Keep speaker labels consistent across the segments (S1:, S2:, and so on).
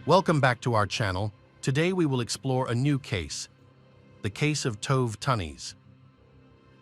S1: Welcome back to our channel. Today we will explore a new case, the case of Tove Tunnies.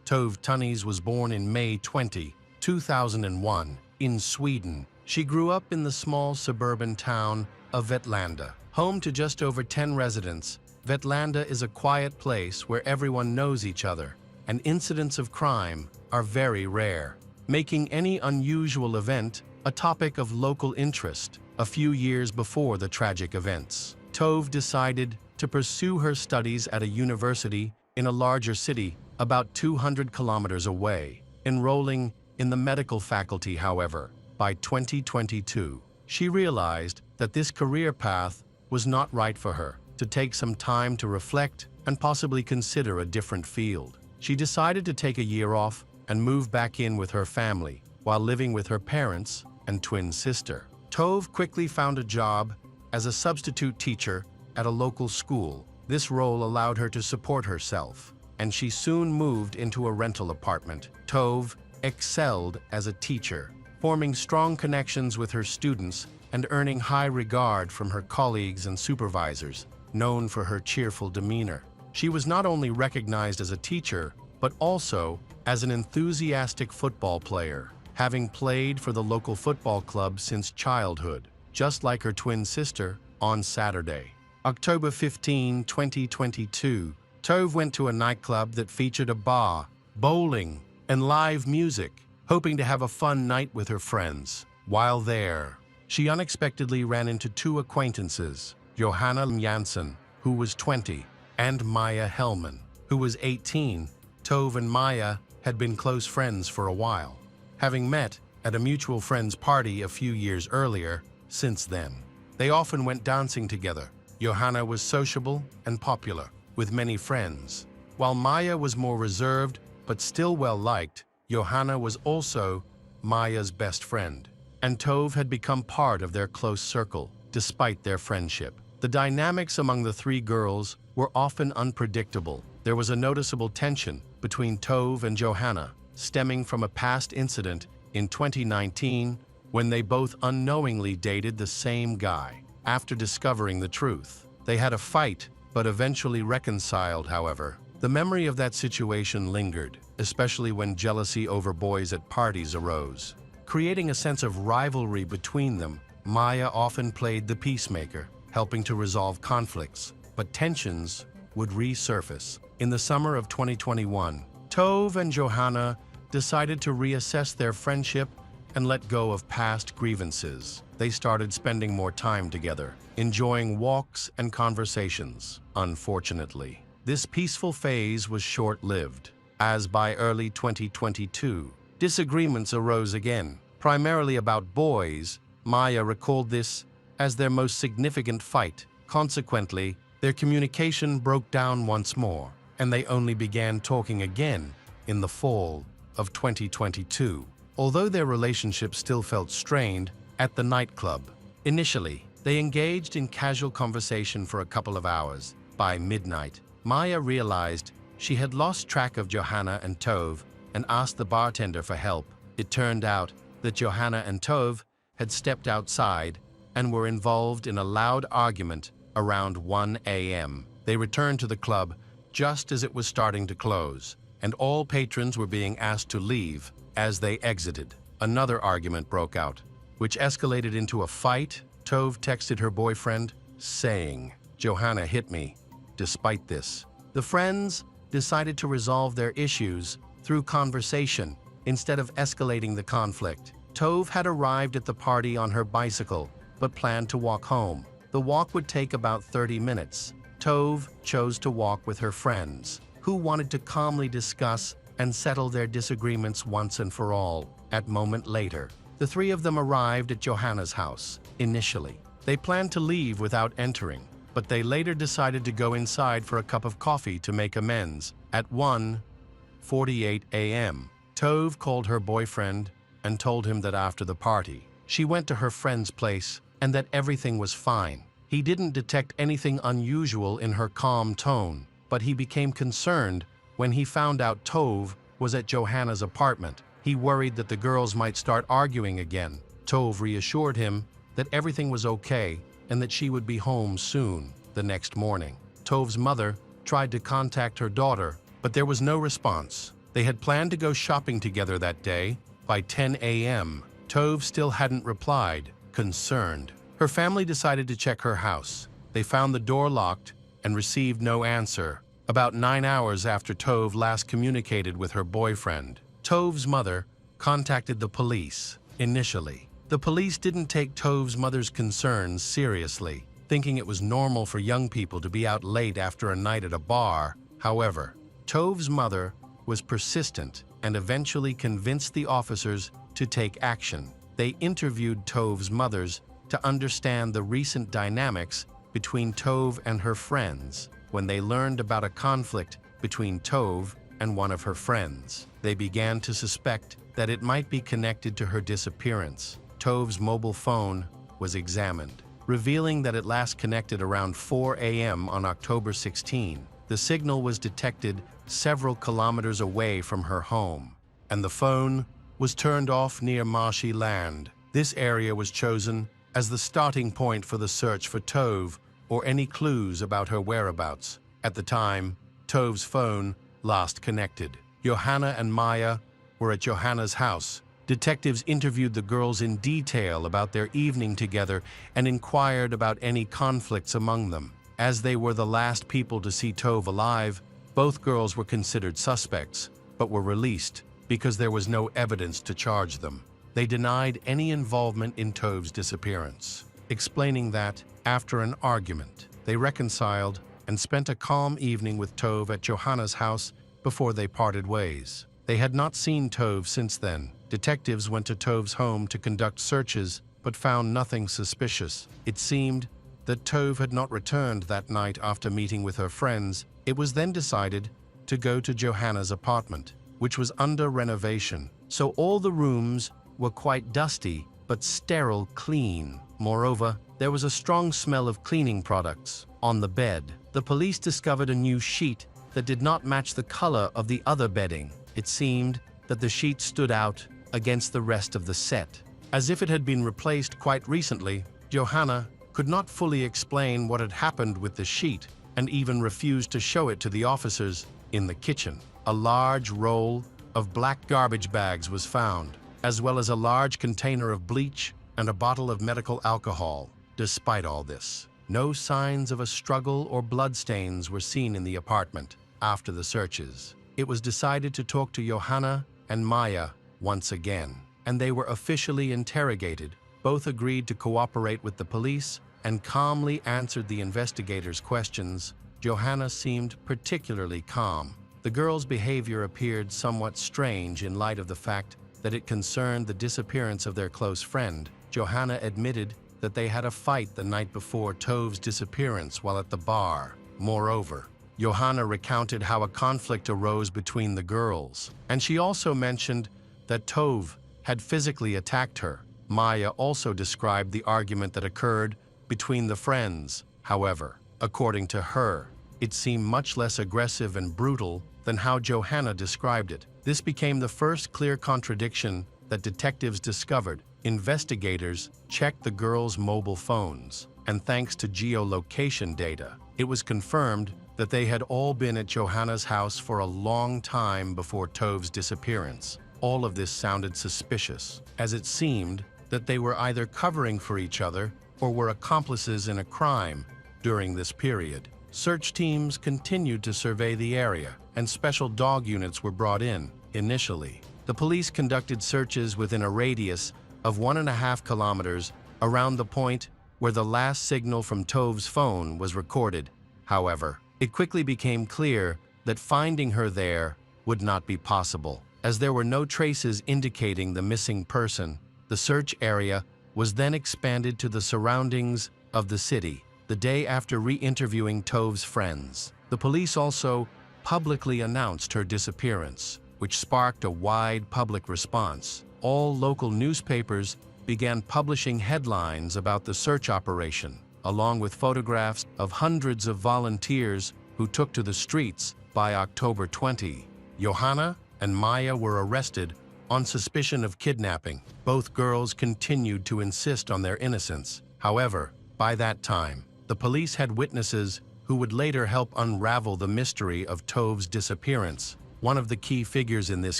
S1: Tove Tunnies was born in May 20, 2001, in Sweden. She grew up in the small suburban town of Vetlanda. Home to just over 10 residents, Vetlanda is a quiet place where everyone knows each other, and incidents of crime are very rare, making any unusual event a topic of local interest. A few years before the tragic events, Tove decided to pursue her studies at a university in a larger city about 200 kilometers away. Enrolling in the medical faculty, however, by 2022, she realized that this career path was not right for her. To take some time to reflect and possibly consider a different field, she decided to take a year off and move back in with her family while living with her parents and twin sister. Tove quickly found a job as a substitute teacher at a local school. This role allowed her to support herself, and she soon moved into a rental apartment. Tove excelled as a teacher, forming strong connections with her students and earning high regard from her colleagues and supervisors. Known for her cheerful demeanor, she was not only recognized as a teacher, but also as an enthusiastic football player, having played for the local football club since childhood. Just like her twin sister, on Saturday, October 15, 2022, Tove went to a nightclub that featured a bar, bowling, and live music, hoping to have a fun night with her friends. While there, she unexpectedly ran into two acquaintances, Johanna Jansen, who was 20, and Maya Hellman, who was 18. Tove and Maya had been close friends for a while, having met at a mutual friend's party a few years earlier. Since then, they often went dancing together. Johanna was sociable and popular, with many friends, while Maya was more reserved but still well-liked. Johanna was also Maya's best friend, and Tove had become part of their close circle. Despite their friendship, the dynamics among the three girls were often unpredictable. There was a noticeable tension between Tove and Johanna, stemming from a past incident in 2019 when they both unknowingly dated the same guy. After discovering the truth, they had a fight but eventually reconciled. However, the memory of that situation lingered, especially when jealousy over boys at parties arose, creating a sense of rivalry between them. Maya often played the peacemaker, helping to resolve conflicts, but tensions would resurface. In the summer of 2021, Tove and Johanna decided to reassess their friendship and let go of past grievances. They started spending more time together, enjoying walks and conversations. Unfortunately, this peaceful phase was short-lived, as by early 2022, disagreements arose again, primarily about boys. Maya recalled this as their most significant fight. Consequently, their communication broke down once more, and they only began talking again in the fall of 2022. Although their relationship still felt strained at the nightclub, initially, they engaged in casual conversation for a couple of hours. By midnight, Maya realized she had lost track of Johanna and Tove and asked the bartender for help. It turned out that Johanna and Tove had stepped outside and were involved in a loud argument around 1 a.m. They returned to the club just as it was starting to close, and all patrons were being asked to leave. As they exited, another argument broke out, which escalated into a fight. Tove texted her boyfriend, saying, "Johanna hit me." Despite this, the friends decided to resolve their issues through conversation instead of escalating the conflict. Tove had arrived at the party on her bicycle, but planned to walk home. The walk would take about 30 minutes. Tove chose to walk with her friends, who wanted to calmly discuss and settle their disagreements once and for all. A moment later, the three of them arrived at Johanna's house. Initially, they planned to leave without entering, but they later decided to go inside for a cup of coffee to make amends. At 1:48 a.m., Tove called her boyfriend and told him that after the party, she went to her friend's place and that everything was fine. He didn't detect anything unusual in her calm tone, but he became concerned when he found out Tove was at Johanna's apartment. He worried that the girls might start arguing again. Tove reassured him that everything was okay and that she would be home soon. The next morning, Tov's mother tried to contact her daughter, but there was no response. They had planned to go shopping together that day. By 10 a.m., Tove still hadn't replied. Concerned, her family decided to check her house. They found the door locked and received no answer. About 9 hours after Tove last communicated with her boyfriend, Tov's mother contacted the police. Initially, the police didn't take Tov's mother's concerns seriously, thinking it was normal for young people to be out late after a night at a bar. However, Tov's mother was persistent and eventually convinced the officers to take action. They interviewed Tov's mothers to understand the recent dynamics between Tove and her friends. When they learned about a conflict between Tove and one of her friends, they began to suspect that it might be connected to her disappearance. Tove's mobile phone was examined, revealing that it last connected around 4 a.m. on October 16. The signal was detected several kilometers away from her home, and the phone was turned off near marshy land. This area was chosen as the starting point for the search for Tove or any clues about her whereabouts. At the time Tove's phone last connected, Johanna and Maya were at Johanna's house. Detectives interviewed the girls in detail about their evening together and inquired about any conflicts among them. As they were the last people to see Tove alive, both girls were considered suspects, but were released because there was no evidence to charge them. They denied any involvement in Tove's disappearance, explaining that, after an argument, they reconciled and spent a calm evening with Tove at Johanna's house before they parted ways. They had not seen Tove since then. Detectives went to Tove's home to conduct searches, but found nothing suspicious. It seemed that Tove had not returned that night after meeting with her friends. It was then decided to go to Johanna's apartment, which was under renovation, so all the rooms were quite dusty but sterile clean. Moreover, there was a strong smell of cleaning products. On the bed, the police discovered a new sheet that did not match the color of the other bedding. It seemed that the sheet stood out against the rest of the set, as if it had been replaced quite recently. Johanna could not fully explain what had happened with the sheet and even refused to show it to the officers. In the kitchen, a large roll of black garbage bags was found, as well as a large container of bleach and a bottle of medical alcohol. Despite all this, no signs of a struggle or bloodstains were seen in the apartment. After the searches, it was decided to talk to Johanna and Maya once again, and they were officially interrogated. Both agreed to cooperate with the police and calmly answered the investigators' questions. Johanna seemed particularly calm. The girl's behavior appeared somewhat strange in light of the fact that it concerned the disappearance of their close friend. Johanna admitted that they had a fight the night before Tove's disappearance while at the bar. Moreover, Johanna recounted how a conflict arose between the girls, and she also mentioned that Tove had physically attacked her. Maya also described the argument that occurred between the friends. However, according to her, it seemed much less aggressive and brutal than how Johanna described it. This became the first clear contradiction that detectives discovered. Investigators checked the girls' mobile phones, and thanks to geolocation data, it was confirmed that they had all been at Johanna's house for a long time before Tove's disappearance. All of this sounded suspicious, as it seemed that they were either covering for each other or were accomplices in a crime during this period. Search teams continued to survey the area, and special dog units were brought in. Initially, the police conducted searches within a radius of 1.5 kilometers around the point where the last signal from Tove's phone was recorded. However, it quickly became clear that finding her there would not be possible, as there were no traces indicating the missing person. The search area was then expanded to the surroundings of the city. The day after re-interviewing Tove's friends, the police also publicly announced her disappearance, which sparked a wide public response. All local newspapers began publishing headlines about the search operation, along with photographs of hundreds of volunteers who took to the streets. By October 20, Johanna and Maya were arrested on suspicion of kidnapping. Both girls continued to insist on their innocence. However, By that time, the police had witnesses who would later help unravel the mystery of Tove's disappearance. One of the key figures in this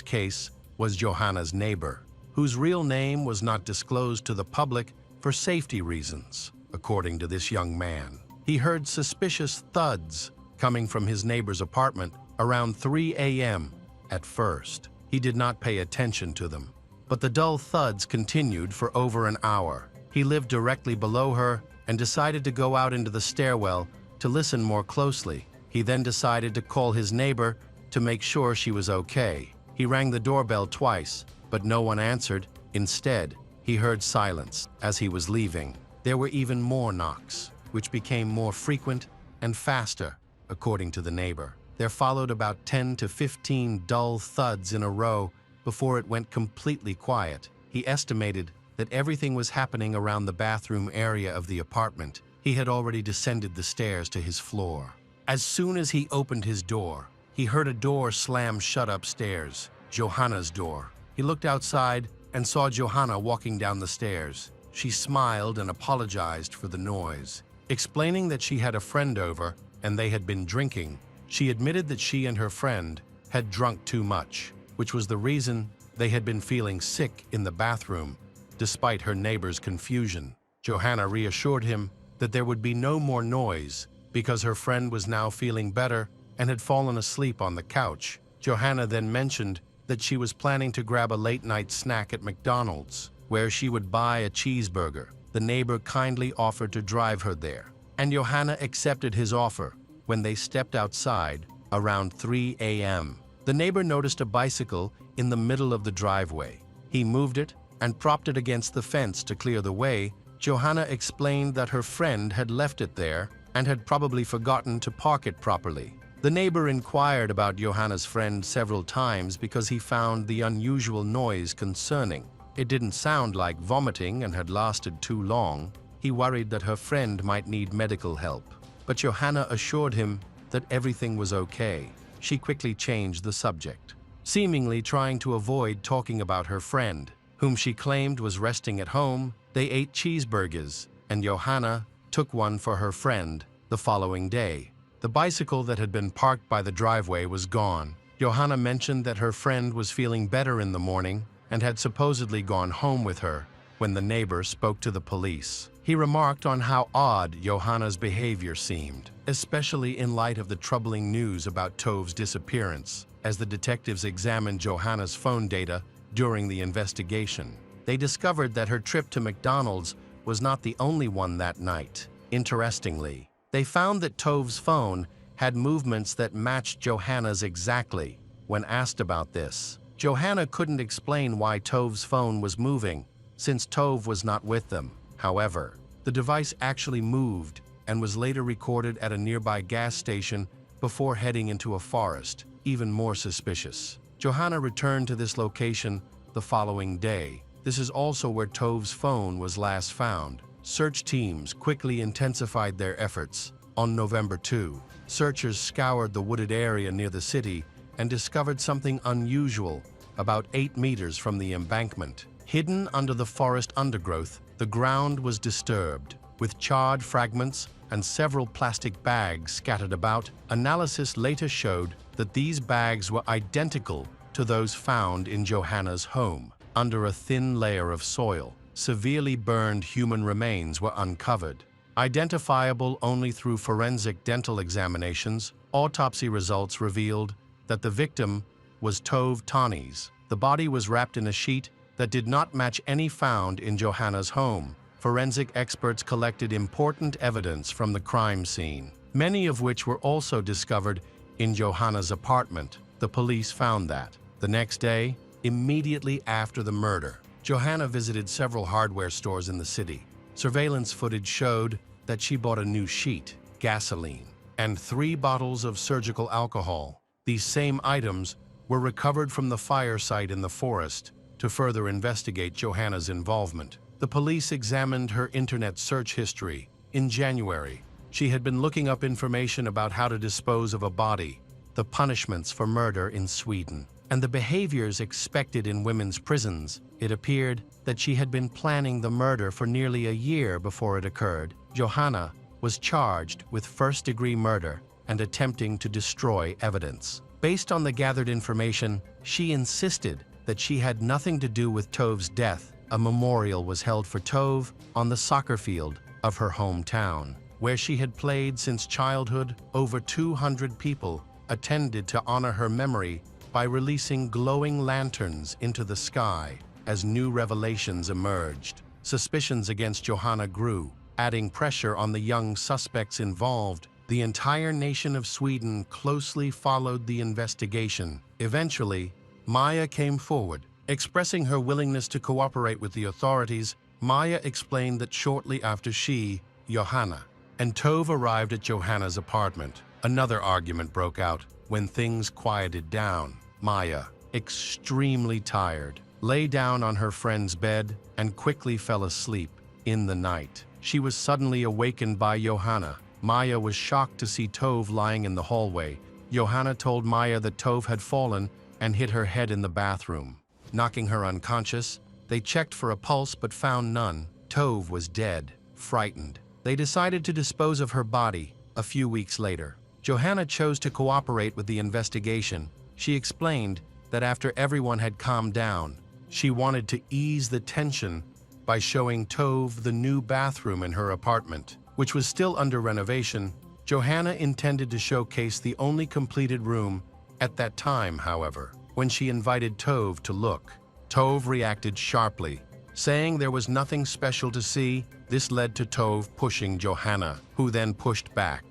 S1: case was Johanna's neighbor, whose real name was not disclosed to the public for safety reasons. According to this young man, he heard suspicious thuds coming from his neighbor's apartment around 3 a.m. At first, he did not pay attention to them, but the dull thuds continued for over an hour. He lived directly below her and decided to go out into the stairwell to listen more closely. He then decided to call his neighbor to make sure she was okay. He rang the doorbell twice, but no one answered. Instead, he heard silence as he was leaving. There were even more knocks, which became more frequent and faster, according to the neighbor. There followed about 10 to 15 dull thuds in a row before it went completely quiet. He estimated that everything was happening around the bathroom area of the apartment. He had already descended the stairs to his floor. As soon as he opened his door, he heard a door slam shut upstairs, Johanna's door. He looked outside and saw Johanna walking down the stairs. She smiled and apologized for the noise. Explaining that she had a friend over and they had been drinking, she admitted that she and her friend had drunk too much, which was the reason they had been feeling sick in the bathroom, despite her neighbor's confusion. Johanna reassured him that there would be no more noise because her friend was now feeling better and had fallen asleep on the couch. Johanna then mentioned that she was planning to grab a late-night snack at McDonald's, where she would buy a cheeseburger. The neighbor kindly offered to drive her there, and Johanna accepted his offer when they stepped outside around 3 a.m. The neighbor noticed a bicycle in the middle of the driveway. He moved it and propped it against the fence to clear the way. Johanna explained that her friend had left it there and had probably forgotten to park it properly. The neighbor inquired about Johanna's friend several times because he found the unusual noise concerning. It didn't sound like vomiting and had lasted too long. He worried that her friend might need medical help, but Johanna assured him that everything was okay. She quickly changed the subject, seemingly trying to avoid talking about her friend, whom she claimed was resting at home. They ate cheeseburgers, and Johanna took one for her friend the following day. The bicycle that had been parked by the driveway was gone. Johanna mentioned that her friend was feeling better in the morning and had supposedly gone home with her when the neighbor spoke to the police. He remarked on how odd Johanna's behavior seemed, especially in light of the troubling news about Tove's disappearance. As the detectives examined Johanna's phone data during the investigation, they discovered that her trip to McDonald's was not the only one that night. Interestingly, they found that Tove's phone had movements that matched Johanna's exactly. When asked about this, Johanna couldn't explain why Tove's phone was moving, since Tove was not with them. However, the device actually moved and was later recorded at a nearby gas station before heading into a forest. Even more suspicious, Johanna returned to this location the following day. This is also where Tove's phone was last found. Search teams quickly intensified their efforts. On November 2, searchers scoured the wooded area near the city and discovered something unusual about 8 meters from the embankment. Hidden under the forest undergrowth, the ground was disturbed, with charred fragments and several plastic bags scattered about. Analysis later showed that these bags were identical to those found in Johanna's home. Under a thin layer of soil, severely burned human remains were uncovered. Identifiable only through forensic dental examinations, autopsy results revealed that the victim was Tove Tannis. The body was wrapped in a sheet that did not match any found in Johanna's home. Forensic experts collected important evidence from the crime scene, many of which were also discovered in Johanna's apartment. The police found that. The next day, immediately after the murder, Johanna visited several hardware stores in the city. Surveillance footage showed that she bought a new sheet, gasoline, and 3 bottles of surgical alcohol. These same items were recovered from the fire site in the forest to further investigate Johanna's involvement. The police examined her internet search history. In January, she had been looking up information about how to dispose of a body, the punishments for murder in Sweden, and the behaviors expected in women's prisons. It appeared that she had been planning the murder for nearly a year before it occurred. Johanna was charged with first-degree murder and attempting to destroy evidence. Based on the gathered information, she insisted that she had nothing to do with Tov's death. A memorial was held for Tove on the soccer field of her hometown, where she had played since childhood. Over 200 people attended to honor her memory by releasing glowing lanterns into the sky as new revelations emerged. Suspicions against Johanna grew, adding pressure on the young suspects involved. The entire nation of Sweden closely followed the investigation. Eventually, Maya came forward, expressing her willingness to cooperate with the authorities. Maya explained that shortly after she, Johanna, and Tove arrived at Johanna's apartment, another argument broke out. When things quieted down, Maya, extremely tired, lay down on her friend's bed and quickly fell asleep. In the night, she was suddenly awakened by Johanna. Maya was shocked to see Tove lying in the hallway. Johanna told Maya that Tove had fallen and hit her head in the bathroom, knocking her unconscious. They checked for a pulse but found none. Tove was dead. Frightened, they decided to dispose of her body. A few weeks later, Johanna chose to cooperate with the investigation. She explained that after everyone had calmed down, she wanted to ease the tension by showing Tove the new bathroom in her apartment, which was still under renovation. Johanna intended to showcase the only completed room at that time, however. When she invited Tove to look, Tove reacted sharply, saying there was nothing special to see. This led to Tove pushing Johanna, who then pushed back,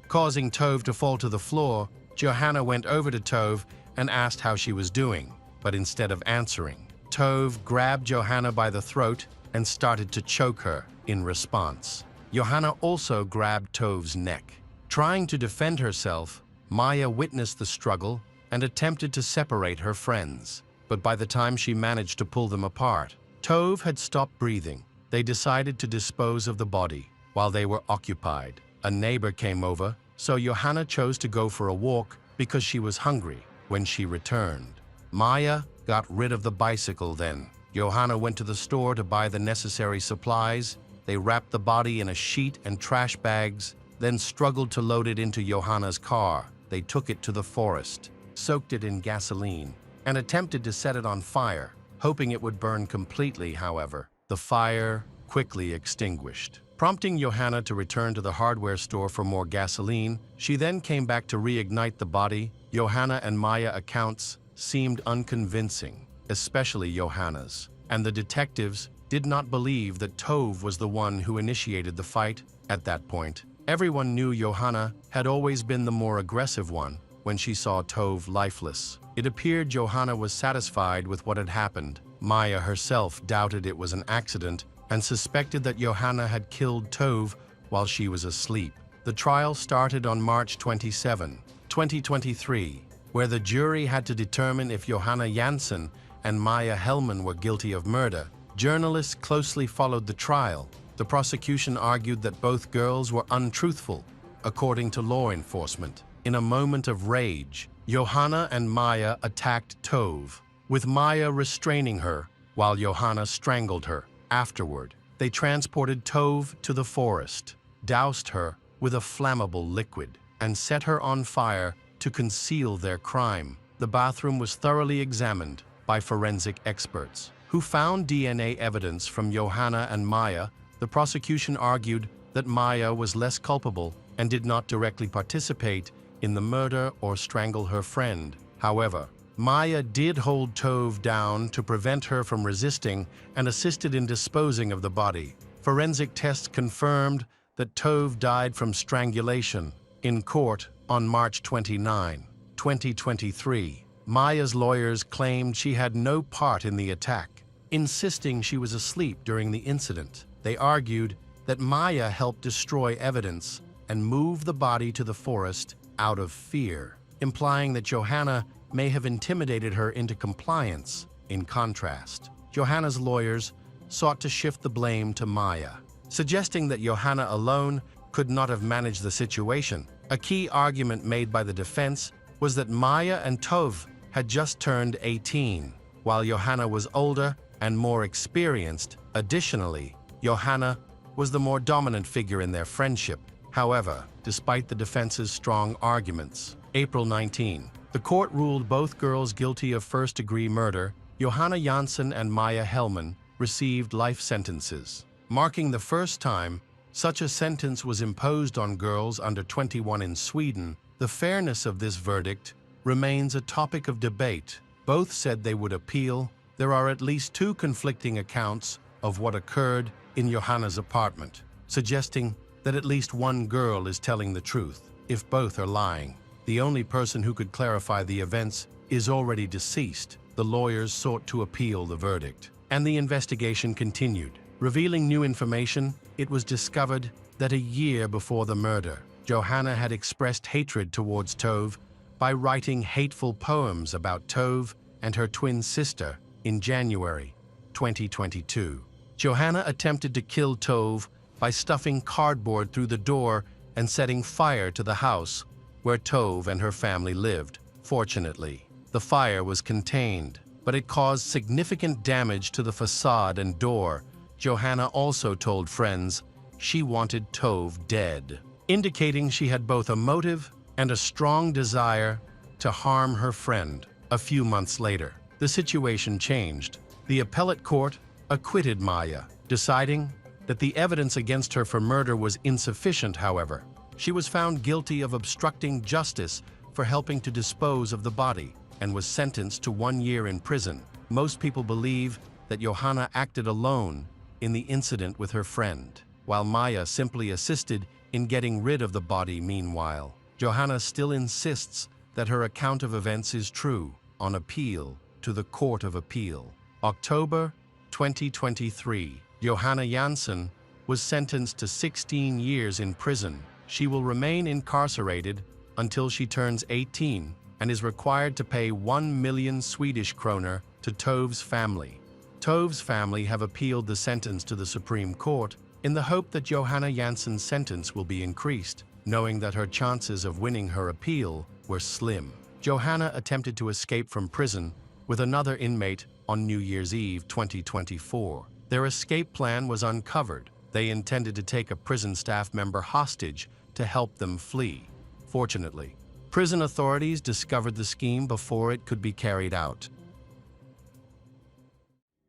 S1: causing Tove to fall to the floor. Johanna went over to Tove and asked how she was doing, but instead of answering, Tove grabbed Johanna by the throat and started to choke her. In response, Johanna also grabbed Tove's neck. Trying to defend herself, Maya witnessed the struggle and attempted to separate her friends. But by the time she managed to pull them apart, Tove had stopped breathing. They decided to dispose of the body. While they were occupied, a neighbor came over, so Johanna chose to go for a walk because she was hungry. When she returned, Maya got rid of the bicycle. Then Johanna went to the store to buy the necessary supplies. They wrapped the body in a sheet and trash bags, then struggled to load it into Johanna's car. They took it to the forest, soaked it in gasoline, and attempted to set it on fire, hoping it would burn completely. However, the fire quickly extinguished, prompting Johanna to return to the hardware store for more gasoline. She then came back to reignite the body. Johanna and Maya accounts seemed unconvincing, especially Johanna's, and the detectives did not believe that Tove was the one who initiated the fight. At that point, everyone knew Johanna had always been the more aggressive one. When she saw Tove lifeless, it appeared Johanna was satisfied with what had happened. Maya herself doubted it was an accident and suspected that Johanna had killed Tove while she was asleep. The trial started on March 27, 2023, where the jury had to determine if Johanna Jansson and Maya Hellman were guilty of murder. Journalists closely followed the trial. The prosecution argued that both girls were untruthful, according to law enforcement. In a moment of rage, Johanna and Maya attacked Tove, with Maya restraining her while Johanna strangled her. Afterward, they transported Tove to the forest, doused her with a flammable liquid, and set her on fire to conceal their crime. The bathroom was thoroughly examined by forensic experts, who found DNA evidence from Johanna and Maya. The prosecution argued that Maya was less culpable and did not directly participate in the murder or strangle her friend. However, Maya did hold Tove down to prevent her from resisting and assisted in disposing of the body. Forensic tests confirmed that Tove died from strangulation. In court on March 29, 2023, Maya's lawyers claimed she had no part in the attack, insisting she was asleep during the incident. They argued that Maya helped destroy evidence and move the body to the forest out of fear, implying that Johanna may have intimidated her into compliance. In contrast, Johanna's lawyers sought to shift the blame to Maya, suggesting that Johanna alone could not have managed the situation. A key argument made by the defense was that Maya and Tove had just turned 18, while Johanna was older and more experienced. Additionally, Johanna was the more dominant figure in their friendship. However, despite the defense's strong arguments, April 19, the court ruled both girls guilty of first-degree murder. Johanna Jansson and Maja Hellman received life sentences, marking the first time such a sentence was imposed on girls under 21 in Sweden. The fairness of this verdict remains a topic of debate. Both said they would appeal. There are at least two conflicting accounts of what occurred in Johanna's apartment, suggesting that at least one girl is telling the truth, if both are lying. The only person who could clarify the events is already deceased. The lawyers sought to appeal the verdict, and the investigation continued. Revealing new information, it was discovered that a year before the murder, Johanna had expressed hatred towards Tove by writing hateful poems about Tove and her twin sister in January 2022. Johanna attempted to kill Tove by stuffing cardboard through the door and setting fire to the house where Tove and her family lived. Fortunately, the fire was contained, but it caused significant damage to the facade and door. Johanna also told friends she wanted Tove dead, indicating she had both a motive and a strong desire to harm her friend. A few months later, the situation changed. The appellate court acquitted Maja, deciding that the evidence against her for murder was insufficient. However, she was found guilty of obstructing justice for helping to dispose of the body and was sentenced to 1 year in prison. Most people believe that Johanna acted alone in the incident with her friend, while Maja simply assisted in getting rid of the body. Meanwhile, Johanna still insists that her account of events is true. On appeal to the Court of Appeal, October 2023, Johanna Jansson was sentenced to 16 years in prison. She will remain incarcerated until she turns 18 and is required to pay 1 million Swedish kroner to Tove's family. Tove's family have appealed the sentence to the Supreme Court in the hope that Johanna Jansson's sentence will be increased, knowing that her chances of winning her appeal were slim. Johanna attempted to escape from prison with another inmate on New Year's Eve 2024. Their escape plan was uncovered. They intended to take a prison staff member hostage to help them flee. Fortunately, prison authorities discovered the scheme before it could be carried out.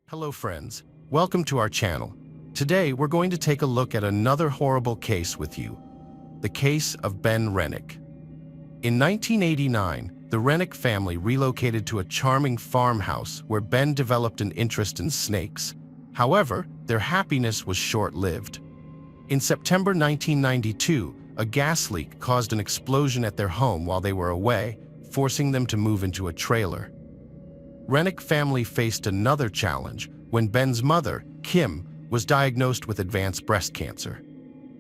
S1: Hello friends, welcome to our channel. Today we're going to take a look at another horrible case with you, the case of Ben Rennick. In 1989, the Rennick family relocated to a charming farmhouse where Ben developed an interest in snakes. However, their happiness was short-lived. In September 1992, a gas leak caused an explosion at their home while they were away, forcing them to move into a trailer. Rennick family faced another challenge when Ben's mother, Kim, was diagnosed with advanced breast cancer.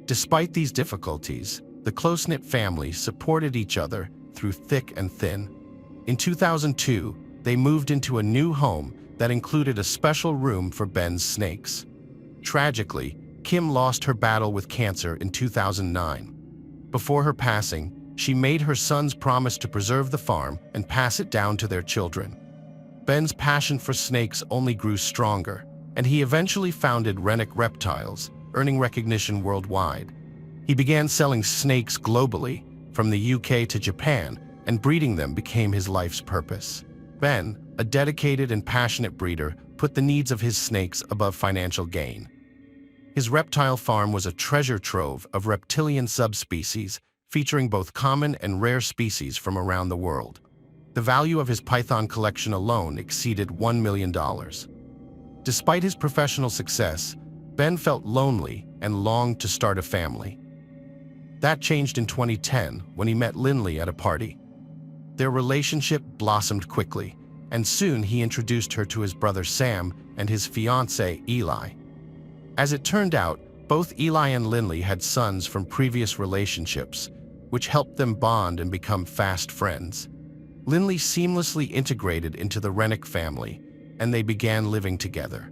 S1: Despite these difficulties, the close-knit family supported each other through thick and thin. In 2002, they moved into a new home that included a special room for Ben's snakes. Tragically, Kim lost her battle with cancer in 2009. Before her passing, she made her sons promise to preserve the farm and pass it down to their children. Ben's passion for snakes only grew stronger, and he eventually founded Rennick Reptiles, earning recognition worldwide. He began selling snakes globally, from the UK to Japan, and breeding them became his life's purpose. Ben, a dedicated and passionate breeder, put the needs of his snakes above financial gain. His reptile farm was a treasure trove of reptilian subspecies, featuring both common and rare species from around the world. The value of his python collection alone exceeded $1 million. Despite his professional success, Ben felt lonely and longed to start a family. That changed in 2010 when he met Lindley at a party. Their relationship blossomed quickly, and soon he introduced her to his brother Sam and his fiancé Eli. As it turned out, both Eli and Lindley had sons from previous relationships, which helped them bond and become fast friends. Lindley seamlessly integrated into the Rennick family, and they began living together.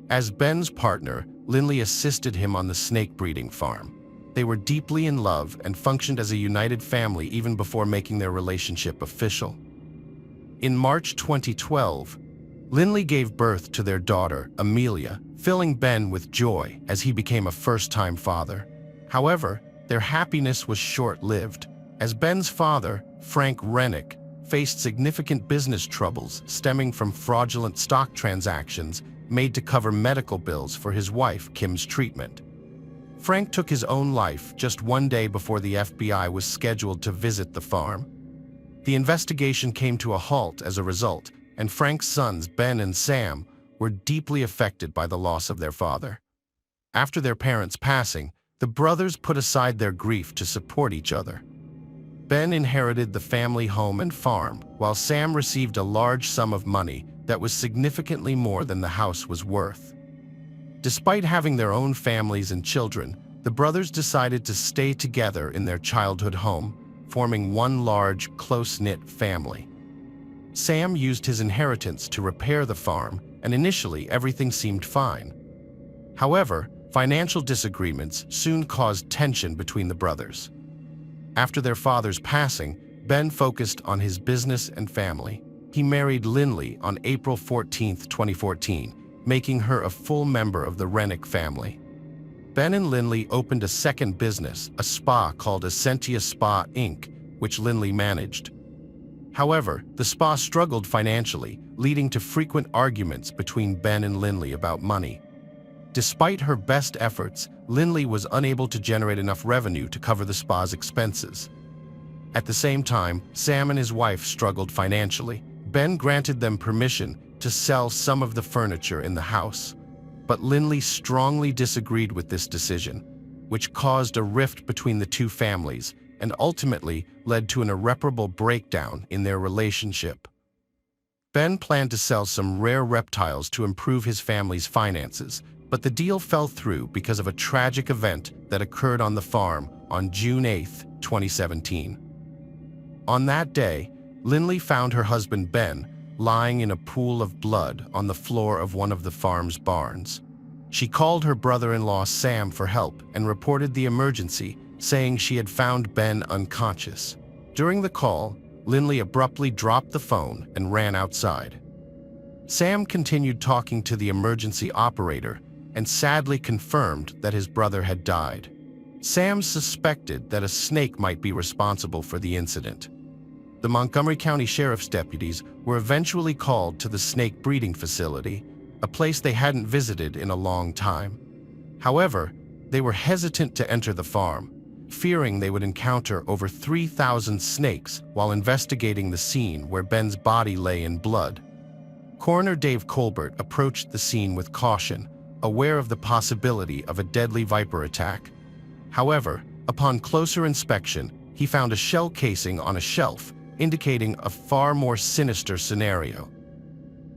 S1: As Ben's partner, Lindley assisted him on the snake breeding farm. They were deeply in love and functioned as a united family even before making their relationship official. In March 2012, Lindley gave birth to their daughter, Amelia, filling Ben with joy as he became a first-time father. However, their happiness was short-lived, as Ben's father, Frank Rennick, faced significant business troubles stemming from fraudulent stock transactions made to cover medical bills for his wife, Kim's treatment. Frank took his own life just one day before the FBI was scheduled to visit the farm. The investigation came to a halt as a result, and Frank's sons, Ben and Sam, were deeply affected by the loss of their father. After their parents' passing, the brothers put aside their grief to support each other. Ben inherited the family home and farm, while Sam received a large sum of money that was significantly more than the house was worth. Despite having their own families and children, the brothers decided to stay together in their childhood home, forming one large, close-knit family. Sam used his inheritance to repair the farm, and initially everything seemed fine. However, financial disagreements soon caused tension between the brothers. After their father's passing, Ben focused on his business and family. He married Lindley on April 14, 2014, making her a full member of the Rennick family. Ben and Lindley opened a second business, a spa called Essentia Spa, Inc., which Lindley managed. However, the spa struggled financially, leading to frequent arguments between Ben and Lindley about money. Despite her best efforts, Lindley was unable to generate enough revenue to cover the spa's expenses. At the same time, Sam and his wife struggled financially. Ben granted them permission to sell some of the furniture in the house, but Lindley strongly disagreed with this decision, which caused a rift between the two families and ultimately led to an irreparable breakdown in their relationship. Ben planned to sell some rare reptiles to improve his family's finances, but the deal fell through because of a tragic event that occurred on the farm on June 8, 2017. On that day, Lindley found her husband Ben lying in a pool of blood on the floor of one of the farm's barns. She called her brother-in-law Sam for help and reported the emergency, saying she had found Ben unconscious. During the call, Lindley abruptly dropped the phone and ran outside. Sam continued talking to the emergency operator and sadly confirmed that his brother had died. Sam suspected that a snake might be responsible for the incident. The Montgomery County Sheriff's deputies were eventually called to the snake breeding facility, a place they hadn't visited in a long time. However, they were hesitant to enter the farm, fearing they would encounter over 3,000 snakes while investigating the scene where Ben's body lay in blood. Coroner Dave Colbert approached the scene with caution, aware of the possibility of a deadly viper attack. However, upon closer inspection, he found a shell casing on a shelf, indicating a far more sinister scenario.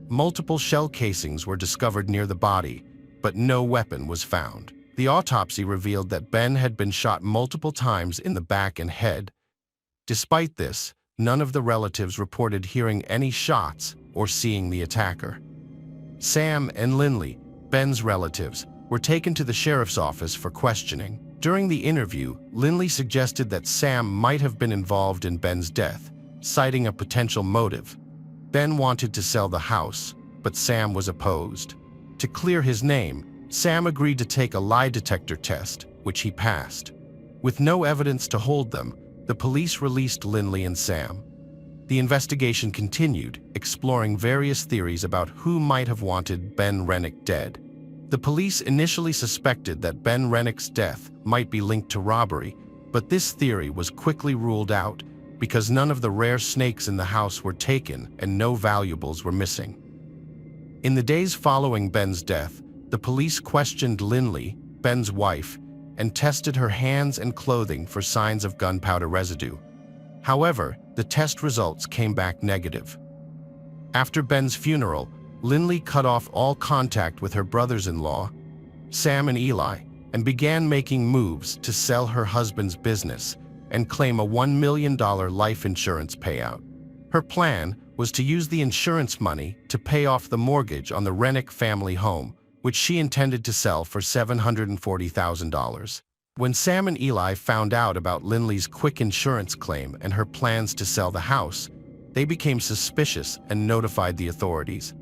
S1: Multiple shell casings were discovered near the body, but no weapon was found. The autopsy revealed that Ben had been shot multiple times in the back and head. Despite this, none of the relatives reported hearing any shots or seeing the attacker. Sam and Lindley, Ben's relatives, were taken to the sheriff's office for questioning. During the interview, Lindley suggested that Sam might have been involved in Ben's death, citing a potential motive. Ben wanted to sell the house, but Sam was opposed. To clear his name, Sam agreed to take a lie detector test, which he passed. With no evidence to hold them, the police released Lindley and Sam. The investigation continued, exploring various theories about who might have wanted Ben Rennick dead. The police initially suspected that Ben Rennick's death might be linked to robbery, but this theory was quickly ruled out because none of the rare snakes in the house were taken and no valuables were missing. In the days following Ben's death, the police questioned Lindley, Ben's wife, and tested her hands and clothing for signs of gunpowder residue. However, the test results came back negative. After Ben's funeral, Lindley cut off all contact with her brothers-in-law, Sam and Eli, and began making moves to sell her husband's business and claim a $1 million life insurance payout. Her plan was to use the insurance money to pay off the mortgage on the Rennick family home, which she intended to sell for $740,000. When Sam and Eli found out about Lindley's quick insurance claim and her plans to sell the house, they became suspicious and notified the authorities.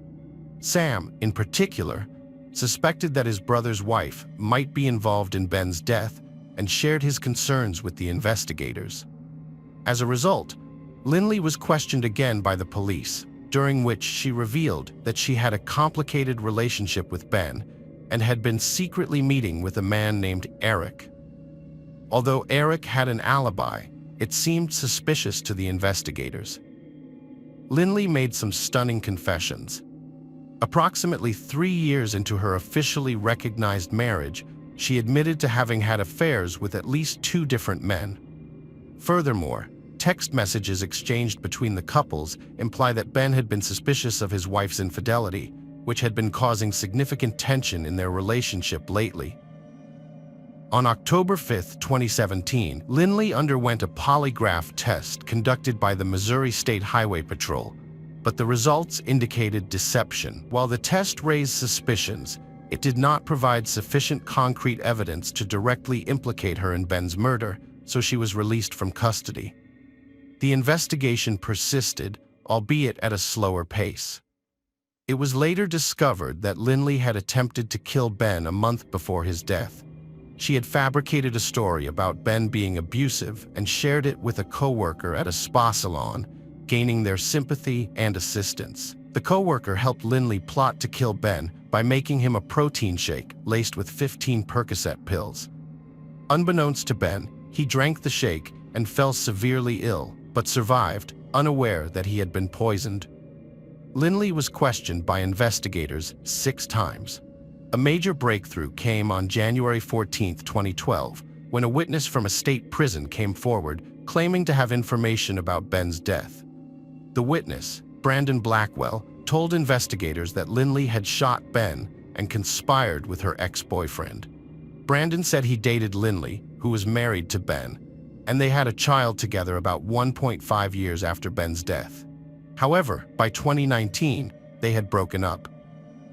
S1: Sam, in particular, suspected that his brother's wife might be involved in Ben's death and shared his concerns with the investigators. As a result, Lindley was questioned again by the police, during which she revealed that she had a complicated relationship with Ben and had been secretly meeting with a man named Eric. Although Eric had an alibi, it seemed suspicious to the investigators. Lindley made some stunning confessions. Approximately 3 years into her officially recognized marriage, she admitted to having had affairs with at least 2 different men. Furthermore, text messages exchanged between the couples imply that Ben had been suspicious of his wife's infidelity, which had been causing significant tension in their relationship lately. On October 5, 2017, Lindley underwent a polygraph test conducted by the Missouri State Highway Patrol, but the results indicated deception. While the test raised suspicions, it did not provide sufficient concrete evidence to directly implicate her in Ben's murder, so she was released from custody. The investigation persisted, albeit at a slower pace. It was later discovered that Lindley had attempted to kill Ben a month before his death. She had fabricated a story about Ben being abusive and shared it with a coworker at a spa salon, gaining their sympathy and assistance. The coworker helped Lindley plot to kill Ben by making him a protein shake laced with 15 Percocet pills. Unbeknownst to Ben, he drank the shake and fell severely ill, but survived, unaware that he had been poisoned. Lindley was questioned by investigators 6 times. A major breakthrough came on January 14, 2012, when a witness from a state prison came forward claiming to have information about Ben's death. The witness, Brandon Blackwell, told investigators that Lindley had shot Ben and conspired with her ex-boyfriend. Brandon said he dated Lindley, who was married to Ben, and they had a child together about 1.5 years after Ben's death. However, by 2019, they had broken up.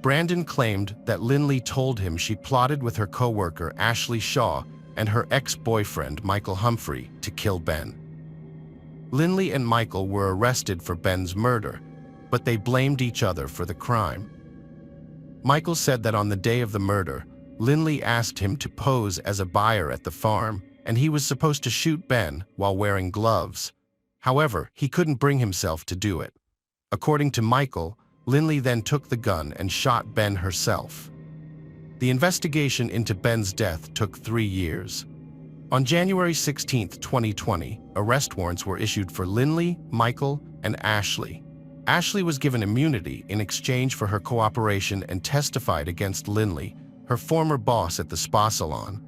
S1: Brandon claimed that Lindley told him she plotted with her coworker Ashley Shaw and her ex-boyfriend Michael Humphrey to kill Ben. Lindley and Michael were arrested for Ben's murder, but they blamed each other for the crime. Michael said that on the day of the murder, Lindley asked him to pose as a buyer at the farm, and he was supposed to shoot Ben while wearing gloves. However, he couldn't bring himself to do it. According to Michael, Lindley then took the gun and shot Ben herself. The investigation into Ben's death took 3 years. On January 16, 2020, arrest warrants were issued for Lindley, Michael, and Ashley. Ashley was given immunity in exchange for her cooperation and testified against Lindley, her former boss at the spa salon.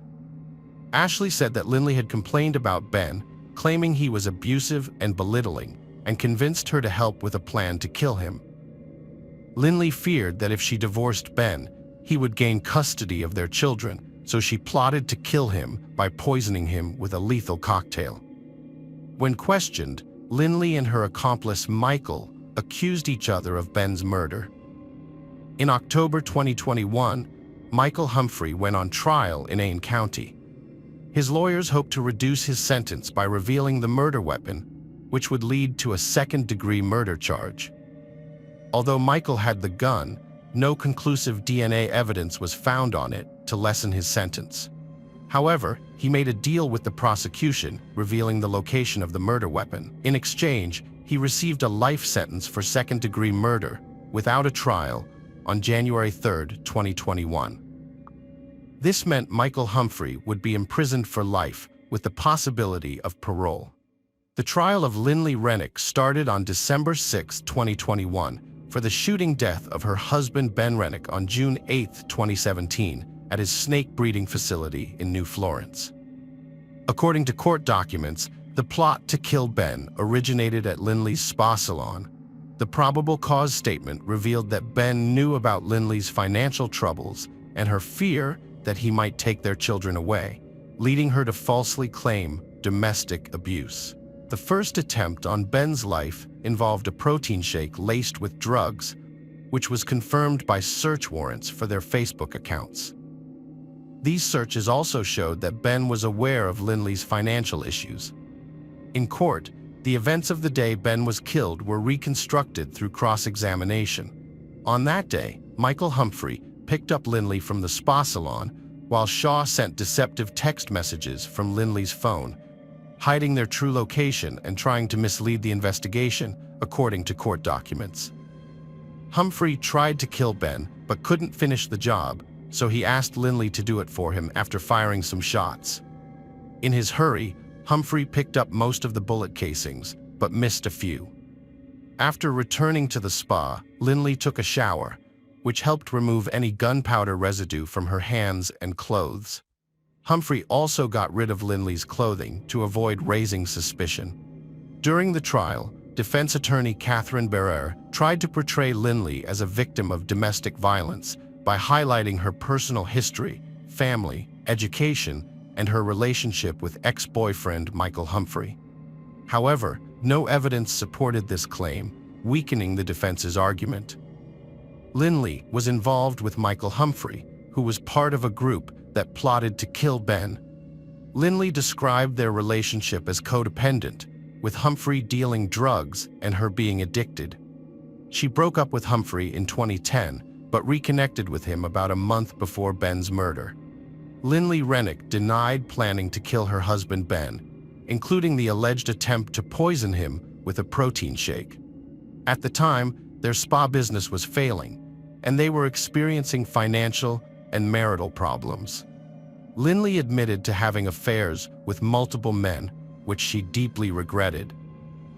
S1: Ashley said that Lindley had complained about Ben, claiming he was abusive and belittling, and convinced her to help with a plan to kill him. Lindley feared that if she divorced Ben, he would gain custody of their children, so she plotted to kill him by poisoning him with a lethal cocktail. When questioned, Lindley and her accomplice Michael accused each other of Ben's murder. In October 2021, Michael Humphrey went on trial in Ain County. His lawyers hoped to reduce his sentence by revealing the murder weapon, which would lead to a second-degree murder charge. Although Michael had the gun, no conclusive DNA evidence was found on it to lessen his sentence. However, he made a deal with the prosecution, revealing the location of the murder weapon. In exchange, he received a life sentence for second-degree murder, without a trial, on January 3, 2021. This meant Michael Humphrey would be imprisoned for life, with the possibility of parole. The trial of Lindley Rennick started on December 6, 2021, for the shooting death of her husband Ben Rennick on June 8, 2017, at his snake breeding facility in New Florence. According to court documents, the plot to kill Ben originated at Lindley's spa salon. The probable cause statement revealed that Ben knew about Lindley's financial troubles and her fear that he might take their children away, leading her to falsely claim domestic abuse. The first attempt on Ben's life involved a protein shake laced with drugs, which was confirmed by search warrants for their Facebook accounts. These searches also showed that Ben was aware of Lindley's financial issues. In court, the events of the day Ben was killed were reconstructed through cross-examination. On that day, Michael Humphrey picked up Lindley from the spa salon, while Shaw sent deceptive text messages from Lindley's phone, hiding their true location and trying to mislead the investigation, according to court documents. Humphrey tried to kill Ben, but couldn't finish the job, so he asked Lindley to do it for him after firing some shots. In his hurry, Humphrey picked up most of the bullet casings, but missed a few. After returning to the spa, Lindley took a shower, which helped remove any gunpowder residue from her hands and clothes. Humphrey also got rid of Lindley's clothing to avoid raising suspicion. During the trial, defense attorney Catherine Barrere tried to portray Lindley as a victim of domestic violence by highlighting her personal history, family, education, and her relationship with ex-boyfriend Michael Humphrey. However, no evidence supported this claim, weakening the defense's argument. Lindley was involved with Michael Humphrey, who was part of a group that plotted to kill Ben. Lindley described their relationship as codependent, with Humphrey dealing drugs and her being addicted. She broke up with Humphrey in 2010, but reconnected with him about a month before Ben's murder. Lindley Rennick denied planning to kill her husband Ben, including the alleged attempt to poison him with a protein shake. At the time, their spa business was failing, and they were experiencing financial and marital problems. Lindley admitted to having affairs with multiple men, which she deeply regretted.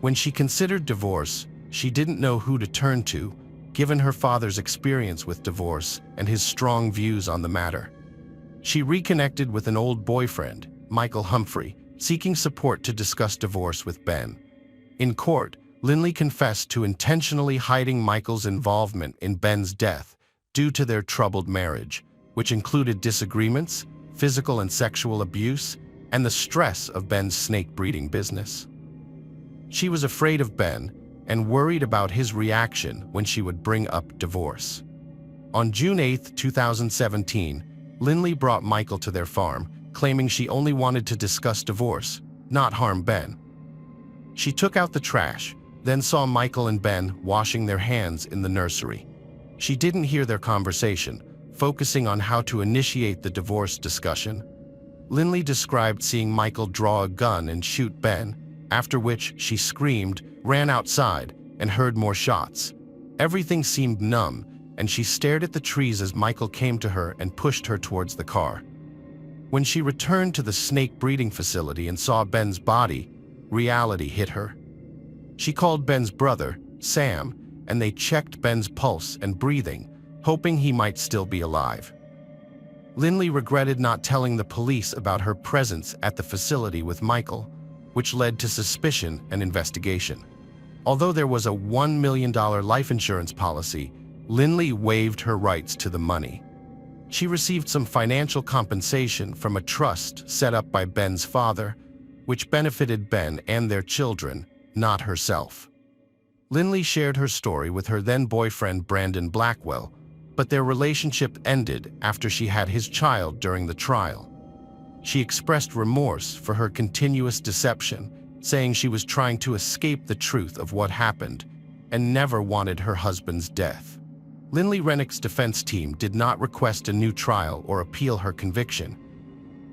S1: When she considered divorce, she didn't know who to turn to, given her father's experience with divorce and his strong views on the matter. She reconnected with an old boyfriend, Michael Humphrey, seeking support to discuss divorce with Ben. In court, Lindley confessed to intentionally hiding Michael's involvement in Ben's death due to their troubled marriage, which included disagreements, physical and sexual abuse, and the stress of Ben's snake breeding business. She was afraid of Ben and worried about his reaction when she would bring up divorce. On June 8, 2017, Lindley brought Michael to their farm, claiming she only wanted to discuss divorce, not harm Ben. She took out the trash, then saw Michael and Ben washing their hands in the nursery. She didn't hear their conversation, focusing on how to initiate the divorce discussion. Lindley described seeing Michael draw a gun and shoot Ben, after which she screamed, ran outside, and heard more shots. Everything seemed numb, and she stared at the trees as Michael came to her and pushed her towards the car. When she returned to the snake breeding facility and saw Ben's body, reality hit her. She called Ben's brother, Sam, and they checked Ben's pulse and breathing, hoping he might still be alive. Lindley regretted not telling the police about her presence at the facility with Michael, which led to suspicion and investigation. Although there was a $1 million life insurance policy, Lindley waived her rights to the money. She received some financial compensation from a trust set up by Ben's father, which benefited Ben and their children, not herself. Lindley shared her story with her then-boyfriend Brandon Blackwell, but their relationship ended after she had his child during the trial. She expressed remorse for her continuous deception, saying she was trying to escape the truth of what happened and never wanted her husband's death. Lindley Rennick's defense team did not request a new trial or appeal her conviction.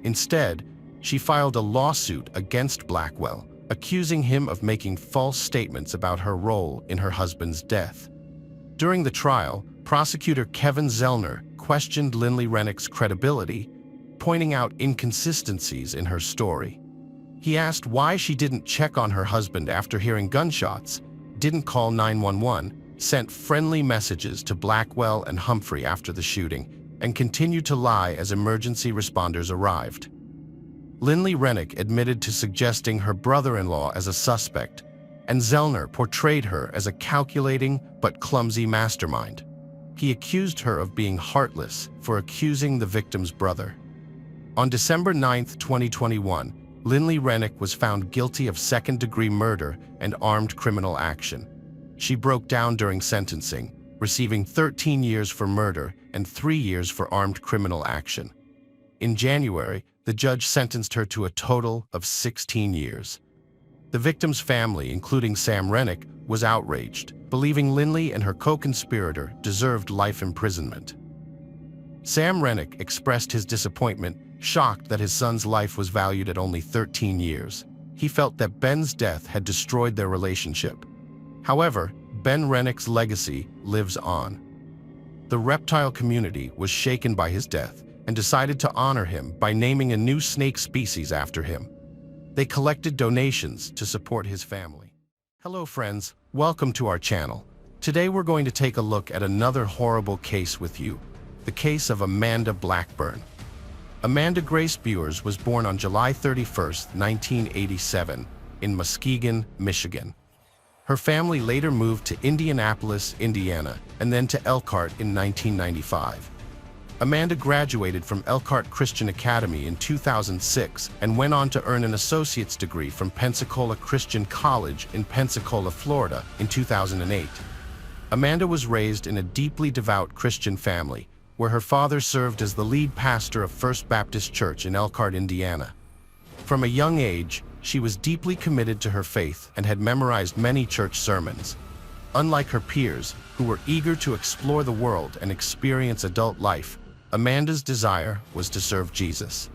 S1: Instead, she filed a lawsuit against Blackwell, accusing him of making false statements about her role in her husband's death. During the trial, prosecutor Kevin Zellner questioned Lindley Rennick's credibility, pointing out inconsistencies in her story. He asked why she didn't check on her husband after hearing gunshots, didn't call 911, sent friendly messages to Blackwell and Humphrey after the shooting, and continued to lie as emergency responders arrived. Lindley Rennick admitted to suggesting her brother-in-law as a suspect, and Zellner portrayed her as a calculating but clumsy mastermind. He accused her of being heartless for accusing the victim's brother. On December 9, 2021, Lindley Rennick was found guilty of second-degree murder and armed criminal action. She broke down during sentencing, receiving 13 years for murder and 3 years for armed criminal action. In January, the judge sentenced her to a total of 16 years. The victim's family, including Sam Rennick, was outraged, believing Lindley and her co-conspirator deserved life imprisonment. Sam Rennick expressed his disappointment, shocked that his son's life was valued at only 13 years. He felt that Ben's death had destroyed their relationship. However, Ben Rennick's legacy lives on. The reptile community was shaken by his death and decided to honor him by naming a new snake species after him. They collected donations to support his family. Hello friends, welcome to our channel. Today we're going to take a look at another horrible case with you, the case of Amanda Blackburn. Amanda Grace Buers was born on July 31, 1987, in Muskegon, Michigan. Her family later moved to Indianapolis, Indiana, and then to Elkhart in 1995. Amanda graduated from Elkhart Christian Academy in 2006 and went on to earn an associate's degree from Pensacola Christian College in Pensacola, Florida, in 2008. Amanda was raised in a deeply devout Christian family, where her father served as the lead pastor of First Baptist Church in Elkhart, Indiana. From a young age, she was deeply committed to her faith and had memorized many church sermons. Unlike her peers, who were eager to explore the world and experience adult life, Amanda's desire was to serve Jesus.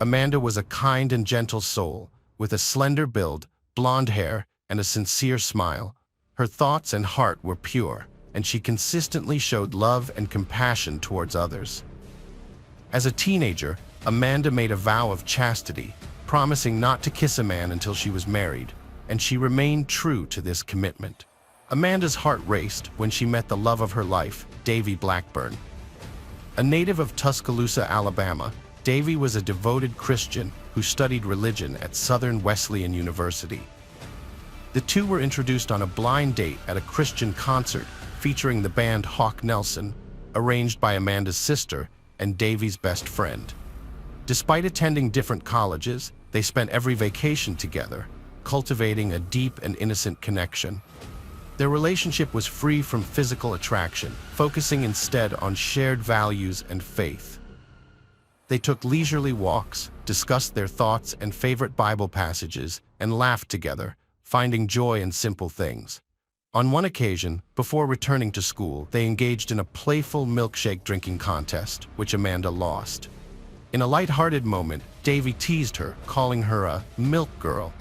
S1: Amanda was a kind and gentle soul, with a slender build, blonde hair, and a sincere smile. Her thoughts and heart were pure, and she consistently showed love and compassion towards others. As a teenager, Amanda made a vow of chastity, promising not to kiss a man until she was married, and she remained true to this commitment. Amanda's heart raced when she met the love of her life, Davy Blackburn. A native of Tuscaloosa, Alabama, Davy was a devoted Christian who studied religion at Southern Wesleyan University. The two were introduced on a blind date at a Christian concert featuring the band Hawk Nelson, arranged by Amanda's sister and Davy's best friend. Despite attending different colleges, they spent every vacation together, cultivating a deep and innocent connection. Their relationship was free from physical attraction, focusing instead on shared values and faith. They took leisurely walks, discussed their thoughts and favorite Bible passages, and laughed together, finding joy in simple things. On one occasion, before returning to school, they engaged in a playful milkshake drinking contest, which Amanda lost. In a light-hearted moment, Davy teased her, calling her a milk girl.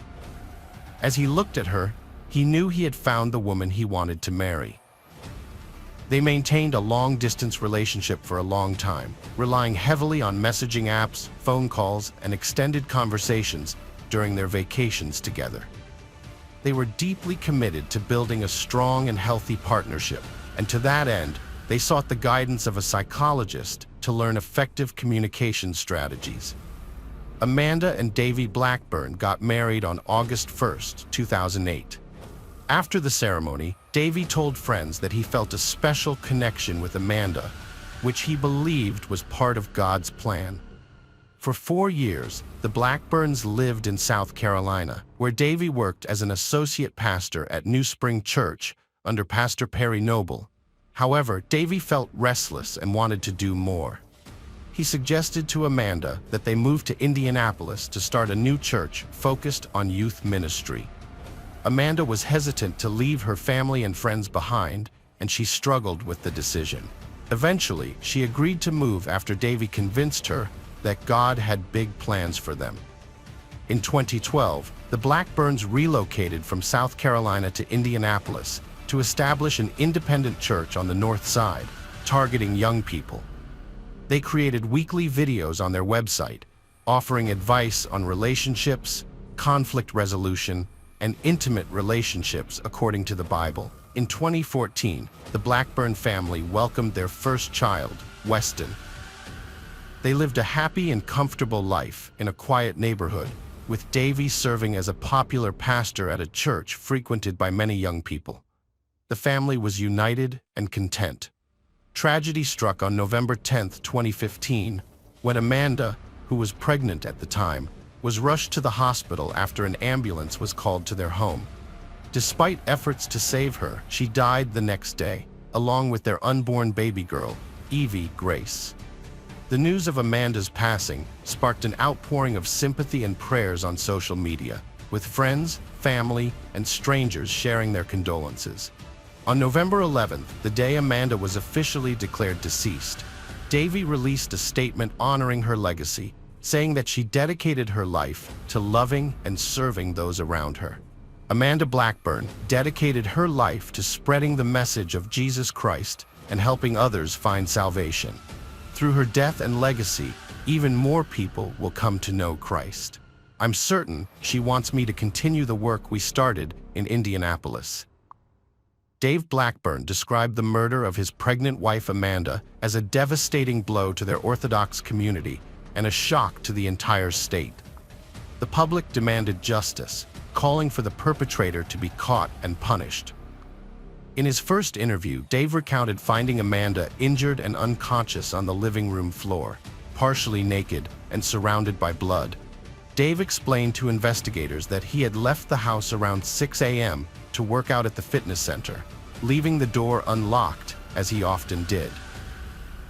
S1: As he looked at her, he knew he had found the woman he wanted to marry. They maintained a long-distance relationship for a long time, relying heavily on messaging apps, phone calls, and extended conversations during their vacations together. They were deeply committed to building a strong and healthy partnership, and to that end, they sought the guidance of a psychologist to learn effective communication strategies. Amanda and Davy Blackburn got married on August 1, 2008. After the ceremony, Davy told friends that he felt a special connection with Amanda, which he believed was part of God's plan. For 4 years, the Blackburns lived in South Carolina, where Davy worked as an associate pastor at New Spring Church under Pastor Perry Noble. However, Davy felt restless and wanted to do more. He suggested to Amanda that they move to Indianapolis to start a new church focused on youth ministry. Amanda was hesitant to leave her family and friends behind, and she struggled with the decision. Eventually, she agreed to move after Davy convinced her that God had big plans for them. In 2012, the Blackburns relocated from South Carolina to Indianapolis to establish an independent church on the north side, targeting young people. They created weekly videos on their website, offering advice on relationships, conflict resolution, and intimate relationships according to the Bible. In 2014, the Blackburn family welcomed their first child, Weston. They lived a happy and comfortable life in a quiet neighborhood, with Davy serving as a popular pastor at a church frequented by many young people. The family was united and content. Tragedy struck on November 10, 2015, when Amanda, who was pregnant at the time, was rushed to the hospital after an ambulance was called to their home. Despite efforts to save her, she died the next day, along with their unborn baby girl, Evie Grace. The news of Amanda's passing sparked an outpouring of sympathy and prayers on social media. with friends, family, and strangers sharing their condolences. On November 11th, the day Amanda was officially declared deceased, Davy released a statement honoring her legacy, saying that she dedicated her life to loving and serving those around her. Amanda Blackburn dedicated her life to spreading the message of Jesus Christ and helping others find salvation. Through her death and legacy, even more people will come to know Christ. I'm certain she wants me to continue the work we started in Indianapolis. Dave Blackburn described the murder of his pregnant wife Amanda as a devastating blow to their Orthodox community and a shock to the entire state. The public demanded justice, calling for the perpetrator to be caught and punished. In his first interview, Dave recounted finding Amanda injured and unconscious on the living room floor, partially naked and surrounded by blood. Dave explained to investigators that he had left the house around 6 a.m. to work out at the fitness center, leaving the door unlocked, as he often did.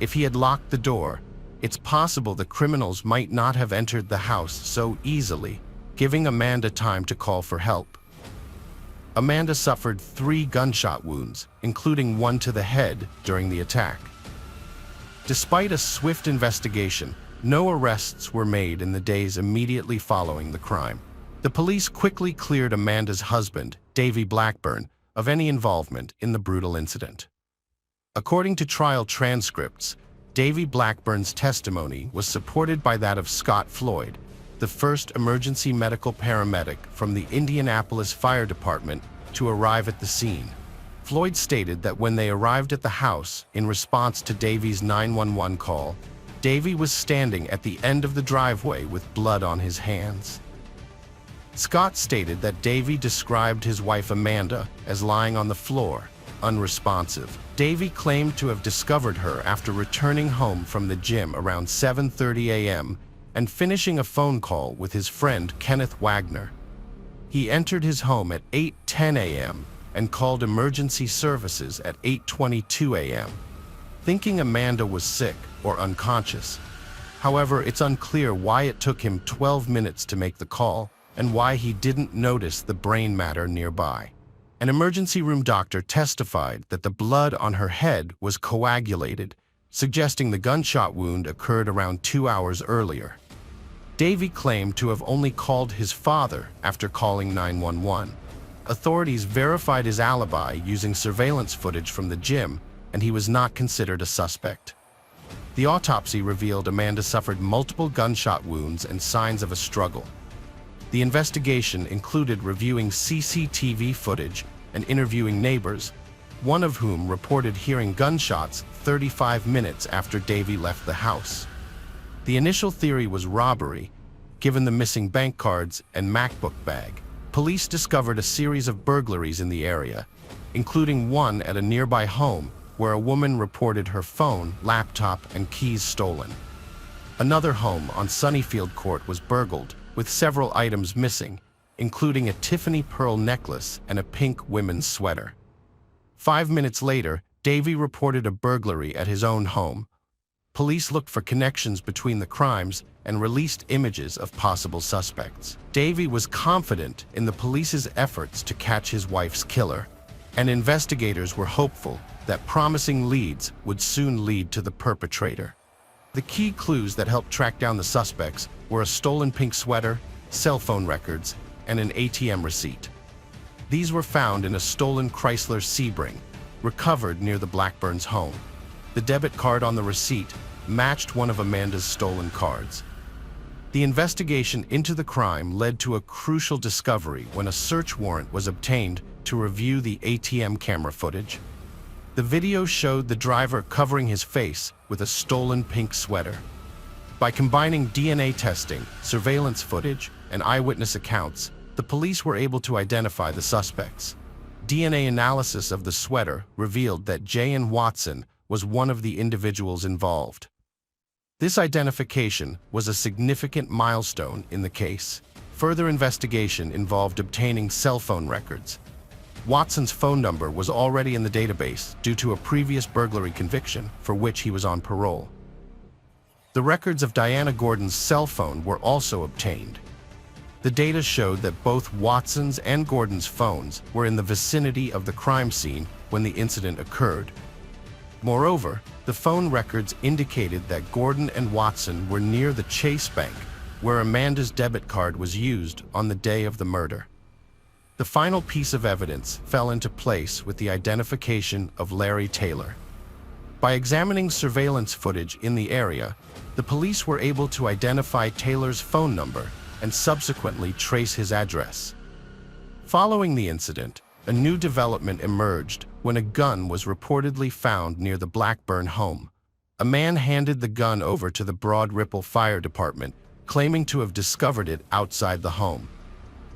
S1: If he had locked the door, it's possible the criminals might not have entered the house so easily, giving Amanda time to call for help. Amanda suffered 3 gunshot wounds, including one to the head during the attack. Despite a swift investigation, no arrests were made in the days immediately following the crime. The police quickly cleared Amanda's husband, Davy Blackburn, of any involvement in the brutal incident. According to trial transcripts, Davy Blackburn's testimony was supported by that of Scott Floyd, the first emergency medical paramedic from the Indianapolis Fire Department to arrive at the scene. Floyd stated that when they arrived at the house in response to Davy's 911 call, Davy was standing at the end of the driveway with blood on his hands. Scott stated that Davy described his wife Amanda as lying on the floor, unresponsive. Davy claimed to have discovered her after returning home from the gym around 7:30 a.m. and finishing a phone call with his friend Kenneth Wagner. He entered his home at 8:10 a.m. and called emergency services at 8:22 a.m., thinking Amanda was sick or unconscious. However, it's unclear why it took him 12 minutes to make the call and why he didn't notice the brain matter nearby. An emergency room doctor testified that the blood on her head was coagulated, suggesting the gunshot wound occurred around 2 hours earlier. Davy claimed to have only called his father after calling 911. Authorities verified his alibi using surveillance footage from the gym, and he was not considered a suspect. The autopsy revealed Amanda suffered multiple gunshot wounds and signs of a struggle. The investigation included reviewing CCTV footage and interviewing neighbors, one of whom reported hearing gunshots 35 minutes after Davy left the house. The initial theory was robbery, given the missing bank cards and MacBook bag. Police discovered a series of burglaries in the area, including one at a nearby home where a woman reported her phone, laptop, and keys stolen. Another home on Sunnyfield Court was burgled, with several items missing, including a Tiffany pearl necklace and a pink women's sweater. 5 minutes later, Davy reported a burglary at his own home. Police looked for connections between the crimes and released images of possible suspects. Davy was confident in the police's efforts to catch his wife's killer, and investigators were hopeful that promising leads would soon lead to the perpetrator. The key clues that helped track down the suspects were a stolen pink sweater, cell phone records, and an ATM receipt. These were found in a stolen Chrysler Sebring, recovered near the Blackburns' home. The debit card on the receipt matched one of Amanda's stolen cards. The investigation into the crime led to a crucial discovery when a search warrant was obtained to review the ATM camera footage. The video showed the driver covering his face with a stolen pink sweater. By combining DNA testing, surveillance footage, and eyewitness accounts, the police were able to identify the suspects. DNA analysis of the sweater revealed that J.N. Watson was one of the individuals involved. This identification was a significant milestone in the case. Further investigation involved obtaining cell phone records. Watson's phone number was already in the database due to a previous burglary conviction for which he was on parole. The records of Diana Gordon's cell phone were also obtained. The data showed that both Watson's and Gordon's phones were in the vicinity of the crime scene when the incident occurred. Moreover, the phone records indicated that Gordon and Watson were near the Chase Bank, where Amanda's debit card was used on the day of the murder. The final piece of evidence fell into place with the identification of Larry Taylor. By examining surveillance footage in the area, the police were able to identify Taylor's phone number and subsequently trace his address. Following the incident, a new development emerged when a gun was reportedly found near the Blackburn home. A man handed the gun over to the Broad Ripple Fire Department, claiming to have discovered it outside the home.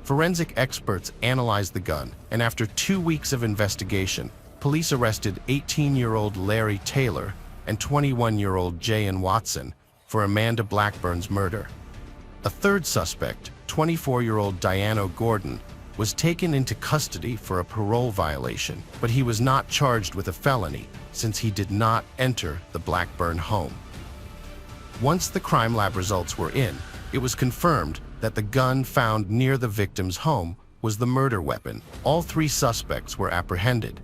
S1: Forensic experts analyzed the gun, and after 2 weeks of investigation, police arrested 18-year-old Larry Taylor and 21-year-old Jayan Watson for Amanda Blackburn's murder. A third suspect, 24-year-old Diana Gordon, was taken into custody for a parole violation, but he was not charged with a felony since he did not enter the Blackburn home. Once the crime lab results were in, it was confirmed that the gun found near the victim's home was the murder weapon. All 3 suspects were apprehended.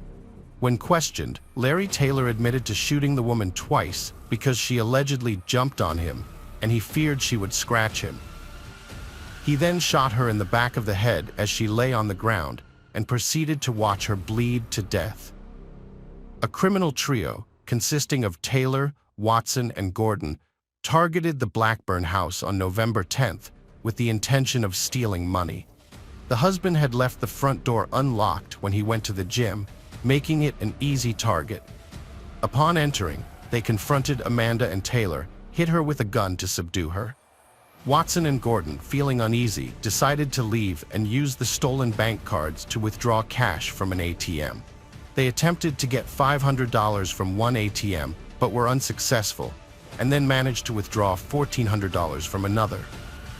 S1: When questioned, Larry Taylor admitted to shooting the woman twice because she allegedly jumped on him and he feared she would scratch him. He then shot her in the back of the head as she lay on the ground and proceeded to watch her bleed to death. A criminal trio consisting of Taylor, Watson, and Gordon targeted the Blackburn house on November 10th with the intention of stealing money. The husband had left the front door unlocked when he went to the gym, making it an easy target. Upon entering, they confronted Amanda and Taylor, hit her with a gun to subdue her. Watson and Gordon, feeling uneasy, decided to leave and use the stolen bank cards to withdraw cash from an ATM. They attempted to get $500 from one ATM, but were unsuccessful, and then managed to withdraw $1,400 from another.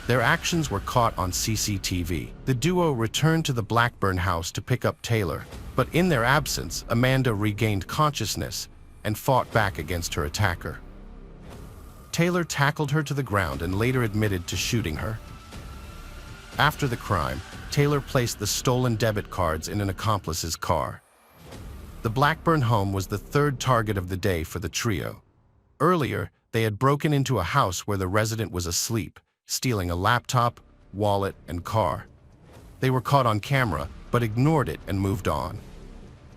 S1: Their actions were caught on CCTV. The duo returned to the Blackburn house to pick up Taylor, but in their absence, Amanda regained consciousness and fought back against her attacker. Taylor tackled her to the ground and later admitted to shooting her. After the crime, Taylor placed the stolen debit cards in an accomplice's car. The Blackburn home was the 3rd target of the day for the trio. Earlier, they had broken into a house where the resident was asleep, stealing a laptop, wallet, and car. They were caught on camera, but ignored it and moved on.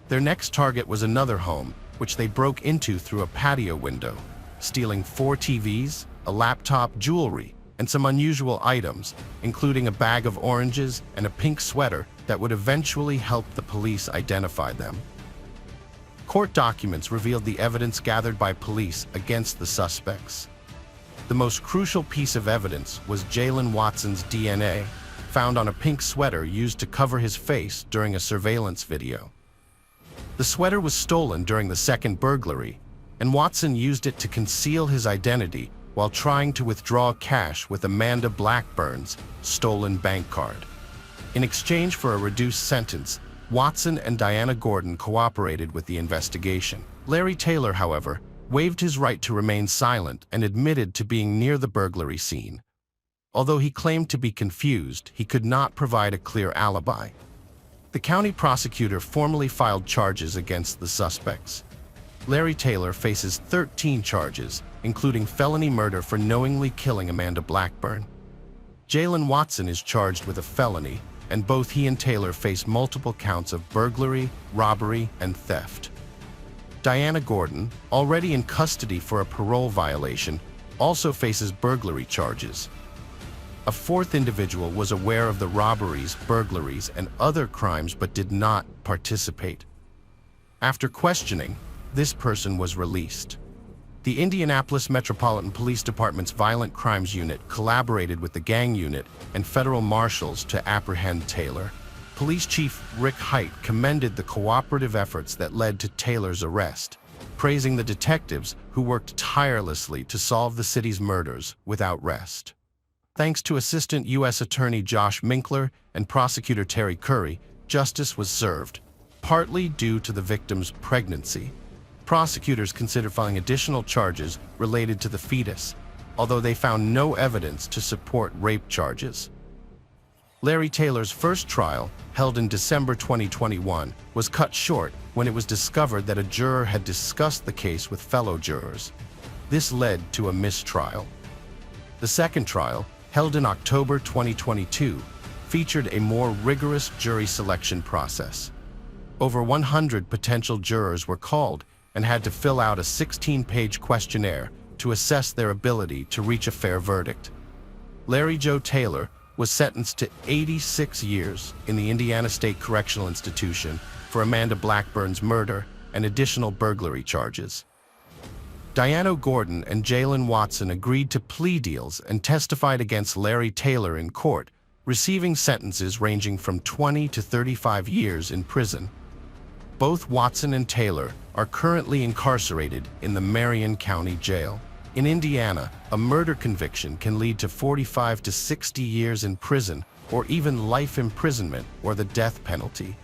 S1: Their next target was another home, which they broke into through a patio window, stealing 4 TVs, a laptop, jewelry, and some unusual items, including a bag of oranges and a pink sweater that would eventually help the police identify them. Court documents revealed the evidence gathered by police against the suspects. The most crucial piece of evidence was Jayan Watson's DNA, found on a pink sweater used to cover his face during a surveillance video. The sweater was stolen during the second burglary, and Watson used it to conceal his identity while trying to withdraw cash with Amanda Blackburn's stolen bank card. In exchange for a reduced sentence, Watson and Diana Gordon cooperated with the investigation. Larry Taylor, however, waived his right to remain silent and admitted to being near the burglary scene. Although he claimed to be confused, he could not provide a clear alibi. The county prosecutor formally filed charges against the suspects. Larry Taylor faces 13 charges, including felony murder for knowingly killing Amanda Blackburn. Jayan Watson is charged with a felony, and both he and Taylor face multiple counts of burglary, robbery, and theft. Diana Gordon, already in custody for a parole violation, also faces burglary charges. A 4th individual was aware of the robberies, burglaries, and other crimes but did not participate. After questioning, this person was released. The Indianapolis Metropolitan Police Department's Violent Crimes Unit collaborated with the Gang Unit and federal marshals to apprehend Taylor. Police Chief Rick Height commended the cooperative efforts that led to Taylor's arrest, praising the detectives who worked tirelessly to solve the city's murders without rest. Thanks to Assistant U.S. Attorney Josh Minkler and Prosecutor Terry Curry, justice was served, partly due to the victim's pregnancy. Prosecutors considered filing additional charges related to the fetus, although they found no evidence to support rape charges. Larry Taylor's first trial, held in December 2021, was cut short when it was discovered that a juror had discussed the case with fellow jurors. This led to a mistrial. The second trial, held in October 2022, featured a more rigorous jury selection process. Over 100 potential jurors were called and had to fill out a 16-page questionnaire to assess their ability to reach a fair verdict. Larry Joe Taylor was sentenced to 86 years in the Indiana State Correctional Institution for Amanda Blackburn's murder and additional burglary charges. Diana Gordon and Jalen Watson agreed to plea deals and testified against Larry Taylor in court, receiving sentences ranging from 20 to 35 years in prison. Both Watson and Taylor are currently incarcerated in the Marion County Jail. In Indiana, a murder conviction can lead to 45 to 60 years in prison or even life imprisonment or the death penalty.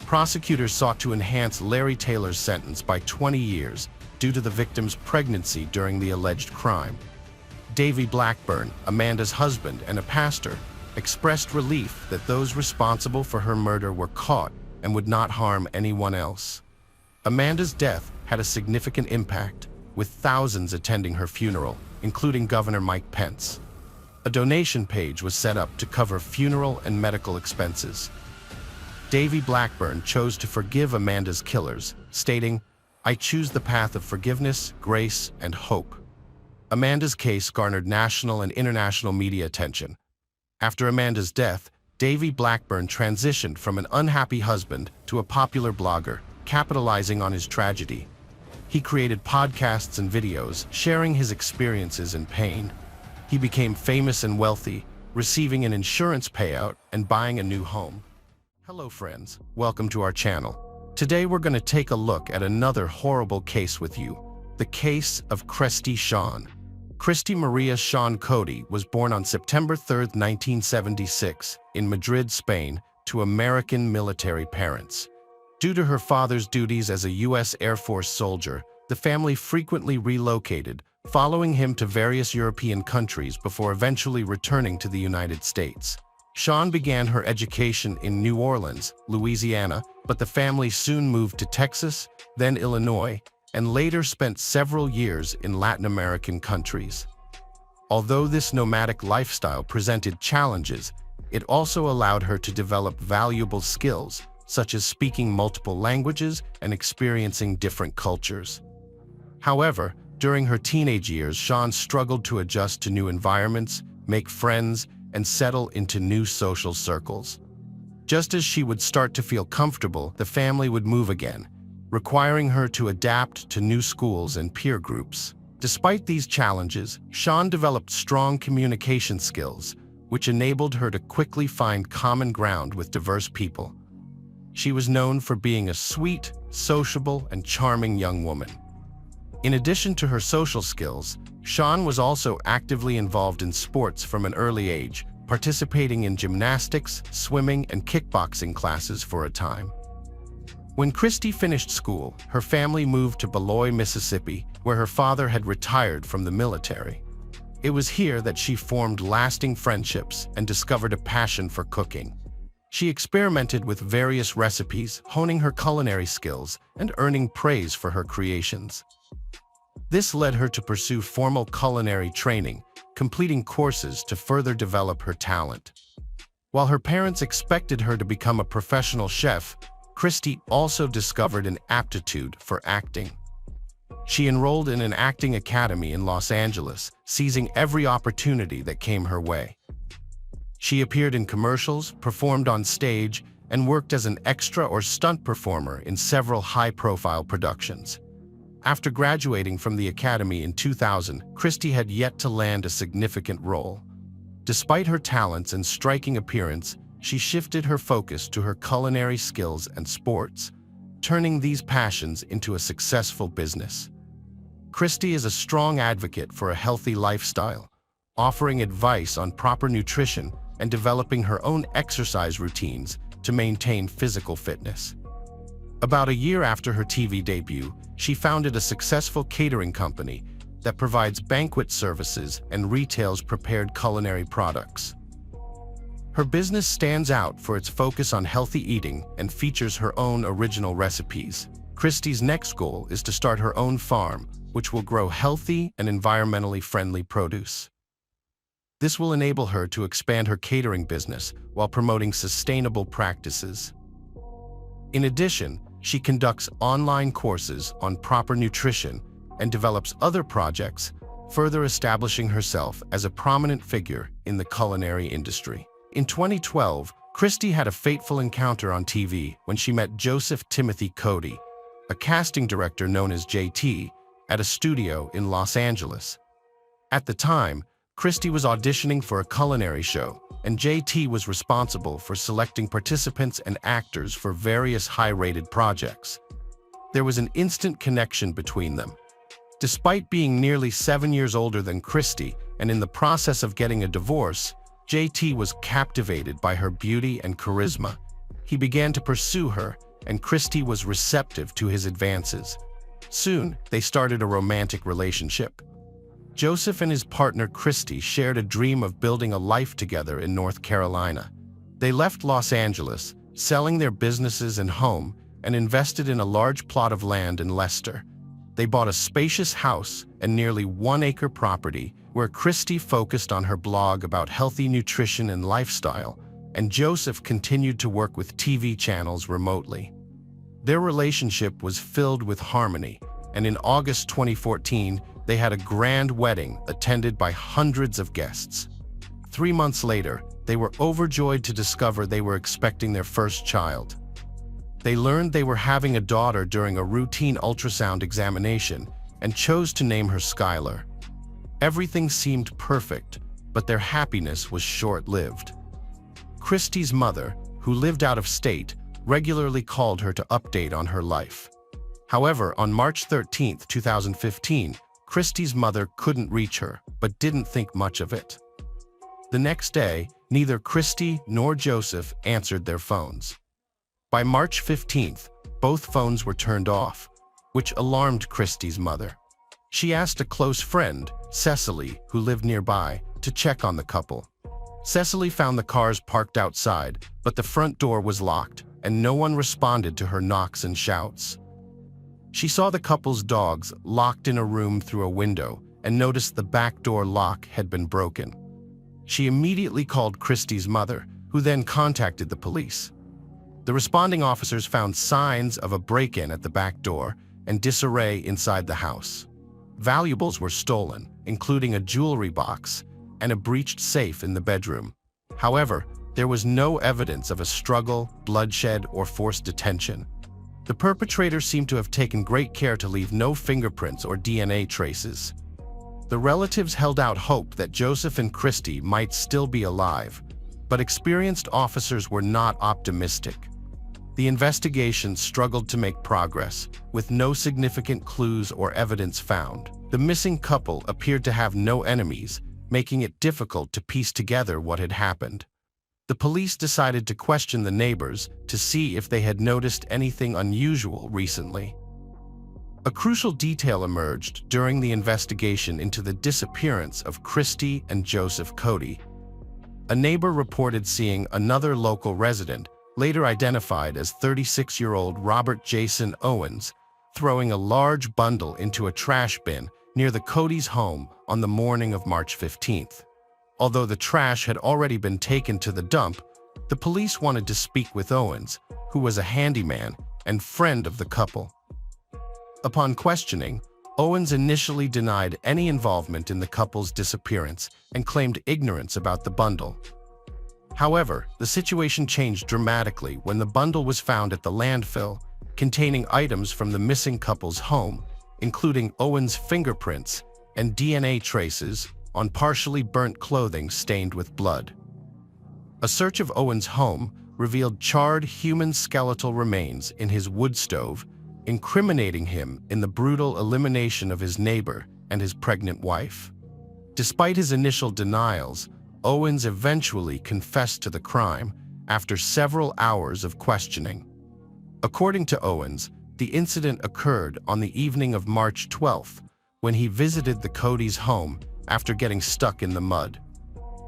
S1: Prosecutors sought to enhance Larry Taylor's sentence by 20 years due to the victim's pregnancy during the alleged crime. Davy Blackburn, Amanda's husband and a pastor, expressed relief that those responsible for her murder were caught and would not harm anyone else. Amanda's death had a significant impact, with thousands attending her funeral, including Governor Mike Pence. A donation page was set up to cover funeral and medical expenses. Davy Blackburn chose to forgive Amanda's killers, stating, "I choose the path of forgiveness, grace, and hope." Amanda's case garnered national and international media attention. After Amanda's death, Davy Blackburn transitioned from an unhappy husband to a popular blogger, capitalizing on his tragedy. He created podcasts and videos, sharing his experiences and pain. He became famous and wealthy, receiving an insurance payout and buying a new home. Hello friends, welcome to our channel. Today we're going to take a look at another horrible case with you, the case of Christy Shawn. Christy Maria Shawn Cody was born on September 3, 1976, in Madrid, Spain, to American military parents. Due to her father's duties as a U.S. Air Force soldier, the family frequently relocated, following him to various European countries before eventually returning to the United States. Shawn began her education in New Orleans, Louisiana, but the family soon moved to Texas, then Illinois, and later spent several years in Latin American countries. Although this nomadic lifestyle presented challenges, it also allowed her to develop valuable skills, such as speaking multiple languages and experiencing different cultures. However, during her teenage years, Shawn struggled to adjust to new environments, make friends, and settle into new social circles. Just as she would start to feel comfortable, the family would move again, requiring her to adapt to new schools and peer groups. Despite these challenges, Shawn developed strong communication skills, which enabled her to quickly find common ground with diverse people. She was known for being a sweet, sociable, and charming young woman. In addition to her social skills, Shawn was also actively involved in sports from an early age, participating in gymnastics, swimming, and kickboxing classes for a time. When Christy finished school, her family moved to Beloit, Mississippi, where her father had retired from the military. It was here that she formed lasting friendships and discovered a passion for cooking. She experimented with various recipes, honing her culinary skills and earning praise for her creations. This led her to pursue formal culinary training, completing courses to further develop her talent. While her parents expected her to become a professional chef, Christy also discovered an aptitude for acting. She enrolled in an acting academy in Los Angeles, seizing every opportunity that came her way. She appeared in commercials, performed on stage, and worked as an extra or stunt performer in several high-profile productions. After graduating from the academy in 2000, Christy had yet to land a significant role. Despite her talents and striking appearance, she shifted her focus to her culinary skills and sports, turning these passions into a successful business. Christy is a strong advocate for a healthy lifestyle, offering advice on proper nutrition and developing her own exercise routines to maintain physical fitness. About a year after her TV debut, she founded a successful catering company that provides banquet services and retails prepared culinary products. Her business stands out for its focus on healthy eating and features her own original recipes. Christie's next goal is to start her own farm, which will grow healthy and environmentally friendly produce. This will enable her to expand her catering business while promoting sustainable practices. In addition, she conducts online courses on proper nutrition and develops other projects, further establishing herself as a prominent figure in the culinary industry. In 2012, Christie had a fateful encounter on TV when she met Joseph Timothy Cody, a casting director known as JT, at a studio in Los Angeles. At the time, Christie was auditioning for a culinary show, and JT was responsible for selecting participants and actors for various high-rated projects. There was an instant connection between them. Despite being nearly 7 years older than Christie and in the process of getting a divorce, JT was captivated by her beauty and charisma. He began to pursue her, and Christie was receptive to his advances. Soon, they started a romantic relationship. Joseph and his partner Christie shared a dream of building a life together in North Carolina. They left Los Angeles, selling their businesses and home, and invested in a large plot of land in Leicester. They bought a spacious house and nearly 1-acre property where Christie focused on her blog about healthy nutrition and lifestyle, and Joseph continued to work with TV channels remotely. Their relationship was filled with harmony, and in August 2014, they had a grand wedding attended by hundreds of guests. 3 months later, they were overjoyed to discover they were expecting their first child. They learned they were having a daughter during a routine ultrasound examination and chose to name her Skylar. Everything seemed perfect, but their happiness was short-lived. Christie's mother, who lived out of state, regularly called her to update on her life. However, on March 13, 2015, Christie's mother couldn't reach her, but didn't think much of it. The next day, neither Christie nor Joseph answered their phones. By March 15th, both phones were turned off, which alarmed Christie's mother. She asked a close friend, Cecily, who lived nearby, to check on the couple. Cecily found the cars parked outside, but the front door was locked, and no one responded to her knocks and shouts. She saw the couple's dogs locked in a room through a window and noticed the back door lock had been broken. She immediately called Christie's mother, who then contacted the police. The responding officers found signs of a break-in at the back door and disarray inside the house. Valuables were stolen, including a jewelry box and a breached safe in the bedroom. However, there was no evidence of a struggle, bloodshed, or forced detention. The perpetrator seemed to have taken great care to leave no fingerprints or DNA traces. The relatives held out hope that Joseph and Christie might still be alive, but experienced officers were not optimistic. The investigation struggled to make progress, with no significant clues or evidence found. The missing couple appeared to have no enemies, making it difficult to piece together what had happened. The police decided to question the neighbors to see if they had noticed anything unusual recently. A crucial detail emerged during the investigation into the disappearance of Christie and Joseph Cody. A neighbor reported seeing another local resident, later identified as 36-year-old Robert Jason Owens, throwing a large bundle into a trash bin near the Cody's home on the morning of March 15th. Although the trash had already been taken to the dump, the police wanted to speak with Owens, who was a handyman and friend of the couple. Upon questioning, Owens initially denied any involvement in the couple's disappearance and claimed ignorance about the bundle. However, the situation changed dramatically when the bundle was found at the landfill, containing items from the missing couple's home, including Owens' fingerprints and DNA traces on partially burnt clothing stained with blood. A search of Owens' home revealed charred human skeletal remains in his wood stove, incriminating him in the brutal elimination of his neighbor and his pregnant wife. Despite his initial denials, Owens eventually confessed to the crime after several hours of questioning. According to Owens, the incident occurred on the evening of March 12th, when he visited the Cody's home after getting stuck in the mud.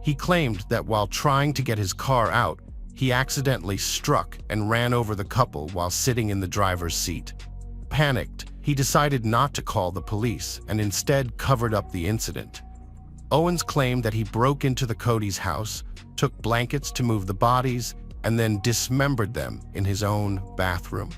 S1: He claimed that while trying to get his car out, he accidentally struck and ran over the couple while sitting in the driver's seat. Panicked, he decided not to call the police and instead covered up the incident. Owens claimed that he broke into the Cody's house, took blankets to move the bodies, and then dismembered them in his own bathroom.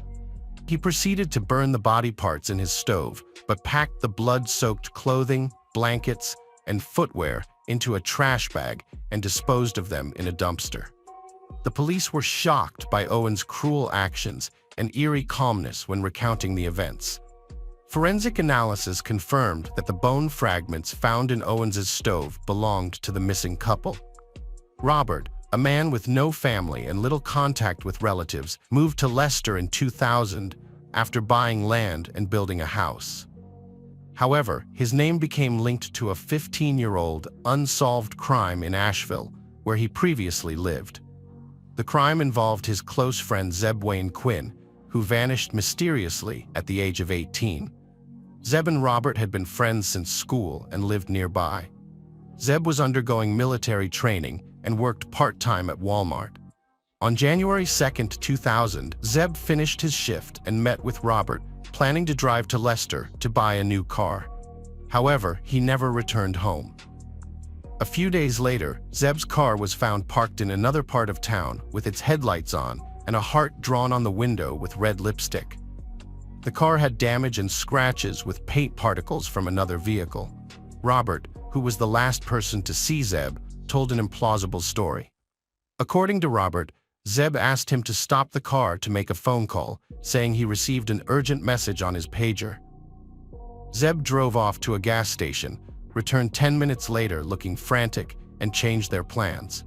S1: He proceeded to burn the body parts in his stove, but packed the blood-soaked clothing, blankets, and footwear into a trash bag and disposed of them in a dumpster. The police were shocked by Owens' cruel actions and eerie calmness when recounting the events. Forensic analysis confirmed that the bone fragments found in Owens' stove belonged to the missing couple. Robert, a man with no family and little contact with relatives, moved to Leicester in 2000 after buying land and building a house. However, his name became linked to a 15-year-old unsolved crime in Asheville, where he previously lived. The crime involved his close friend Zeb Wayne Quinn, who vanished mysteriously at the age of 18. Zeb and Robert had been friends since school and lived nearby. Zeb was undergoing military training and worked part-time at Walmart. On January 2, 2000, Zeb finished his shift and met with Robert, planning to drive to Leicester to buy a new car. However, he never returned home. A few days later, Zeb's car was found parked in another part of town with its headlights on and a heart drawn on the window with red lipstick. The car had damage and scratches with paint particles from another vehicle. Robert, who was the last person to see Zeb, told an implausible story. According to Robert, Zeb asked him to stop the car to make a phone call, saying he received an urgent message on his pager. Zeb drove off to a gas station, returned 10 minutes later looking frantic, and changed their plans.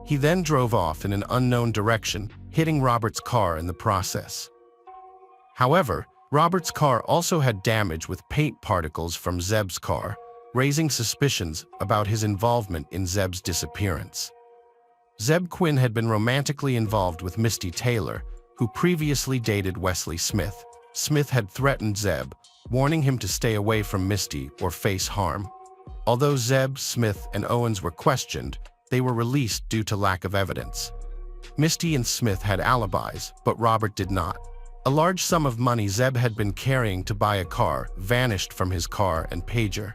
S1: He then drove off in an unknown direction, hitting Robert's car in the process. However, Robert's car also had damage with paint particles from Zeb's car, raising suspicions about his involvement in Zeb's disappearance. Zeb Quinn had been romantically involved with Misty Taylor, who previously dated Wesley Smith. Smith had threatened Zeb, warning him to stay away from Misty or face harm. Although Zeb, Smith, and Owens were questioned, they were released due to lack of evidence. Misty and Smith had alibis, but Robert did not. A large sum of money Zeb had been carrying to buy a car vanished from his car and pager.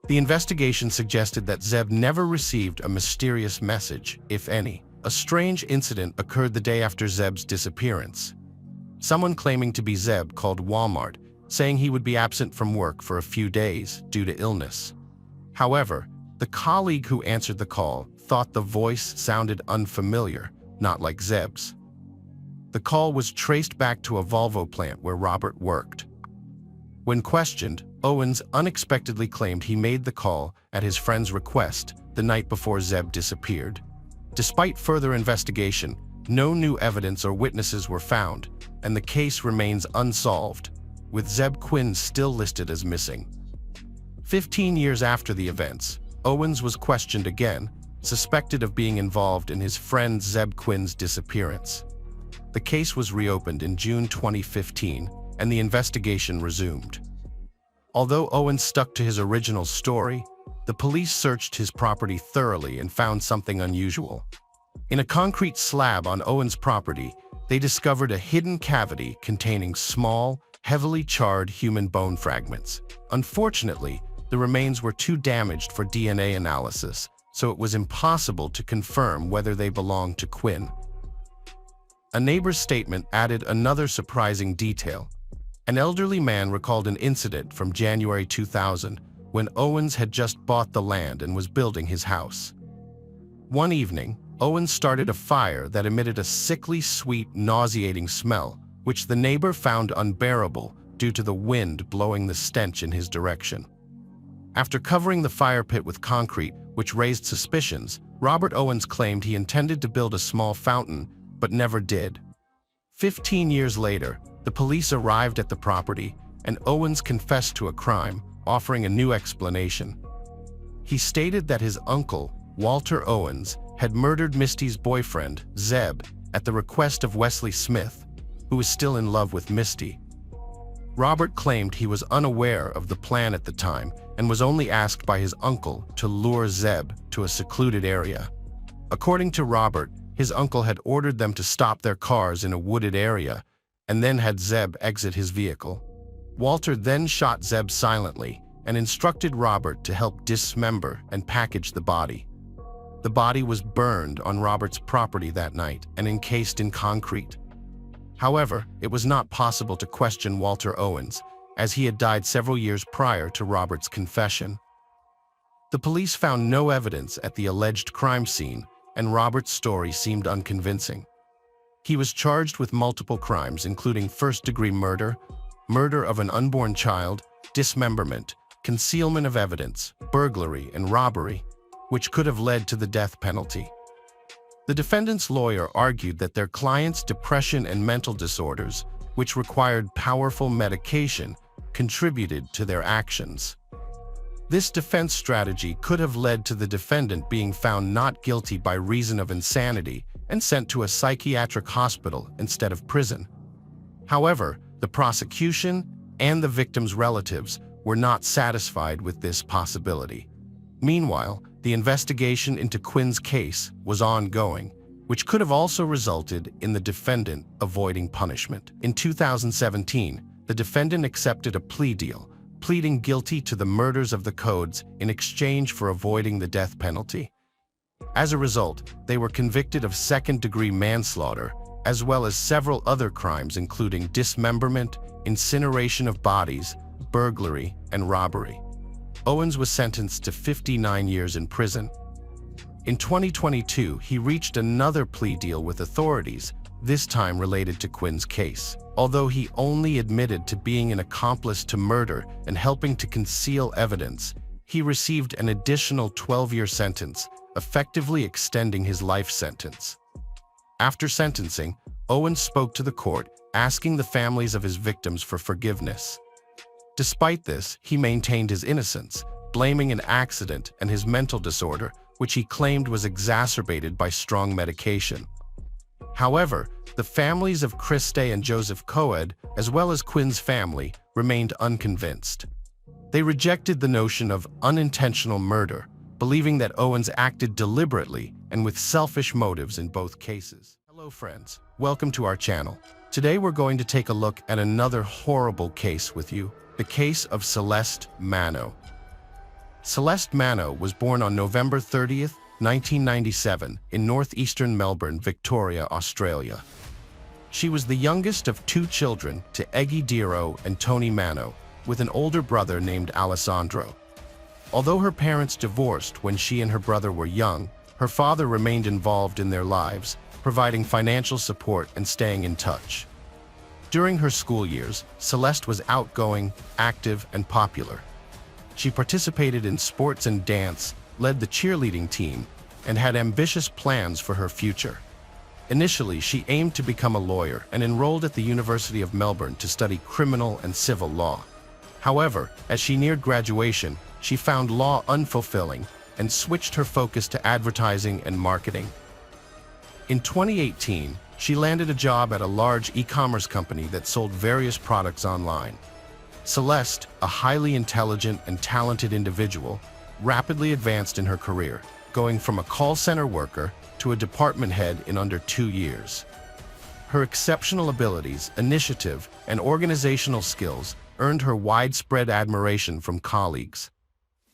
S1: The investigation suggested that Zeb never received a mysterious message, if any. A strange incident occurred the day after Zeb's disappearance. Someone claiming to be Zeb called Walmart, saying he would be absent from work for a few days due to illness. However, the colleague who answered the call thought the voice sounded unfamiliar, not like Zeb's. The call was traced back to a Volvo plant where Robert worked. When questioned, Owens unexpectedly claimed he made the call at his friend's request the night before Zeb disappeared. Despite further investigation, no new evidence or witnesses were found, and the case remains unsolved, with Zeb Quinn still listed as missing. 15 years after the events, Owens was questioned again, suspected of being involved in his friend Zeb Quinn's disappearance. The case was reopened in June 2015, and the investigation resumed. Although Owens stuck to his original story, the police searched his property thoroughly and found something unusual. In a concrete slab on Owens' property, they discovered a hidden cavity containing small, heavily charred human bone fragments. Unfortunately, the remains were too damaged for DNA analysis, so it was impossible to confirm whether they belonged to Quinn. A neighbor's statement added another surprising detail. An elderly man recalled an incident from January 2000 when Owens had just bought the land and was building his house. One evening, Owens started a fire that emitted a sickly sweet, nauseating smell, which the neighbor found unbearable due to the wind blowing the stench in his direction. After covering the fire pit with concrete, which raised suspicions, Robert Owens claimed he intended to build a small fountain, but never did. 15 years later, the police arrived at the property, and Owens confessed to a crime, offering a new explanation. He stated that his uncle, Walter Owens, had murdered Misty's boyfriend, Zeb, at the request of Wesley Smith, who was still in love with Misty. Robert claimed he was unaware of the plan at the time and was only asked by his uncle to lure Zeb to a secluded area. According to Robert, his uncle had ordered them to stop their cars in a wooded area and then had Zeb exit his vehicle. Walter then shot Zeb silently and instructed Robert to help dismember and package the body. The body was burned on Robert's property that night and encased in concrete. However, it was not possible to question Walter Owens, as he had died several years prior to Robert's confession. The police found no evidence at the alleged crime scene, and Robert's story seemed unconvincing. He was charged with multiple crimes, including first-degree murder, murder of an unborn child, dismemberment, concealment of evidence, burglary, and robbery, which could have led to the death penalty. The defendant's lawyer argued that their client's depression and mental disorders, which required powerful medication, contributed to their actions. This defense strategy could have led to the defendant being found not guilty by reason of insanity and sent to a psychiatric hospital instead of prison. However, the prosecution and the victim's relatives were not satisfied with this possibility. Meanwhile, the investigation into Quinn's case was ongoing, which could have also resulted in the defendant avoiding punishment. In 2017, the defendant accepted a plea deal, pleading guilty to the murders of the Codes in exchange for avoiding the death penalty. As a result, they were convicted of second-degree manslaughter, as well as several other crimes including dismemberment, incineration of bodies, burglary, and robbery. Owens was sentenced to 59 years in prison. In 2022, he reached another plea deal with authorities, this time related to Quinn's case. Although he only admitted to being an accomplice to murder and helping to conceal evidence, he received an additional 12-year sentence, effectively extending his life sentence. After sentencing, Owens spoke to the court, asking the families of his victims for forgiveness. Despite this, he maintained his innocence, blaming an accident and his mental disorder, which he claimed was exacerbated by strong medication. However, the families of Christe and Joseph Coed, as well as Quinn's family, remained unconvinced. They rejected the notion of unintentional murder, believing that Owens acted deliberately and with selfish motives in both cases. Hello friends, welcome to our channel. Today we're going to take a look at another horrible case with you, the case of Celeste Mano. Celeste Mano was born on November 30th, 1997 in northeastern Melbourne, Victoria, Australia. She was the youngest of two children to Eggy Diro and Tony Mano, with an older brother named Alessandro. Although her parents divorced when she and her brother were young, her father remained involved in their lives, providing financial support and staying in touch. During her school years, Celeste was outgoing, active, and popular. She participated in sports and dance, led the cheerleading team, and had ambitious plans for her future. Initially, she aimed to become a lawyer and enrolled at the University of Melbourne to study criminal and civil law. However, as she neared graduation, she found law unfulfilling and switched her focus to advertising and marketing. In 2018, she landed a job at a large e-commerce company that sold various products online. Celeste, a highly intelligent and talented individual, rapidly advanced in her career, going from a call center worker to a department head in under 2 years. Her exceptional abilities, initiative, and organizational skills earned her widespread admiration from colleagues.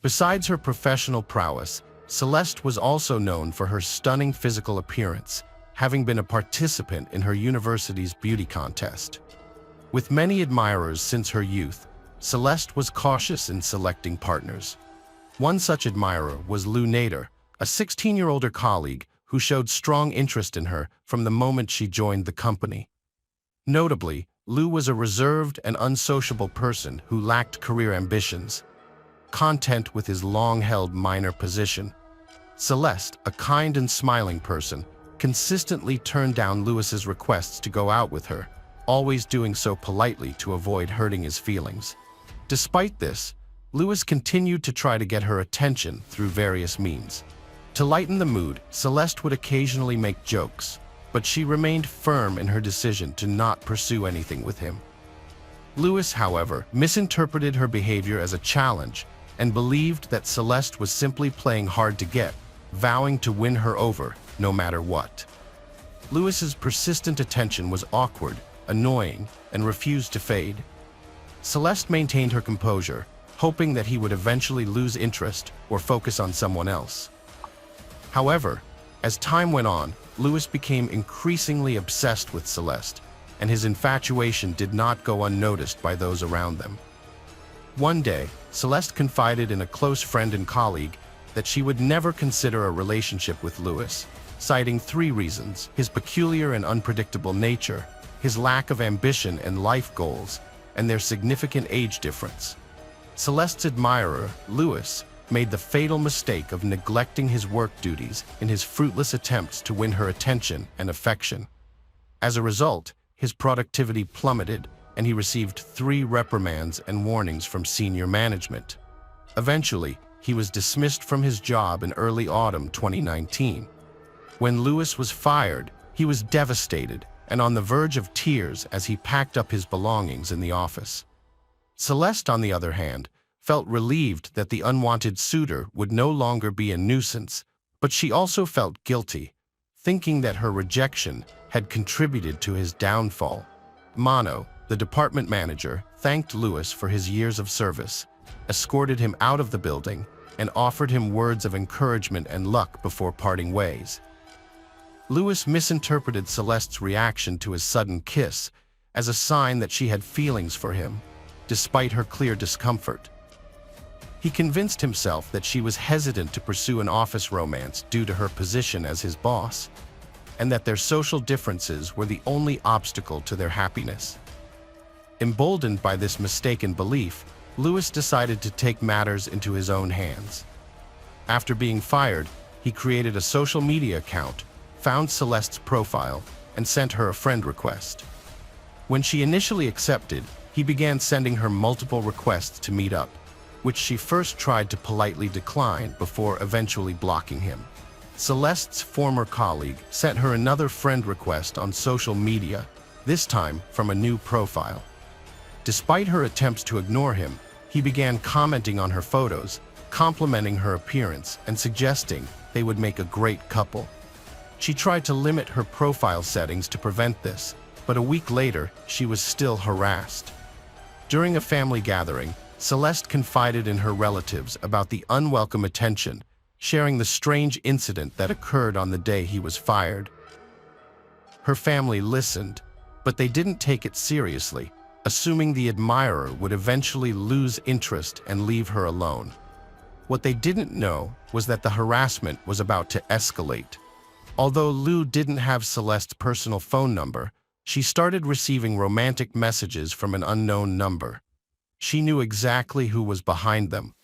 S1: Besides her professional prowess, Celeste was also known for her stunning physical appearance, having been a participant in her university's beauty contest. With many admirers since her youth, Celeste was cautious in selecting partners. One such admirer was Lou Nader, a 16-year-older colleague who showed strong interest in her from the moment she joined the company. Notably, Lou was a reserved and unsociable person who lacked career ambitions. Content with his long-held minor position, Celeste, a kind and smiling person, consistently turned down Louis's requests to go out with her, always doing so politely to avoid hurting his feelings. Despite this, Louis continued to try to get her attention through various means. To lighten the mood, Celeste would occasionally make jokes, but she remained firm in her decision to not pursue anything with him. Louis, however, misinterpreted her behavior as a challenge and believed that Celeste was simply playing hard to get, vowing to win her over no matter what. Louis's persistent attention was awkward, annoying, and refused to fade. Celeste maintained her composure, hoping that he would eventually lose interest or focus on someone else. However, as time went on, Louis became increasingly obsessed with Celeste, and his infatuation did not go unnoticed by those around them. One day, Celeste confided in a close friend and colleague that she would never consider a relationship with Louis, citing 3 reasons: his peculiar and unpredictable nature, his lack of ambition and life goals, and their significant age difference. Celeste's admirer, Louis, made the fatal mistake of neglecting his work duties in his fruitless attempts to win her attention and affection. As a result, his productivity plummeted, and he received 3 reprimands and warnings from senior management. Eventually, he was dismissed from his job in early autumn 2019. When Louis was fired, he was devastated and on the verge of tears as he packed up his belongings in the office. Celeste, on the other hand, felt relieved that the unwanted suitor would no longer be a nuisance, but she also felt guilty, thinking that her rejection had contributed to his downfall. Mano, the department manager, thanked Louis for his years of service, escorted him out of the building, and offered him words of encouragement and luck before parting ways. Louis misinterpreted Celeste's reaction to his sudden kiss as a sign that she had feelings for him, despite her clear discomfort. He convinced himself that she was hesitant to pursue an office romance due to her position as his boss, and that their social differences were the only obstacle to their happiness. Emboldened by this mistaken belief, Louis decided to take matters into his own hands. After being fired, he created a social media account, found Celeste's profile, and sent her a friend request. When she initially accepted, he began sending her multiple requests to meet up, which she first tried to politely decline before eventually blocking him. Celeste's former colleague sent her another friend request on social media, this time from a new profile. Despite her attempts to ignore him, he began commenting on her photos, complimenting her appearance, and suggesting they would make a great couple. She tried to limit her profile settings to prevent this, but a week later, she was still harassed. During a family gathering, Celeste confided in her relatives about the unwelcome attention, sharing the strange incident that occurred on the day he was fired. Her family listened, but they didn't take it seriously, assuming the admirer would eventually lose interest and leave her alone. What they didn't know was that the harassment was about to escalate. Although Lou didn't have Celeste's personal phone number, she started receiving romantic messages from an unknown number. She knew exactly who was behind them.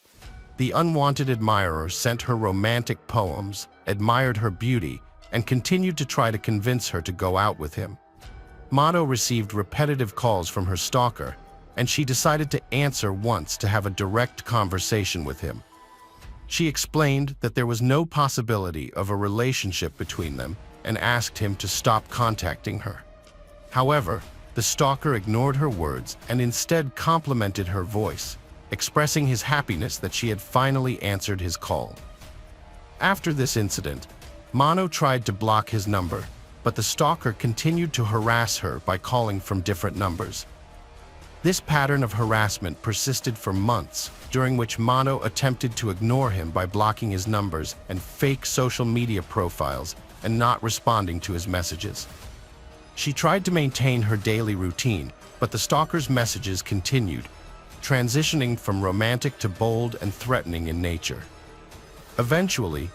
S1: The unwanted admirer sent her romantic poems, admired her beauty, and continued to try to convince her to go out with him. Mano received repetitive calls from her stalker, and she decided to answer once to have a direct conversation with him. She explained that there was no possibility of a relationship between them and asked him to stop contacting her. However, the stalker ignored her words and instead complimented her voice, expressing his happiness that she had finally answered his call. After this incident, Mano tried to block his number, but the stalker continued to harass her by calling from different numbers. This pattern of harassment persisted for months, during which Mano attempted to ignore him by blocking his numbers and fake social media profiles and not responding to his messages. She tried to maintain her daily routine, but the stalker's messages continued, transitioning from romantic to bold and threatening in nature. Eventually,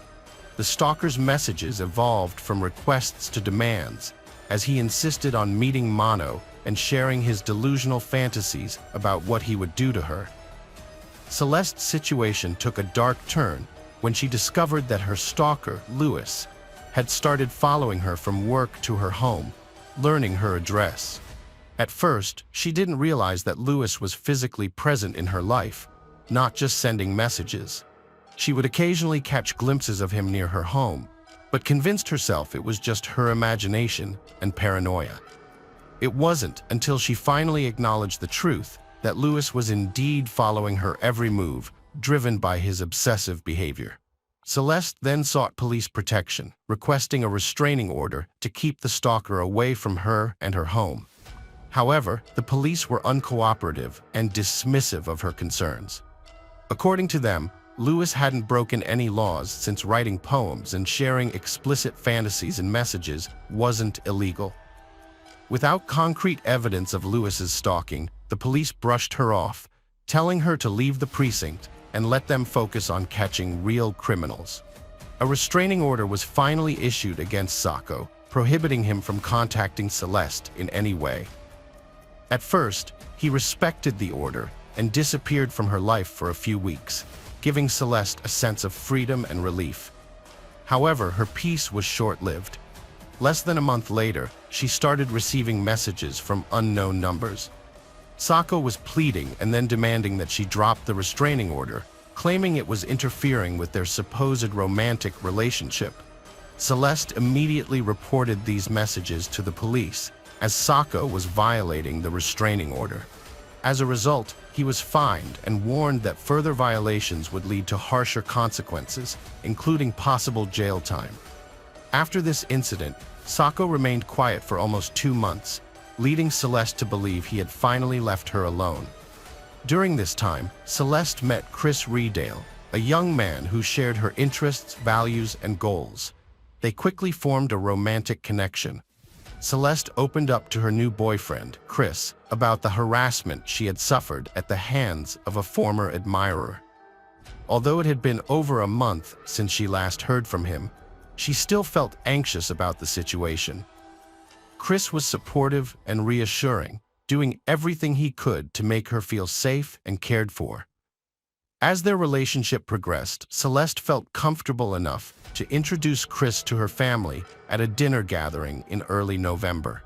S1: the stalker's messages evolved from requests to demands, as he insisted on meeting Mano and sharing his delusional fantasies about what he would do to her. Celeste's situation took a dark turn when she discovered that her stalker, Louis, had started following her from work to her home, learning her address. At first, she didn't realize that Louis was physically present in her life, not just sending messages. She would occasionally catch glimpses of him near her home, but convinced herself it was just her imagination and paranoia. It wasn't until she finally acknowledged the truth that Louis was indeed following her every move, driven by his obsessive behavior. Celeste then sought police protection, requesting a restraining order to keep the stalker away from her and her home. However, the police were uncooperative and dismissive of her concerns. According to them, Lewis hadn't broken any laws since writing poems and sharing explicit fantasies and messages wasn't illegal. Without concrete evidence of Lewis's stalking, the police brushed her off, telling her to leave the precinct and let them focus on catching real criminals. A restraining order was finally issued against Sacco, prohibiting him from contacting Celeste in any way. At first, he respected the order and disappeared from her life for a few weeks, giving Celeste a sense of freedom and relief. However, her peace was short-lived. Less than a month later, she started receiving messages from unknown numbers. Sacco was pleading and then demanding that she drop the restraining order, claiming it was interfering with their supposed romantic relationship. Celeste immediately reported these messages to the police, as Sacco was violating the restraining order. As a result, he was fined and warned that further violations would lead to harsher consequences, including possible jail time. After this incident, Sacco remained quiet for almost 2 months, leading Celeste to believe he had finally left her alone. During this time, Celeste met Chris Redale, a young man who shared her interests, values, and goals. They quickly formed a romantic connection. Celeste opened up to her new boyfriend, Chris, about the harassment she had suffered at the hands of a former admirer. Although it had been over a month since she last heard from him, she still felt anxious about the situation. Chris was supportive and reassuring, doing everything he could to make her feel safe and cared for. As their relationship progressed, Celeste felt comfortable enough to introduce Chris to her family at a dinner gathering in early November.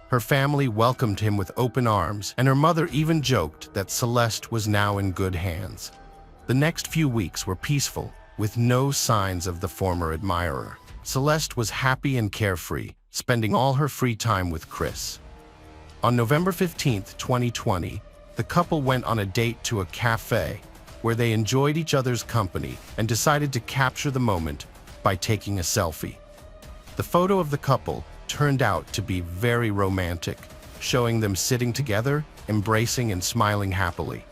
S1: Her family welcomed him with open arms, and her mother even joked that Celeste was now in good hands. The next few weeks were peaceful, with no signs of the former admirer. Celeste was happy and carefree, spending all her free time with Chris. On November 15, 2020, the couple went on a date to a cafe where they enjoyed each other's company and decided to capture the moment by taking a selfie. The photo of the couple turned out to be very romantic, showing them sitting together, embracing and smiling happily.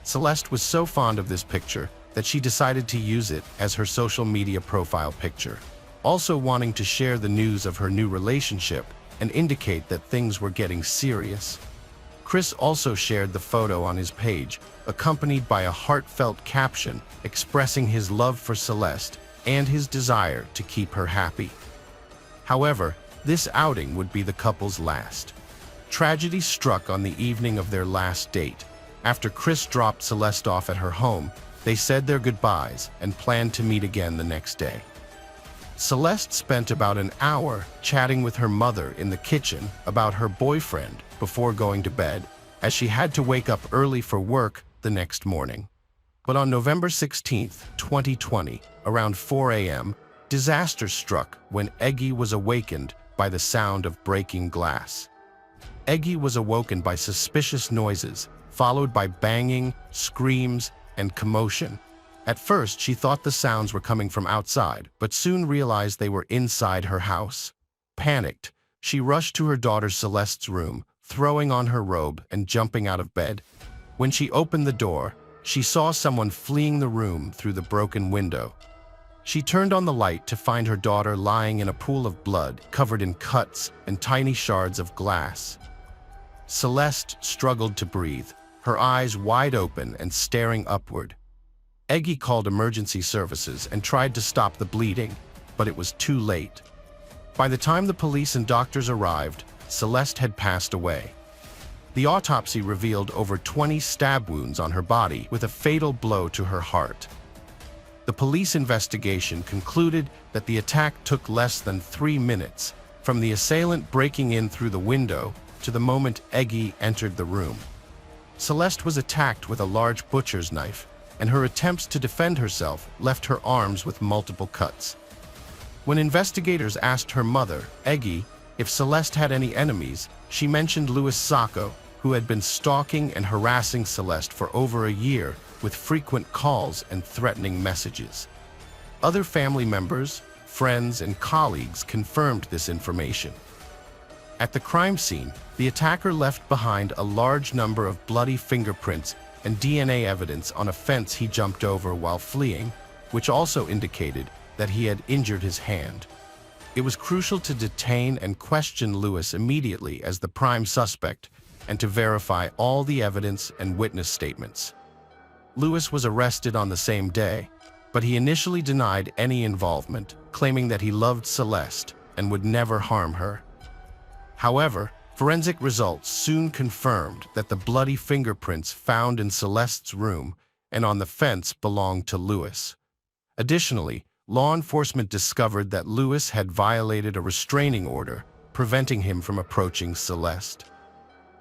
S1: Celeste was so fond of this picture that she decided to use it as her social media profile picture, also wanting to share the news of her new relationship and indicate that things were getting serious. Chris also shared the photo on his page, accompanied by a heartfelt caption expressing his love for Celeste and his desire to keep her happy. However, this outing would be the couple's last. Tragedy struck on the evening of their last date. After Chris dropped Celeste off at her home, they said their goodbyes and planned to meet again the next day. Celeste spent about an hour chatting with her mother in the kitchen about her boyfriend before going to bed, as she had to wake up early for work the next morning. But on November 16, 2020, around 4 a.m., disaster struck when Eggy was awakened by the sound of breaking glass. Eggy was awoken by suspicious noises, followed by banging, screams, and commotion. At first, she thought the sounds were coming from outside, but soon realized they were inside her house. Panicked, she rushed to her daughter Celeste's room, throwing on her robe and jumping out of bed. When she opened the door, she saw someone fleeing the room through the broken window. She turned on the light to find her daughter lying in a pool of blood, covered in cuts and tiny shards of glass. Celeste struggled to breathe, her eyes wide open and staring upward. Eggy called emergency services and tried to stop the bleeding, but it was too late. By the time the police and doctors arrived, Celeste had passed away. The autopsy revealed over 20 stab wounds on her body, with a fatal blow to her heart. The police investigation concluded that the attack took less than 3 minutes, from the assailant breaking in through the window to the moment Eggy entered the room. Celeste was attacked with a large butcher's knife, and her attempts to defend herself left her arms with multiple cuts. When investigators asked her mother, Eggy, if Celeste had any enemies, she mentioned Louis Sacco, who had been stalking and harassing Celeste for over a year with frequent calls and threatening messages. Other family members, friends, and colleagues confirmed this information. At the crime scene, the attacker left behind a large number of bloody fingerprints and DNA evidence on a fence he jumped over while fleeing, which also indicated that he had injured his hand. It was crucial to detain and question Lewis immediately as the prime suspect and to verify all the evidence and witness statements. Lewis was arrested on the same day, but he initially denied any involvement, claiming that he loved Celeste and would never harm her. However, forensic results soon confirmed that the bloody fingerprints found in Celeste's room and on the fence belonged to Lewis. Additionally, law enforcement discovered that Lewis had violated a restraining order, preventing him from approaching Celeste.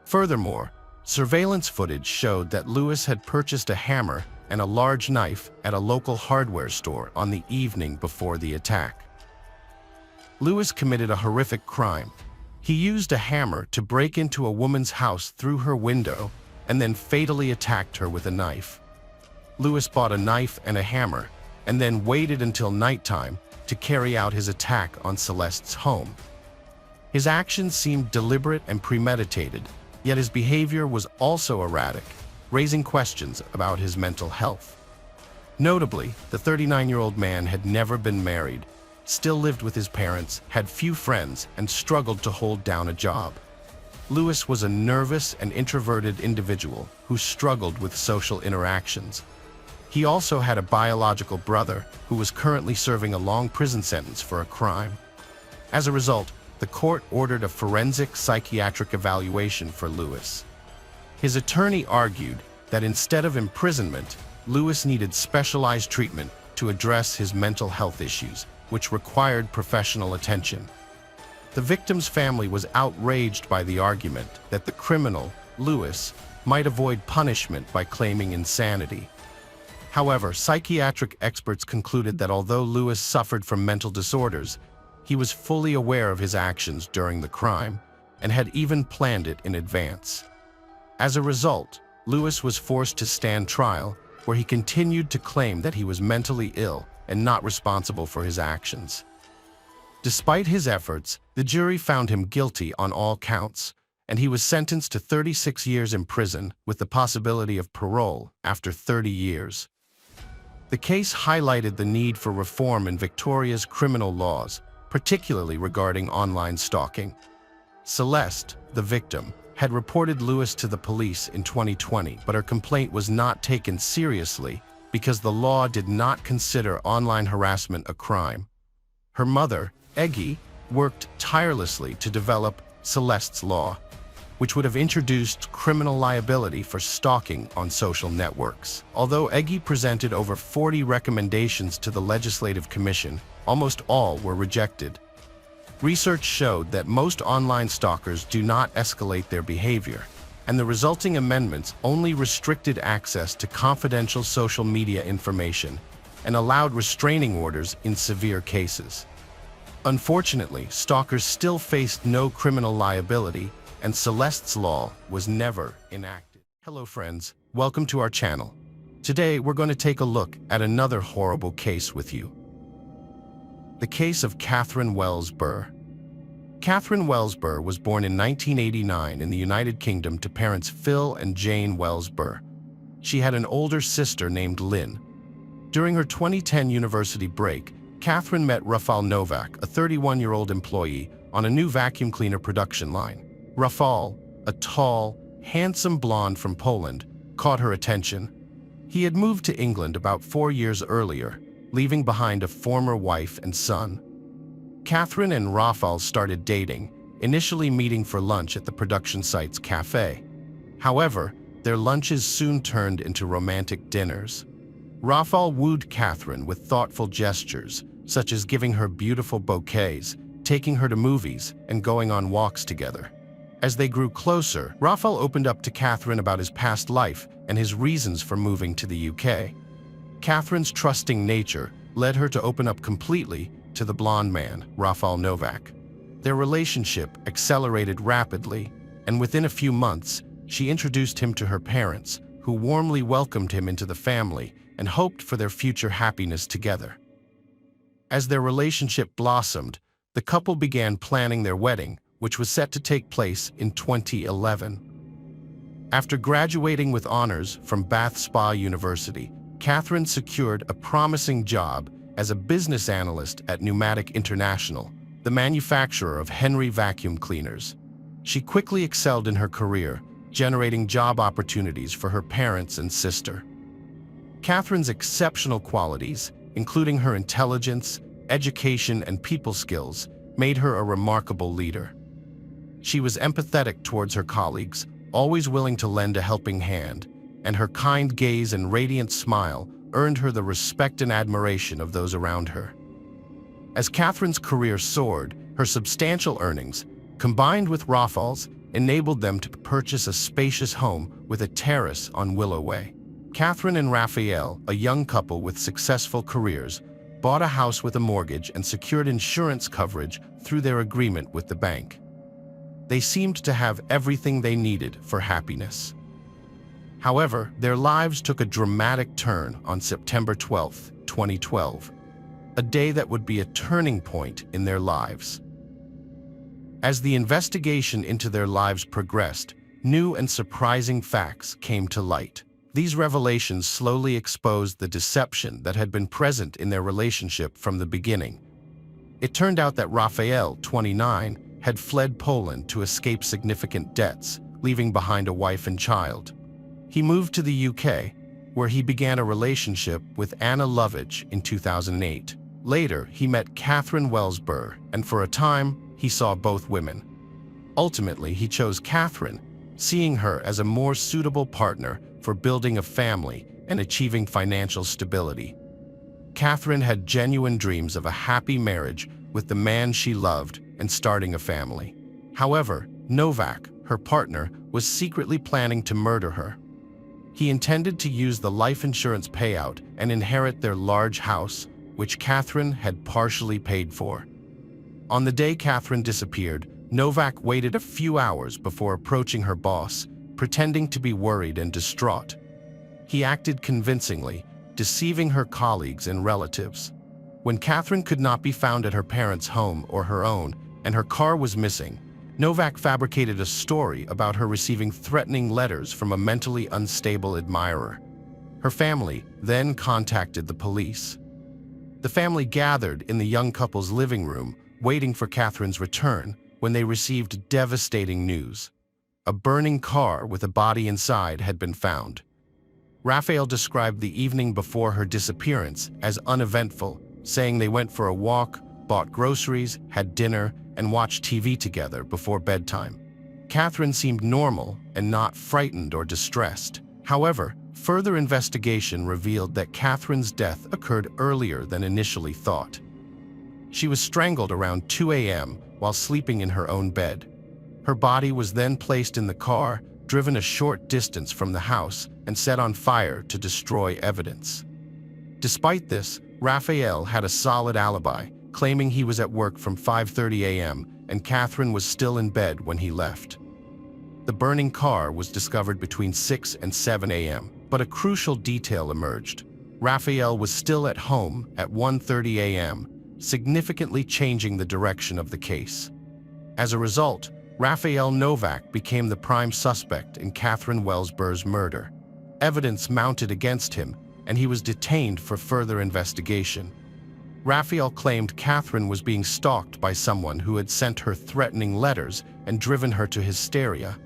S1: Furthermore, surveillance footage showed that Lewis had purchased a hammer and a large knife at a local hardware store on the evening before the attack. Lewis committed a horrific crime. He used a hammer to break into a woman's house through her window and then fatally attacked her with a knife. Lewis bought a knife and a hammer and then waited until nighttime to carry out his attack on Celeste's home. His actions seemed deliberate and premeditated, yet his behavior was also erratic, raising questions about his mental health. Notably, the 39-year-old man had never been married, still lived with his parents, had few friends, and struggled to hold down a job. Lewis was a nervous and introverted individual who struggled with social interactions. He also had a biological brother who was currently serving a long prison sentence for a crime. As a result, the court ordered a forensic psychiatric evaluation for Lewis. His attorney argued that instead of imprisonment, Lewis needed specialized treatment to address his mental health issues, which required professional attention. The victim's family was outraged by the argument that the criminal, Lewis, might avoid punishment by claiming insanity. However, psychiatric experts concluded that although Lewis suffered from mental disorders, he was fully aware of his actions during the crime and had even planned it in advance. As a result, Lewis was forced to stand trial, where he continued to claim that he was mentally ill and not responsible for his actions. Despite his efforts, the jury found him guilty on all counts, and he was sentenced to 36 years in prison with the possibility of parole after 30 years. The case highlighted the need for reform in Victoria's criminal laws, particularly regarding online stalking. Celeste, the victim, had reported Lewis to the police in 2020, but her complaint was not taken seriously because the law did not consider online harassment a crime. Her mother, Eggy, worked tirelessly to develop Celeste's law, which would have introduced criminal liability for stalking on social networks. Although Eggy presented over 40 recommendations to the Legislative Commission, almost all were rejected. Research showed that most online stalkers do not escalate their behavior, and the resulting amendments only restricted access to confidential social media information and allowed restraining orders in severe cases. Unfortunately, stalkers still faced no criminal liability, and Celeste's law was never enacted. Hello friends, welcome to our channel. Today we're going to take a look at another horrible case with you. The case of Catherine Wells Burr. Catherine Wells Burr was born in 1989 in the United Kingdom to parents Phil and Jane Wells Burr. She had an older sister named Lynn. During her 2010 university break, Catherine met Rafal Novak, a 31-year-old employee, on a new vacuum cleaner production line. Rafal, a tall, handsome blonde from Poland, caught her attention. He had moved to England about 4 years earlier, leaving behind a former wife and son. Catherine and Rafal started dating, initially meeting for lunch at the production site's cafe. However, their lunches soon turned into romantic dinners. Rafal wooed Catherine with thoughtful gestures, such as giving her beautiful bouquets, taking her to movies, and going on walks together. As they grew closer, Rafal opened up to Catherine about his past life and his reasons for moving to the UK. Catherine's trusting nature led her to open up completely to the blonde man, Rafal Novak. Their relationship accelerated rapidly, and within a few months, she introduced him to her parents, who warmly welcomed him into the family and hoped for their future happiness together. As their relationship blossomed, the couple began planning their wedding, which was set to take place in 2011. After graduating with honors from Bath Spa University, Catherine secured a promising job as a business analyst at Pneumatic International, the manufacturer of Henry vacuum cleaners. She quickly excelled in her career, generating job opportunities for her parents and sister. Catherine's exceptional qualities, including her intelligence, education, and people skills, made her a remarkable leader. She was empathetic towards her colleagues, always willing to lend a helping hand, and her kind gaze and radiant smile earned her the respect and admiration of those around her. As Catherine's career soared, her substantial earnings, combined with Raphael's, enabled them to purchase a spacious home with a terrace on Willow Way. Catherine and Raphael, a young couple with successful careers, bought a house with a mortgage and secured insurance coverage through their agreement with the bank. They seemed to have everything they needed for happiness. However, their lives took a dramatic turn on September 12, 2012, a day that would be a turning point in their lives. As the investigation into their lives progressed, new and surprising facts came to light. These revelations slowly exposed the deception that had been present in their relationship from the beginning. It turned out that Raphael, 29, had fled Poland to escape significant debts, leaving behind a wife and child. He moved to the UK, where he began a relationship with Anna Lovitch in 2008. Later, he met Catherine Welsber, and for a time, he saw both women. Ultimately, he chose Catherine, seeing her as a more suitable partner for building a family and achieving financial stability. Catherine had genuine dreams of a happy marriage with the man she loved and starting a family. However, Novak, her partner, was secretly planning to murder her. He intended to use the life insurance payout and inherit their large house, which Catherine had partially paid for. On the day Catherine disappeared, Novak waited a few hours before approaching her boss, pretending to be worried and distraught. He acted convincingly, deceiving her colleagues and relatives. When Catherine could not be found at her parents' home or her own, and her car was missing, Novak fabricated a story about her receiving threatening letters from a mentally unstable admirer. Her family then contacted the police. The family gathered in the young couple's living room, waiting for Catherine's return, when they received devastating news. A burning car with a body inside had been found. Raphael described the evening before her disappearance as uneventful, saying they went for a walk, bought groceries, had dinner, and watched TV together before bedtime. Catherine seemed normal and not frightened or distressed. However, further investigation revealed that Catherine's death occurred earlier than initially thought. She was strangled around 2 a.m. while sleeping in her own bed. Her body was then placed in the car, driven a short distance from the house, and set on fire to destroy evidence. Despite this, Raphael had a solid alibi, claiming he was at work from 5:30 a.m. and Catherine was still in bed when he left. The burning car was discovered between 6 and 7 a.m., but a crucial detail emerged. Raphael was still at home at 1:30 a.m., significantly changing the direction of the case. As a result, Raphael Novak became the prime suspect in Catherine Welsber's murder. Evidence mounted against him, and he was detained for further investigation. Raphael claimed Catherine was being stalked by someone who had sent her threatening letters and driven her to hysteria.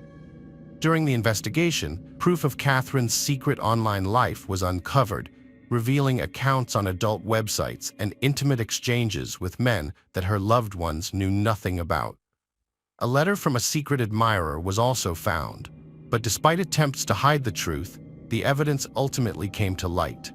S1: During the investigation, proof of Catherine's secret online life was uncovered, revealing accounts on adult websites and intimate exchanges with men that her loved ones knew nothing about. A letter from a secret admirer was also found, but despite attempts to hide the truth, the evidence ultimately came to light.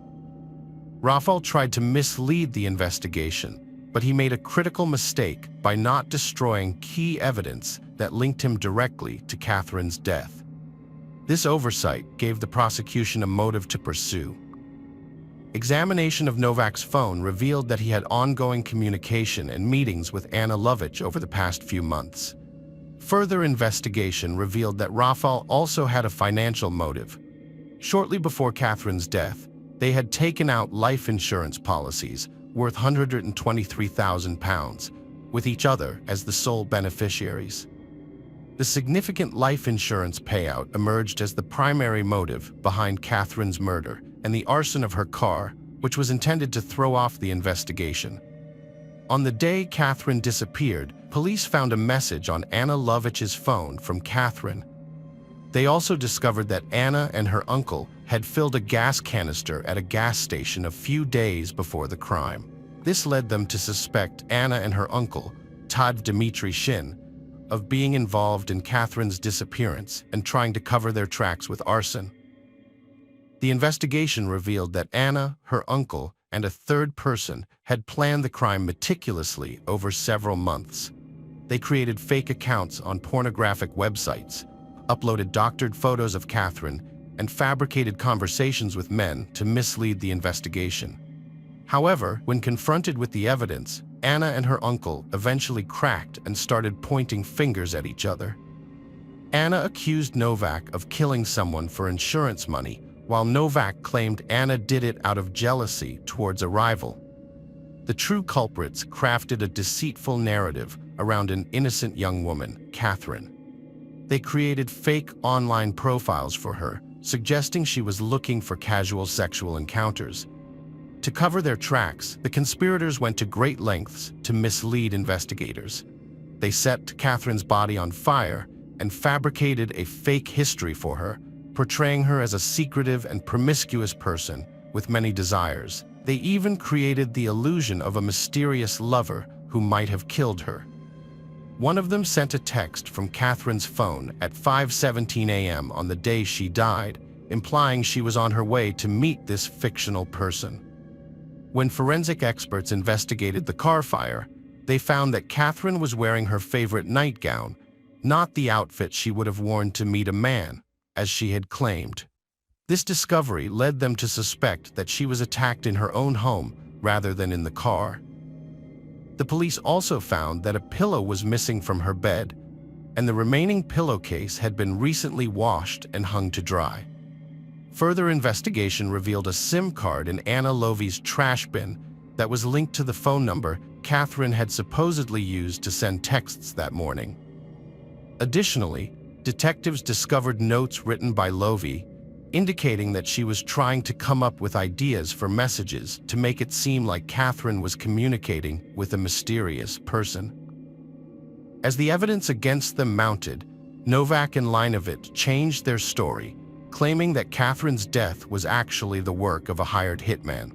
S1: Raphael tried to mislead the investigation, but he made a critical mistake by not destroying key evidence that linked him directly to Catherine's death. This oversight gave the prosecution a motive to pursue. Examination of Novak's phone revealed that he had ongoing communication and meetings with Anna Lovitch over the past few months. Further investigation revealed that Raphael also had a financial motive. Shortly before Catherine's death, they had taken out life insurance policies worth £123,000, with each other as the sole beneficiaries. The significant life insurance payout emerged as the primary motive behind Catherine's murder and the arson of her car, which was intended to throw off the investigation. On the day Catherine disappeared, police found a message on Anna Lovich's phone from Catherine. They also discovered that Anna and her uncle had filled a gas canister at a gas station a few days before the crime. This led them to suspect Anna and her uncle, Todd Dimitri Shin, of being involved in Catherine's disappearance and trying to cover their tracks with arson. The investigation revealed that Anna, her uncle, and a third person had planned the crime meticulously over several months. They created fake accounts on pornographic websites, uploaded doctored photos of Catherine, and fabricated conversations with men to mislead the investigation. However, when confronted with the evidence, Anna and her uncle eventually cracked and started pointing fingers at each other. Anna accused Novak of killing someone for insurance money, while Novak claimed Anna did it out of jealousy towards a rival. The true culprits crafted a deceitful narrative around an innocent young woman, Catherine. They created fake online profiles for her, suggesting she was looking for casual sexual encounters. To cover their tracks, the conspirators went to great lengths to mislead investigators. They set Catherine's body on fire and fabricated a fake history for her, portraying her as a secretive and promiscuous person with many desires. They even created the illusion of a mysterious lover who might have killed her. One of them sent a text from Catherine's phone at 5:17 a.m. on the day she died, implying she was on her way to meet this fictional person. When forensic experts investigated the car fire, they found that Catherine was wearing her favorite nightgown, not the outfit she would have worn to meet a man, as she had claimed. This discovery led them to suspect that she was attacked in her own home rather than in the car. The police also found that a pillow was missing from her bed, and the remaining pillowcase had been recently washed and hung to dry. Further investigation revealed a SIM card in Anna Lovich's trash bin that was linked to the phone number Catherine had supposedly used to send texts that morning. Additionally, detectives discovered notes written by Lovich, indicating that she was trying to come up with ideas for messages to make it seem like Catherine was communicating with a mysterious person. As the evidence against them mounted, Novak and Linovich changed their story, claiming that Catherine's death was actually the work of a hired hitman.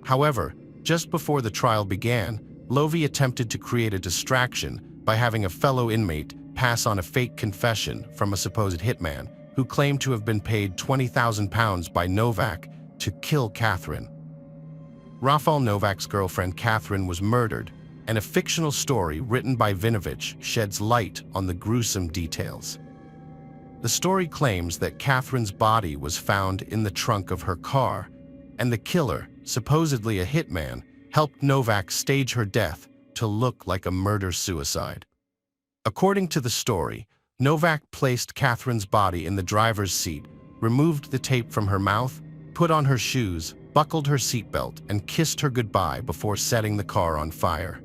S1: However, just before the trial began, Lovich attempted to create a distraction by having a fellow inmate pass on a fake confession from a supposed hitman who claimed to have been paid £20,000 by Novak to kill Catherine. Rafal Novak's girlfriend Catherine was murdered, and a fictional story written by Vinovich sheds light on the gruesome details. The story claims that Catherine's body was found in the trunk of her car, and the killer, supposedly a hitman, helped Novak stage her death to look like a murder-suicide. According to the story, Novak placed Catherine's body in the driver's seat, removed the tape from her mouth, put on her shoes, buckled her seatbelt, and kissed her goodbye before setting the car on fire.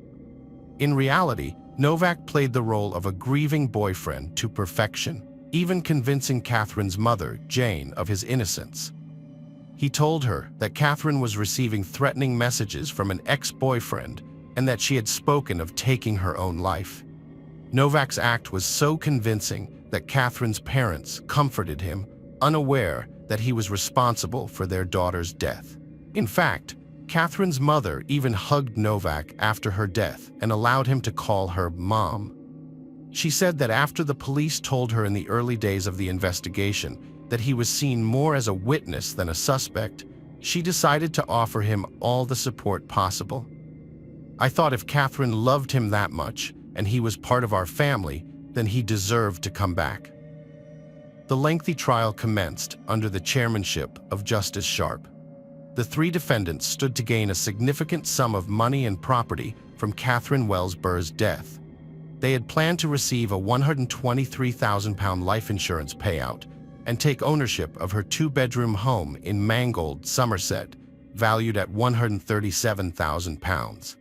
S1: In reality, Novak played the role of a grieving boyfriend to perfection, even convincing Catherine's mother, Jane, of his innocence. He told her that Catherine was receiving threatening messages from an ex-boyfriend and that she had spoken of taking her own life. Novak's act was so convincing that Catherine's parents comforted him, unaware that he was responsible for their daughter's death. In fact, Catherine's mother even hugged Novak after her death and allowed him to call her mom. She said that after the police told her in the early days of the investigation that he was seen more as a witness than a suspect, she decided to offer him all the support possible. "I thought if Catherine loved him that much, and he was part of our family, then he deserved to come back." The lengthy trial commenced under the chairmanship of Justice Sharp. The three defendants stood to gain a significant sum of money and property from Catherine Wells-Burr's death. They had planned to receive a £123,000 life insurance payout, and take ownership of her two-bedroom home in Mangold, Somerset, valued at £137,000.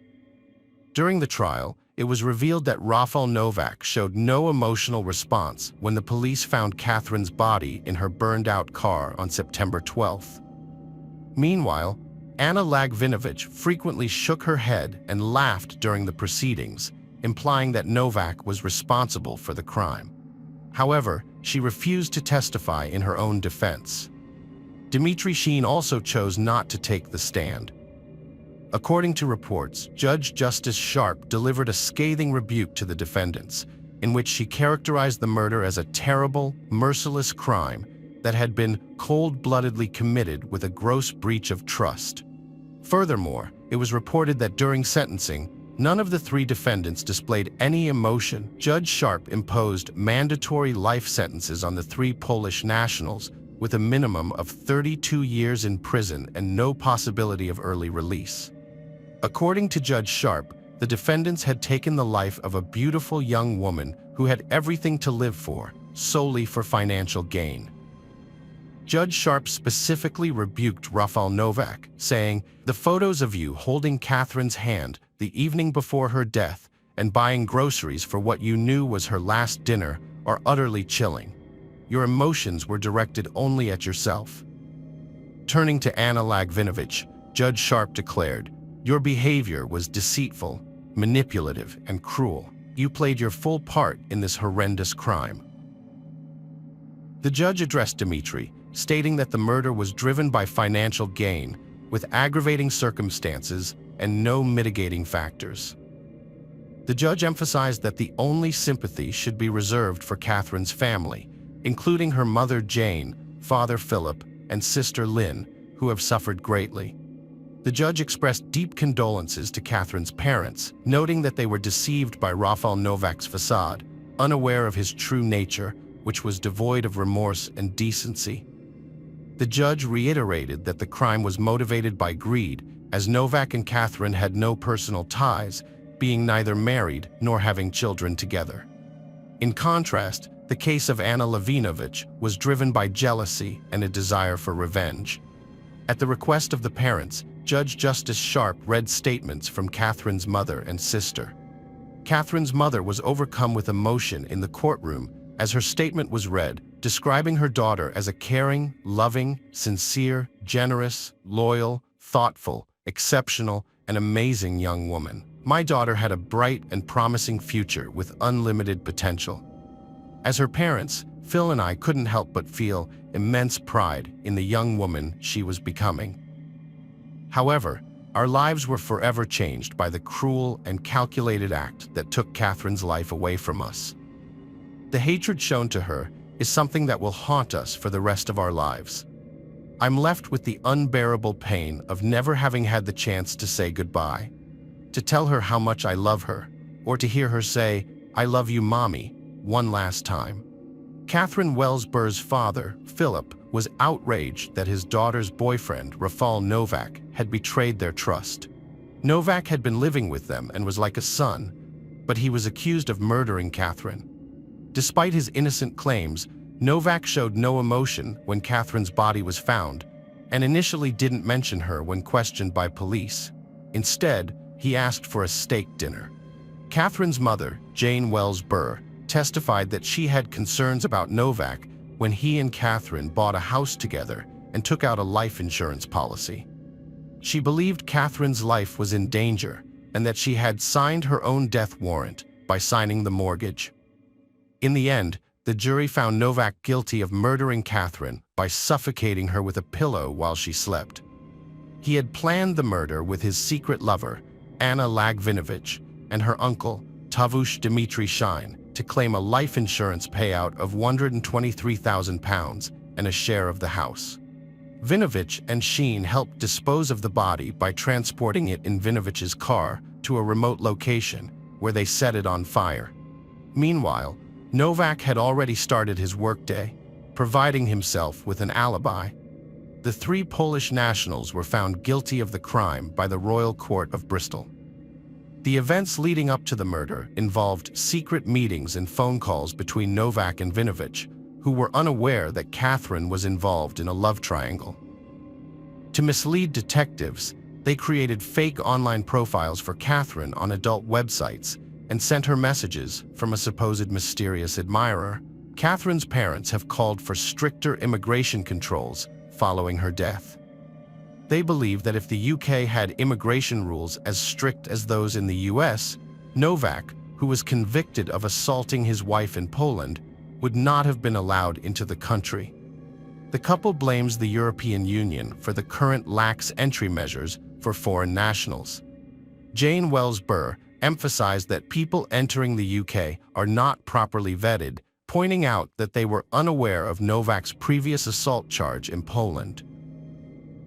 S1: During the trial, it was revealed that Rafał Nowak showed no emotional response when the police found Catherine's body in her burned-out car on September 12th. Meanwhile, Anna Lagvinovich frequently shook her head and laughed during the proceedings, implying that Nowak was responsible for the crime. However, she refused to testify in her own defense. Dmitry Sheen also chose not to take the stand. According to reports, Judge Justice Sharp delivered a scathing rebuke to the defendants, in which she characterized the murder as a terrible, merciless crime that had been cold-bloodedly committed with a gross breach of trust. Furthermore, it was reported that during sentencing, none of the three defendants displayed any emotion. Judge Sharp imposed mandatory life sentences on the three Polish nationals, with a minimum of 32 years in prison and no possibility of early release. According to Judge Sharp, the defendants had taken the life of a beautiful young woman who had everything to live for, solely for financial gain. Judge Sharp specifically rebuked Rafał Nowak, saying, "The photos of you holding Catherine's hand the evening before her death and buying groceries for what you knew was her last dinner are utterly chilling. Your emotions were directed only at yourself." Turning to Anna Lagvinovich, Judge Sharp declared, "Your behavior was deceitful, manipulative, and cruel. You played your full part in this horrendous crime." The judge addressed Dmitry, stating that the murder was driven by financial gain, with aggravating circumstances and no mitigating factors. The judge emphasized that the only sympathy should be reserved for Catherine's family, including her mother Jane, father Philip, and sister Lynn, who have suffered greatly. The judge expressed deep condolences to Catherine's parents, noting that they were deceived by Rafał Nowak's facade, unaware of his true nature, which was devoid of remorse and decency. The judge reiterated that the crime was motivated by greed, as Nowak and Catherine had no personal ties, being neither married nor having children together. In contrast, the case of Anna Lagvinovich was driven by jealousy and a desire for revenge. At the request of the parents, Judge Justice Sharp read statements from Catherine's mother and sister. Catherine's mother was overcome with emotion in the courtroom as her statement was read, describing her daughter as a caring, loving, sincere, generous, loyal, thoughtful, exceptional, and amazing young woman. "My daughter had a bright and promising future with unlimited potential." As her parents, Phil and I couldn't help but feel immense pride in the young woman she was becoming. However, our lives were forever changed by the cruel and calculated act that took Catherine's life away from us. The hatred shown to her is something that will haunt us for the rest of our lives. I'm left with the unbearable pain of never having had the chance to say goodbye, to tell her how much I love her, or to hear her say, "I love you, Mommy," one last time. Catherine Wells-Burr's father, Philip, was outraged that his daughter's boyfriend, Rafał Nowak, had betrayed their trust. Nowak had been living with them and was like a son, but he was accused of murdering Catherine. Despite his innocent claims, Nowak showed no emotion when Catherine's body was found, and initially didn't mention her when questioned by police. Instead, he asked for a steak dinner. Catherine's mother, Jane Wells-Burr, testified that she had concerns about Nowak when he and Catherine bought a house together and took out a life insurance policy. She believed Catherine's life was in danger and that she had signed her own death warrant by signing the mortgage. In the end, the jury found Nowak guilty of murdering Catherine by suffocating her with a pillow while she slept. He had planned the murder with his secret lover, Anna Lagvinovich, and her uncle, Tavush Dmitry Shine, to claim a life insurance payout of £123,000 and a share of the house. Vinovich and Sheen helped dispose of the body by transporting it in Vinovich's car to a remote location where they set it on fire. Meanwhile, Nowak had already started his workday, providing himself with an alibi. The three Polish nationals were found guilty of the crime by the Royal Court of Bristol. The events leading up to the murder involved secret meetings and phone calls between Nowak and Vinovich, who were unaware that Catherine was involved in a love triangle. To mislead detectives, they created fake online profiles for Catherine on adult websites and sent her messages from a supposed mysterious admirer. Catherine's parents have called for stricter immigration controls following her death. They believe that if the UK had immigration rules as strict as those in the US, Novak, who was convicted of assaulting his wife in Poland, would not have been allowed into the country. The couple blames the European Union for the current lax entry measures for foreign nationals. Jane Wells Burr emphasized that people entering the UK are not properly vetted, pointing out that they were unaware of Novak's previous assault charge in Poland.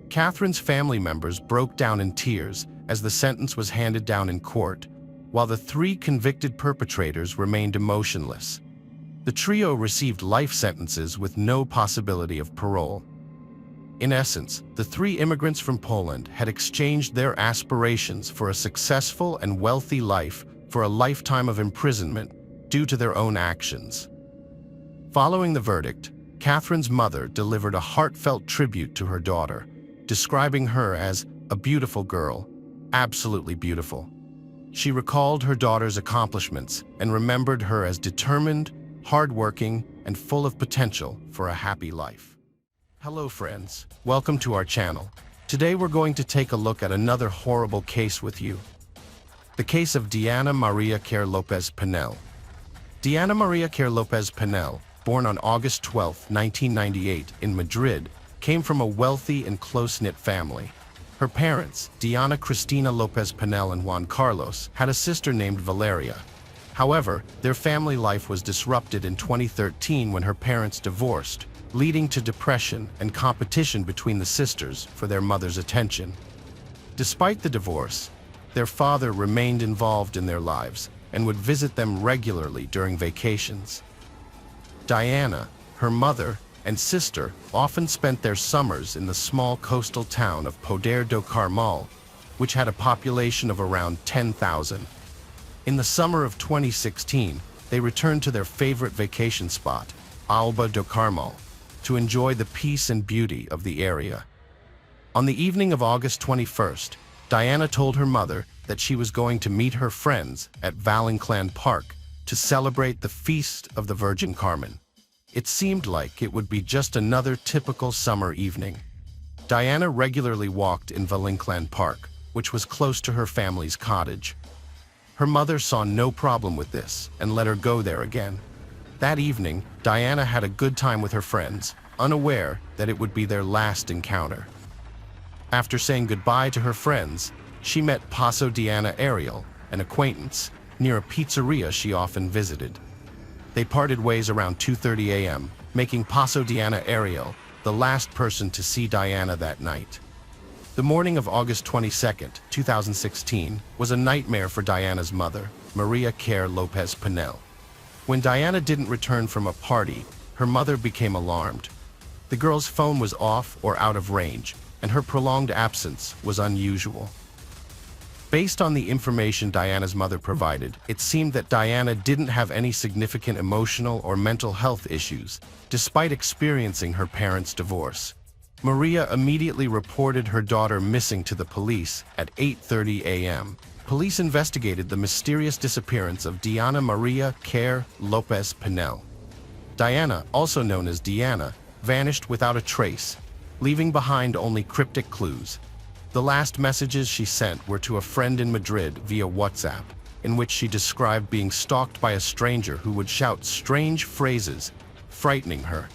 S1: Catherine's family members broke down in tears as the sentence was handed down in court, while the three convicted perpetrators remained emotionless. The trio received life sentences with no possibility of parole. In essence, the three immigrants from Poland had exchanged their aspirations for a successful and wealthy life for a lifetime of imprisonment due to their own actions. Following the verdict, Catherine's mother delivered a heartfelt tribute to her daughter, describing her as a beautiful girl, absolutely beautiful. She recalled her daughter's accomplishments and remembered her as determined, hardworking, and full of potential for a happy life. Hello friends, welcome to our channel. Today we're going to take a look at another horrible case with you. The case of Diana Maria Kerr Lopez Pinel. Diana Maria Kerr Lopez Pinel, born on August 12, 1998 in Madrid, came from a wealthy and close-knit family. Her parents, Diana Cristina Lopez Pinel and Juan Carlos, had a sister named Valeria. However, their family life was disrupted in 2013 when her parents divorced, leading to depression and competition between the sisters for their mother's attention. Despite the divorce, their father remained involved in their lives and would visit them regularly during vacations. Diana, her mother, and sister often spent their summers in the small coastal town of Poder do Carmo, which had a population of around 10,000. In the summer of 2016, they returned to their favorite vacation spot, Alba do Carmo, to enjoy the peace and beauty of the area. On the evening of August 21st, Diana told her mother that she was going to meet her friends at Valinclan Park to celebrate the Feast of the Virgin Carmen. It seemed like it would be just another typical summer evening. Diana regularly walked in Valinclan Park, which was close to her family's cottage. Her mother saw no problem with this and let her go there again. That evening, Diana had a good time with her friends, unaware that it would be their last encounter. After saying goodbye to her friends, she met Paso Diana Ariel, an acquaintance, near a pizzeria she often visited. They parted ways around 2:30 a.m., making Paso Diana Ariel the last person to see Diana that night. The morning of August 22, 2016, was a nightmare for Diana's mother, Maria Kerr Lopez Pinel. When Diana didn't return from a party, her mother became alarmed. The girl's phone was off or out of range, and her prolonged absence was unusual. Based on the information Diana's mother provided, it seemed that Diana didn't have any significant emotional or mental health issues, despite experiencing her parents' divorce. Maria immediately reported her daughter missing to the police at 8:30 a.m. Police investigated the mysterious disappearance of Diana Maria Kerr Lopez Pinel. Diana, also known as Diana, vanished without a trace, leaving behind only cryptic clues. The last messages she sent were to a friend in Madrid via WhatsApp, in which she described being stalked by a stranger who would shout strange phrases, frightening her.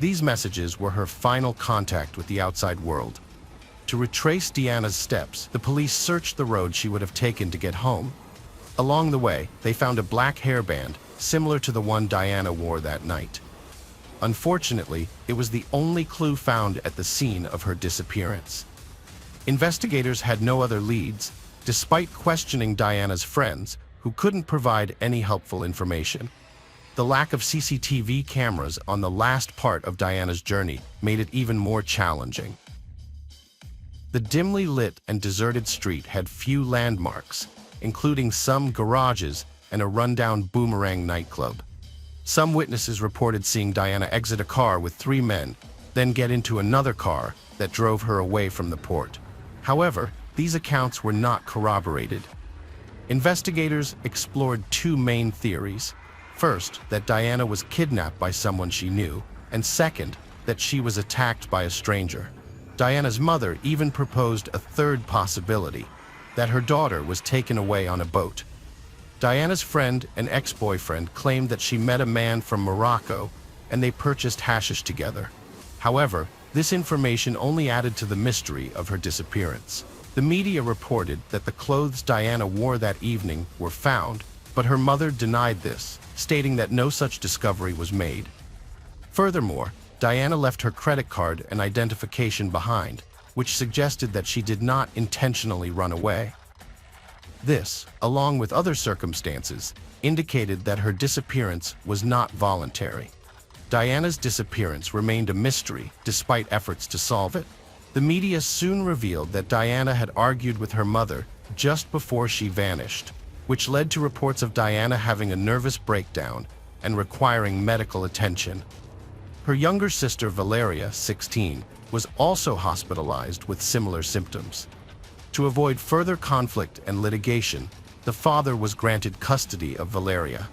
S1: These messages were her final contact with the outside world. To retrace Diana's steps, the police searched the road she would have taken to get home. Along the way, they found a black hairband, similar to the one Diana wore that night. Unfortunately, it was the only clue found at the scene of her disappearance. Investigators had no other leads, despite questioning Diana's friends, who couldn't provide any helpful information. The lack of CCTV cameras on the last part of Diana's journey made it even more challenging. The dimly lit and deserted street had few landmarks, including some garages and a rundown Boomerang nightclub. Some witnesses reported seeing Diana exit a car with 3 men, then get into another car that drove her away from the port. However, these accounts were not corroborated. Investigators explored 2 main theories. First, that Diana was kidnapped by someone she knew, and second, that she was attacked by a stranger. Diana's mother even proposed a third possibility, that her daughter was taken away on a boat. Diana's friend and ex-boyfriend claimed that she met a man from Morocco and they purchased hashish together. However, this information only added to the mystery of her disappearance. The media reported that the clothes Diana wore that evening were found, but her mother denied this, stating that no such discovery was made. Furthermore, Diana left her credit card and identification behind, which suggested that she did not intentionally run away. This, along with other circumstances, indicated that her disappearance was not voluntary. Diana's disappearance remained a mystery despite efforts to solve it. The media soon revealed that Diana had argued with her mother just before she vanished, which led to reports of Diana having a nervous breakdown and requiring medical attention. Her younger sister Valeria, 16, was also hospitalized with similar symptoms. To avoid further conflict and litigation, the father was granted custody of Valeria.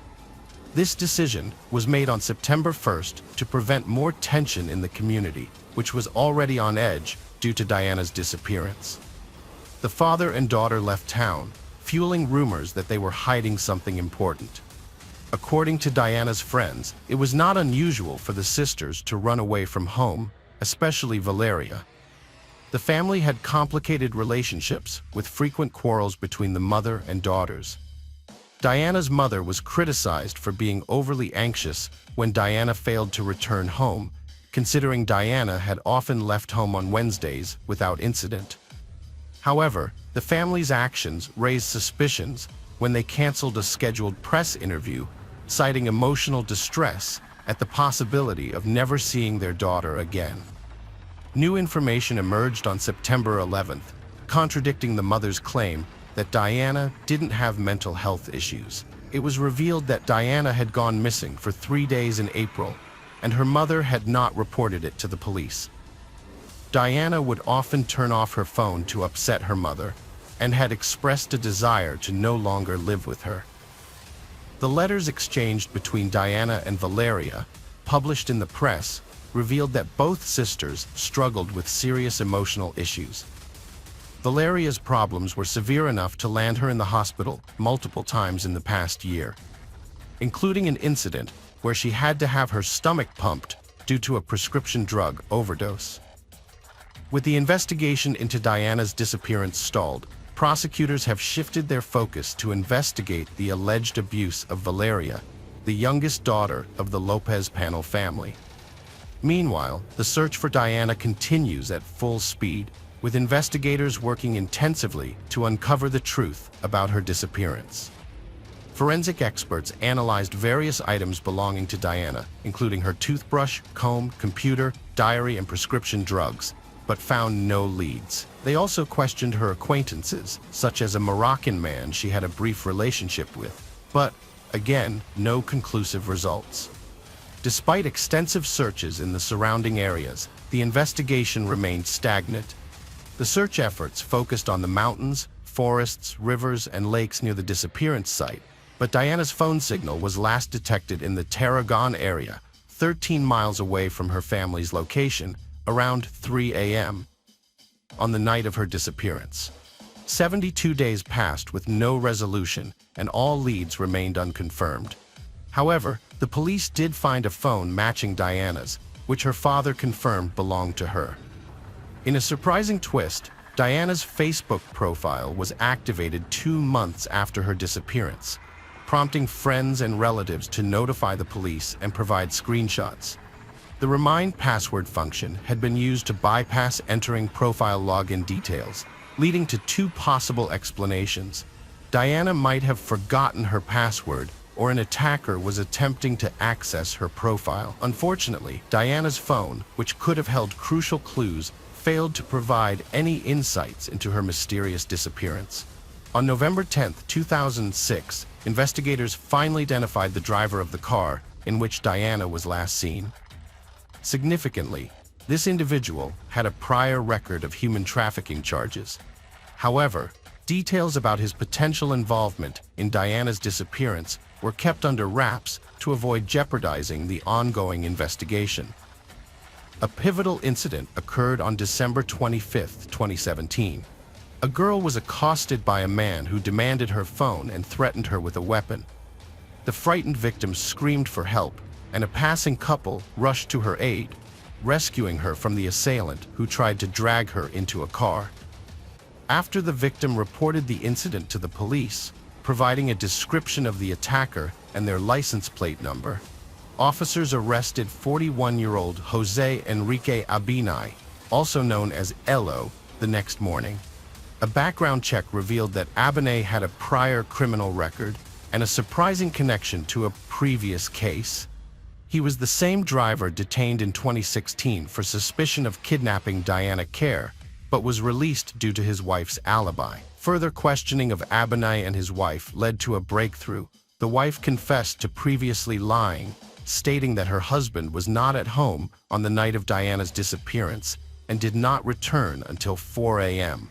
S1: This decision was made on September 1st to prevent more tension in the community, which was already on edge due to Diana's disappearance. The father and daughter left town, fueling rumors that they were hiding something important. According to Diana's friends, it was not unusual for the sisters to run away from home, especially Valeria. The family had complicated relationships with frequent quarrels between the mother and daughters. Diana's mother was criticized for being overly anxious when Diana failed to return home, considering Diana had often left home on Wednesdays without incident. However, the family's actions raised suspicions when they canceled a scheduled press interview, citing emotional distress at the possibility of never seeing their daughter again. New information emerged on September 11th, contradicting the mother's claim that Diana didn't have mental health issues. It was revealed that Diana had gone missing for 3 days in April, and her mother had not reported it to the police. Diana would often turn off her phone to upset her mother, and had expressed a desire to no longer live with her. The letters exchanged between Diana and Valeria, published in the press, revealed that both sisters struggled with serious emotional issues. Valeria's problems were severe enough to land her in the hospital multiple times in the past year, including an incident where she had to have her stomach pumped due to a prescription drug overdose. With the investigation into Diana's disappearance stalled, prosecutors have shifted their focus to investigate the alleged abuse of Valeria, the youngest daughter of the Lopez Panel family. Meanwhile, the search for Diana continues at full speed, with investigators working intensively to uncover the truth about her disappearance. Forensic experts analyzed various items belonging to Diana, including her toothbrush, comb, computer, diary, and prescription drugs, but found no leads. They also questioned her acquaintances, such as a Moroccan man she had a brief relationship with, but, again, no conclusive results. Despite extensive searches in the surrounding areas, the investigation remained stagnant. The search efforts focused on the mountains, forests, rivers, and lakes near the disappearance site, but Diana's phone signal was last detected in the Tarragon area, 13 miles away from her family's location, around 3 a.m. on the night of her disappearance. 72 days passed with no resolution, and all leads remained unconfirmed. However, the police did find a phone matching Diana's, which her father confirmed belonged to her. In a surprising twist, Diana's Facebook profile was activated 2 months after her disappearance, prompting friends and relatives to notify the police and provide screenshots. The Remind Password function had been used to bypass entering profile login details, leading to 2 possible explanations. Diana might have forgotten her password, or an attacker was attempting to access her profile. Unfortunately, Diana's phone, which could have held crucial clues, failed to provide any insights into her mysterious disappearance. On November 10, 2006, investigators finally identified the driver of the car, in which Diana was last seen. Significantly, this individual had a prior record of human trafficking charges. However, details about his potential involvement in Diana's disappearance were kept under wraps to avoid jeopardizing the ongoing investigation. A pivotal incident occurred on December 25, 2017. A girl was accosted by a man who demanded her phone and threatened her with a weapon. The frightened victim screamed for help, and a passing couple rushed to her aid, rescuing her from the assailant who tried to drag her into a car. After the victim reported the incident to the police, providing a description of the attacker and their license plate number, officers arrested 41-year-old Jose Enrique Abinay, also known as Elo, the next morning. A background check revealed that Abinay had a prior criminal record and a surprising connection to a previous case. He was the same driver detained in 2016 for suspicion of kidnapping Diana Kerr, but was released due to his wife's alibi. Further questioning of Abinay and his wife led to a breakthrough. The wife confessed to previously lying, stating that her husband was not at home on the night of Diana's disappearance and did not return until 4 a.m.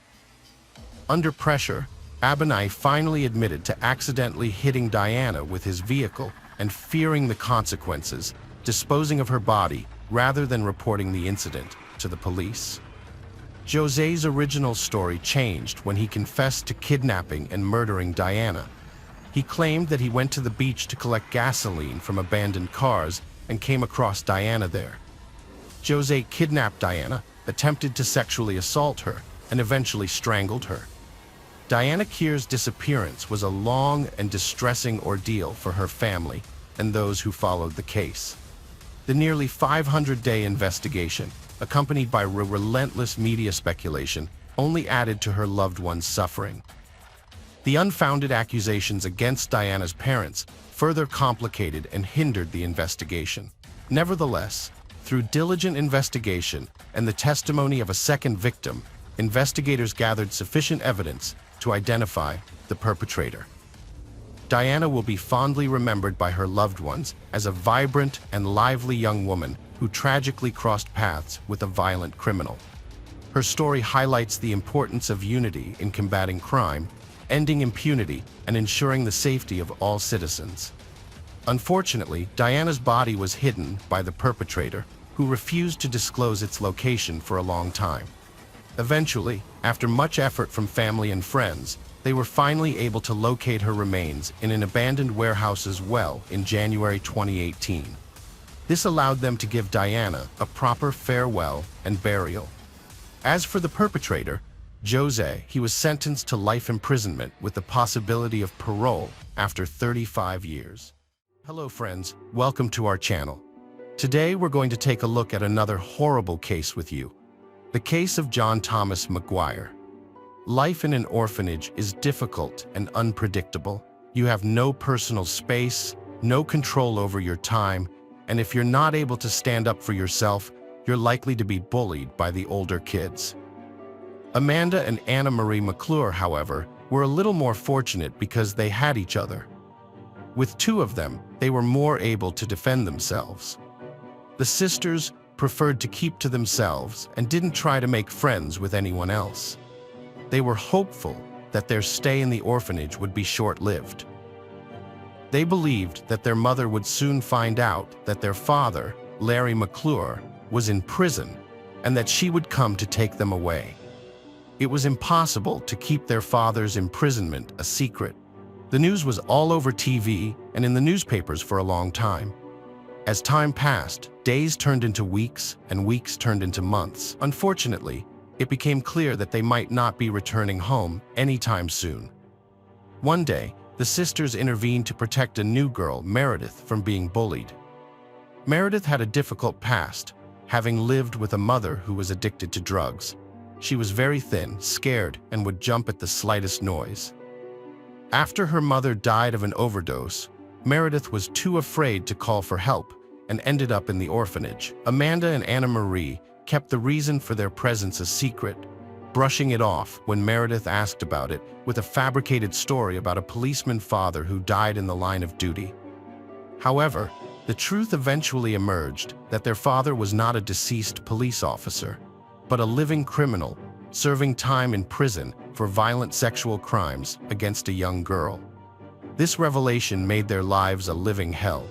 S1: Under pressure, Abinay finally admitted to accidentally hitting Diana with his vehicle and fearing the consequences, disposing of her body rather than reporting the incident to the police. José's original story changed when he confessed to kidnapping and murdering Diana. He claimed that he went to the beach to collect gasoline from abandoned cars and came across Diana there. José kidnapped Diana, attempted to sexually assault her, and eventually strangled her. Diana Kerr's disappearance was a long and distressing ordeal for her family and those who followed the case. The nearly 500-day investigation, accompanied by relentless media speculation, only added to her loved one's suffering. The unfounded accusations against Diana's parents further complicated and hindered the investigation. Nevertheless, through diligent investigation and the testimony of a second victim, investigators gathered sufficient evidence to identify the perpetrator. Diana will be fondly remembered by her loved ones as a vibrant and lively young woman who tragically crossed paths with a violent criminal. Her story highlights the importance of unity in combating crime, ending impunity, and ensuring the safety of all citizens. Unfortunately, Diana's body was hidden by the perpetrator, who refused to disclose its location for a long time. Eventually, after much effort from family and friends, they were finally able to locate her remains in an abandoned warehouse's well in January 2018. This allowed them to give Diana a proper farewell and burial. As for the perpetrator, José, he was sentenced to life imprisonment with the possibility of parole after 35 years. Hello friends, welcome to our channel. Today we're going to take a look at another horrible case with you. The case of John Thomas McGuire. Life in an orphanage is difficult and unpredictable. You have no personal space, no control over your time, and if you're not able to stand up for yourself, you're likely to be bullied by the older kids. Amanda and Anna Marie McClure, however, were a little more fortunate because they had each other. With two of them, they were more able to defend themselves. The sisters preferred to keep to themselves and didn't try to make friends with anyone else. They were hopeful that their stay in the orphanage would be short-lived. They believed that their mother would soon find out that their father, Larry McClure, was in prison and that she would come to take them away. It was impossible to keep their father's imprisonment a secret. The news was all over TV and in the newspapers for a long time. As time passed, days turned into weeks and weeks turned into months. Unfortunately, it became clear that they might not be returning home anytime soon. One day, the sisters intervened to protect a new girl, Meredith, from being bullied. Meredith had a difficult past, having lived with a mother who was addicted to drugs. She was very thin, scared, and would jump at the slightest noise. After her mother died of an overdose, Meredith was too afraid to call for help and ended up in the orphanage. Amanda and Anna Marie kept the reason for their presence a secret, brushing it off when Meredith asked about it with a fabricated story about a policeman father who died in the line of duty. However, The truth eventually emerged that their father was not a deceased police officer, but a living criminal serving time in prison for violent sexual crimes against a young girl. This revelation made their lives a living hell.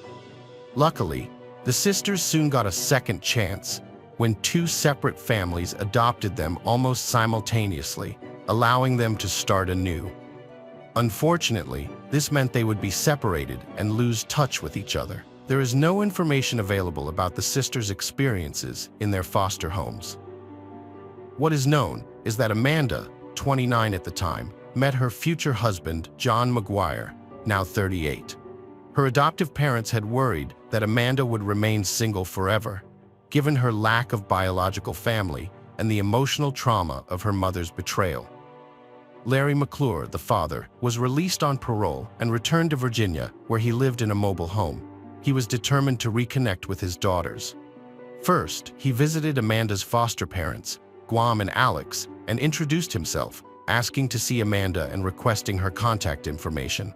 S1: Luckily, the sisters soon got a second chance when two separate families adopted them almost simultaneously, allowing them to start anew. Unfortunately, this meant they would be separated and lose touch with each other. There is no information available about the sisters' experiences in their foster homes. What is known is that Amanda, 29 at the time, met her future husband, John McGuire, now 38. Her adoptive parents had worried that Amanda would remain single forever, given her lack of biological family and the emotional trauma of her mother's betrayal. Larry McClure, the father, was released on parole and returned to Virginia, where he lived in a mobile home. He was determined to reconnect with his daughters. First, he visited Amanda's foster parents, Guam and Alex, and introduced himself, asking to see Amanda and requesting her contact information.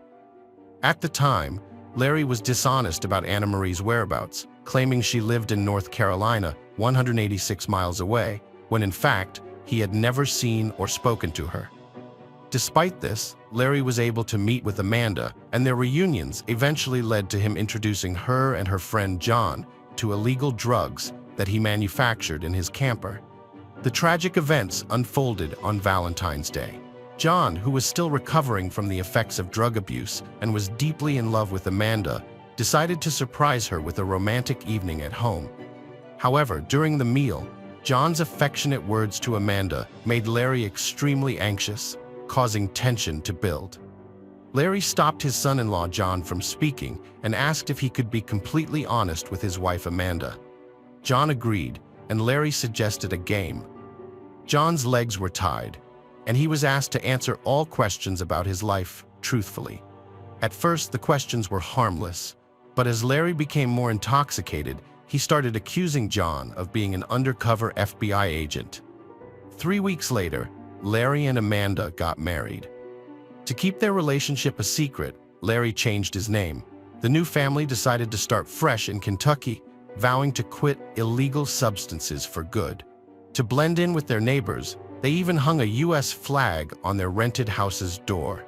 S1: At the time, Larry was dishonest about Anna Marie's whereabouts, claiming she lived in North Carolina, 186 miles away, when in fact, he had never seen or spoken to her. Despite this, Larry was able to meet with Amanda, and their reunions eventually led to him introducing her and her friend John to illegal drugs that he manufactured in his camper. The tragic events unfolded on Valentine's Day. John, who was still recovering from the effects of drug abuse and was deeply in love with Amanda, decided to surprise her with a romantic evening at home. However, during the meal, John's affectionate words to Amanda made Larry extremely anxious, causing tension to build. Larry stopped his son-in-law John from speaking and asked if he could be completely honest with his wife Amanda. John agreed, and Larry suggested a game. John's legs were tied, and he was asked to answer all questions about his life truthfully. At first, the questions were harmless, but as Larry became more intoxicated, he started accusing John of being an undercover FBI agent. 3 weeks later, Larry and Amanda got married. To keep their relationship a secret, Larry changed his name. The new family decided to start fresh in Kentucky, vowing to quit illegal substances for good. To blend in with their neighbors, they even hung a U.S. flag on their rented house's door.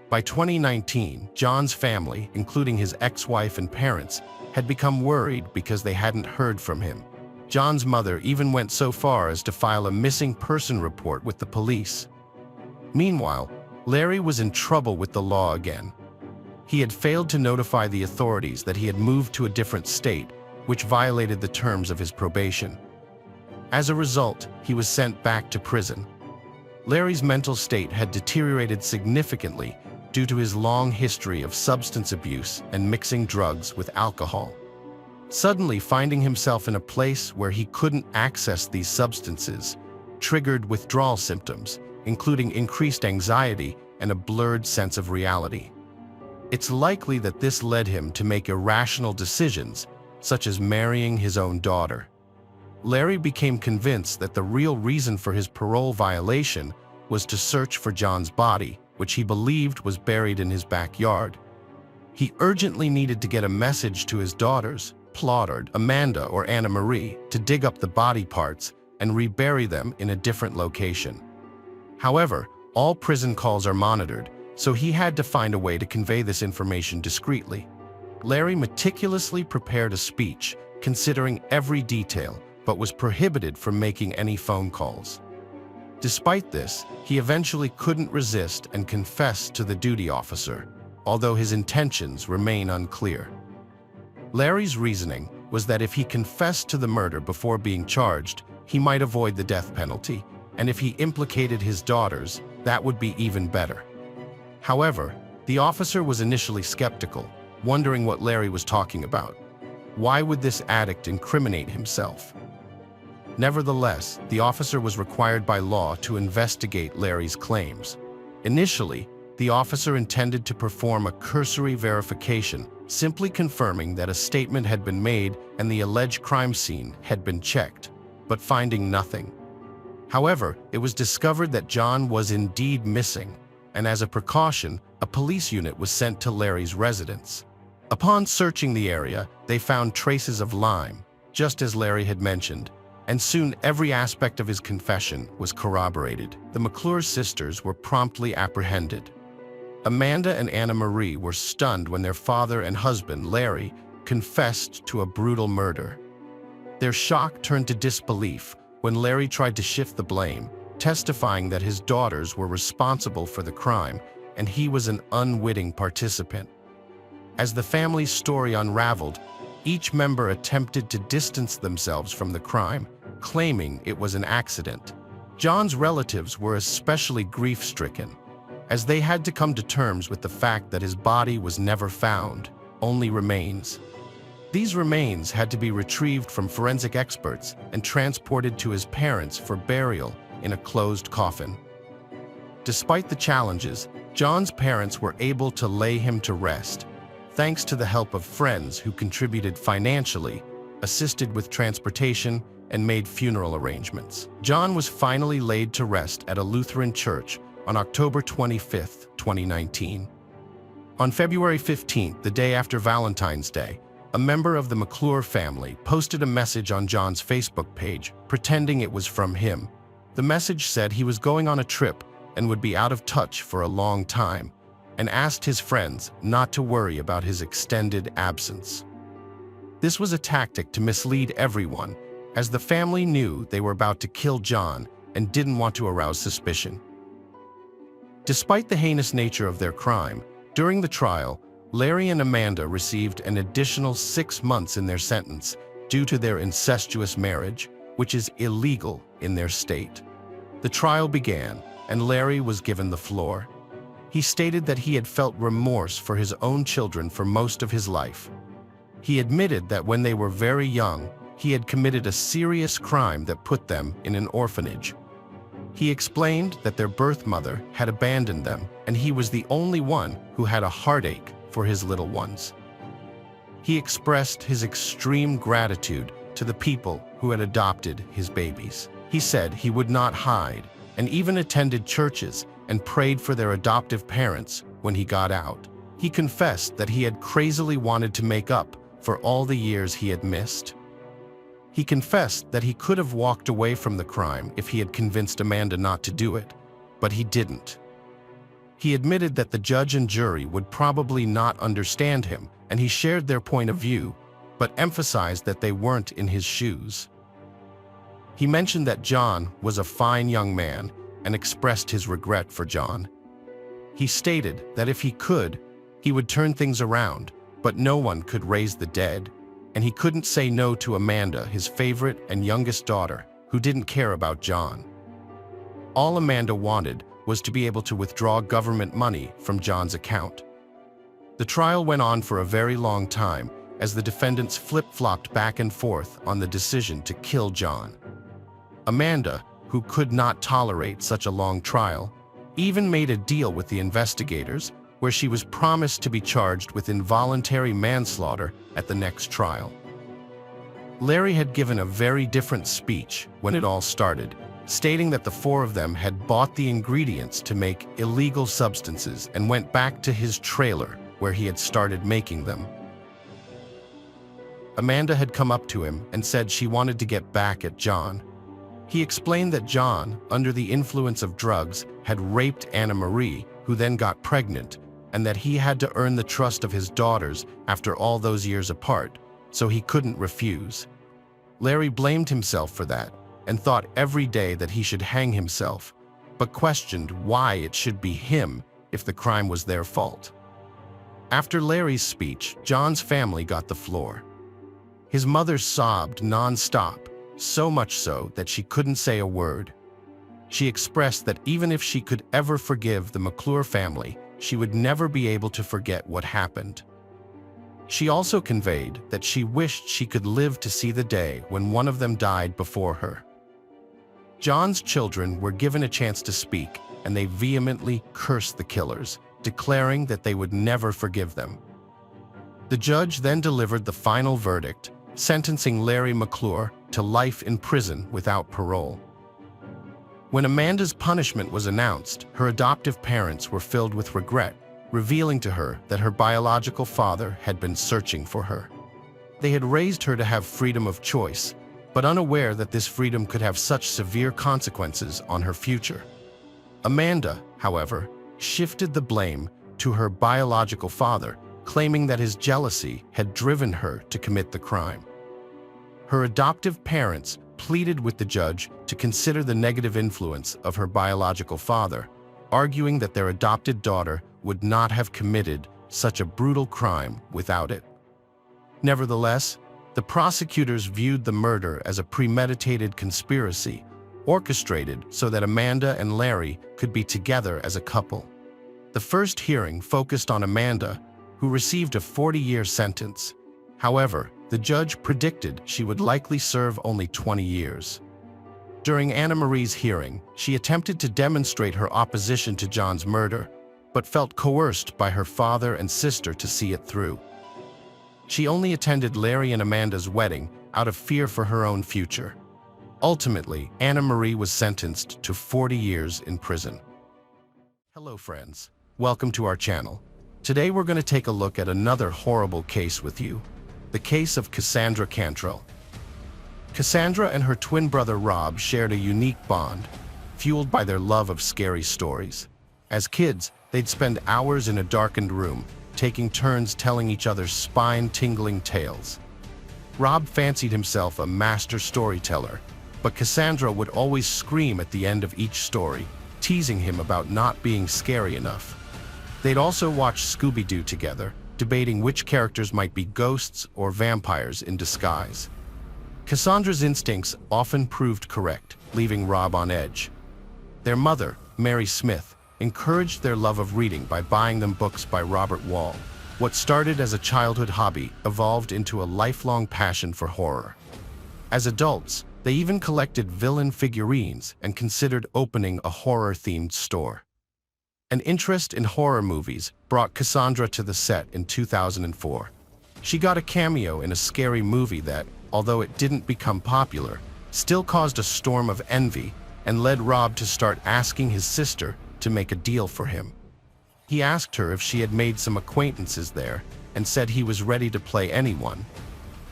S1: By 2019, John's family, including his ex-wife and parents, had become worried because they hadn't heard from him. John's mother even went so far as to file a missing person report with the police. Meanwhile, Larry was in trouble with the law again. He had failed to notify the authorities that he had moved to a different state, which violated the terms of his probation. As a result, he was sent back to prison. Larry's mental state had deteriorated significantly due to his long history of substance abuse and mixing drugs with alcohol. Suddenly finding himself in a place where he couldn't access these substances triggered withdrawal symptoms, including increased anxiety and a blurred sense of reality. It's likely that this led him to make irrational decisions, such as marrying his own daughter. Larry became convinced that the real reason for his parole violation was to search for John's body, which he believed was buried in his backyard. He urgently needed to get a message to his daughters, Plaudard, Amanda, or Anna Marie, to dig up the body parts and rebury them in a different location. However, all prison calls are monitored, so he had to find a way to convey this information discreetly. Larry meticulously prepared a speech, considering every detail, but was prohibited from making any phone calls. Despite this, he eventually couldn't resist and confessed to the duty officer, although his intentions remain unclear. Larry's reasoning was that if he confessed to the murder before being charged, he might avoid the death penalty, and if he implicated his daughters, that would be even better. However, the officer was initially skeptical, wondering what Larry was talking about. Why would this addict incriminate himself? Nevertheless, the officer was required by law to investigate Larry's claims. Initially, the officer intended to perform a cursory verification, simply confirming that a statement had been made and the alleged crime scene had been checked, but finding nothing. However, it was discovered that John was indeed missing, and as a precaution, a police unit was sent to Larry's residence. Upon searching the area, they found traces of lime, just as Larry had mentioned, and soon every aspect of his confession was corroborated. The McClure sisters were promptly apprehended. Amanda and Anna Marie were stunned when their father and husband, Larry, confessed to a brutal murder. Their shock turned to disbelief when Larry tried to shift the blame, testifying that his daughters were responsible for the crime and he was an unwitting participant. As the family's story unraveled, each member attempted to distance themselves from the crime, claiming it was an accident. John's relatives were especially grief-stricken, as they had to come to terms with the fact that his body was never found, only remains. These remains had to be retrieved from forensic experts and transported to his parents for burial in a closed coffin. Despite the challenges, John's parents were able to lay him to rest, thanks to the help of friends who contributed financially, assisted with transportation, and made funeral arrangements. John was finally laid to rest at a Lutheran church on October 25, 2019. On February 15, the day after Valentine's Day, a member of the McClure family posted a message on John's Facebook page, pretending it was from him. The message said he was going on a trip and would be out of touch for a long time, and asked his friends not to worry about his extended absence. This was a tactic to mislead everyone, as the family knew they were about to kill John and didn't want to arouse suspicion. Despite the heinous nature of their crime, during the trial, Larry and Amanda received an additional 6 months in their sentence due to their incestuous marriage, which is illegal in their state. The trial began, and Larry was given the floor. He stated that he had felt remorse for his own children for most of his life. He admitted that when they were very young, he had committed a serious crime that put them in an orphanage. He explained that their birth mother had abandoned them, and he was the only one who had a heartache for his little ones. He expressed his extreme gratitude to the people who had adopted his babies. He said he would not hide, and even attended churches and prayed for their adoptive parents when he got out. He confessed that he had crazily wanted to make up for all the years he had missed. He confessed that he could have walked away from the crime if he had convinced Amanda not to do it, but he didn't. He admitted that the judge and jury would probably not understand him, and he shared their point of view, but emphasized that they weren't in his shoes. He mentioned that John was a fine young man and expressed his regret for John. He stated that if he could, he would turn things around, but no one could raise the dead, and he couldn't say no to Amanda, his favorite and youngest daughter, who didn't care about John. All Amanda wanted was to be able to withdraw government money from John's account. The trial went on for a very long time as the defendants flip-flopped back and forth on the decision to kill John. Amanda, who could not tolerate such a long trial, even made a deal with the investigators where she was promised to be charged with involuntary manslaughter at the next trial. Larry had given a very different speech when it all started, stating that the four of them had bought the ingredients to make illegal substances and went back to his trailer where he had started making them. Amanda had come up to him and said she wanted to get back at John. He explained that John, under the influence of drugs, had raped Anna Marie, who then got pregnant, and that he had to earn the trust of his daughters after all those years apart, so he couldn't refuse. Larry blamed himself for that and thought every day that he should hang himself, but questioned why it should be him if the crime was their fault. After Larry's speech, John's family got the floor. His mother sobbed non-stop, so much so that she couldn't say a word. She expressed that even if she could ever forgive the McClure family, she would never be able to forget what happened. She also conveyed that she wished she could live to see the day when one of them died before her. John's children were given a chance to speak, and they vehemently cursed the killers, declaring that they would never forgive them. The judge then delivered the final verdict, sentencing Larry McClure to life in prison without parole. When Amanda's punishment was announced, her adoptive parents were filled with regret, revealing to her that her biological father had been searching for her. They had raised her to have freedom of choice, but unaware that this freedom could have such severe consequences on her future. Amanda, however, shifted the blame to her biological father, claiming that his jealousy had driven her to commit the crime. Her adoptive parents pleaded with the judge to consider the negative influence of her biological father, arguing that their adopted daughter would not have committed such a brutal crime without it. Nevertheless, the prosecutors viewed the murder as a premeditated conspiracy, orchestrated so that Amanda and Larry could be together as a couple. The first hearing focused on Amanda, who received a 40-year sentence. However, the judge predicted she would likely serve only 20 years. During Anna Marie's hearing, she attempted to demonstrate her opposition to John's murder, but felt coerced by her father and sister to see it through. She only attended Larry and Amanda's wedding out of fear for her own future. Ultimately, Anna Marie was sentenced to 40 years in prison. Hello friends, welcome to our channel. Today we're going to take a look at another horrible case with you, the case of Cassandra Cantrell. Cassandra and her twin brother Rob shared a unique bond, fueled by their love of scary stories. As kids, they'd spend hours in a darkened room, taking turns telling each other spine-tingling tales. Rob fancied himself a master storyteller, but Cassandra would always scream at the end of each story, teasing him about not being scary enough. They'd also watch Scooby-Doo together, debating which characters might be ghosts or vampires in disguise. Cassandra's instincts often proved correct, leaving Rob on edge. Their mother, Mary Smith, encouraged their love of reading by buying them books by Robert Wall. What started as a childhood hobby evolved into a lifelong passion for horror. As adults, they even collected villain figurines and considered opening a horror-themed store. An interest in horror movies brought Cassandra to the set in 2004. She got a cameo in a scary movie that, although it didn't become popular, still caused a storm of envy and led Rob to start asking his sister to make a deal for him. He asked her if she had made some acquaintances there and said he was ready to play anyone.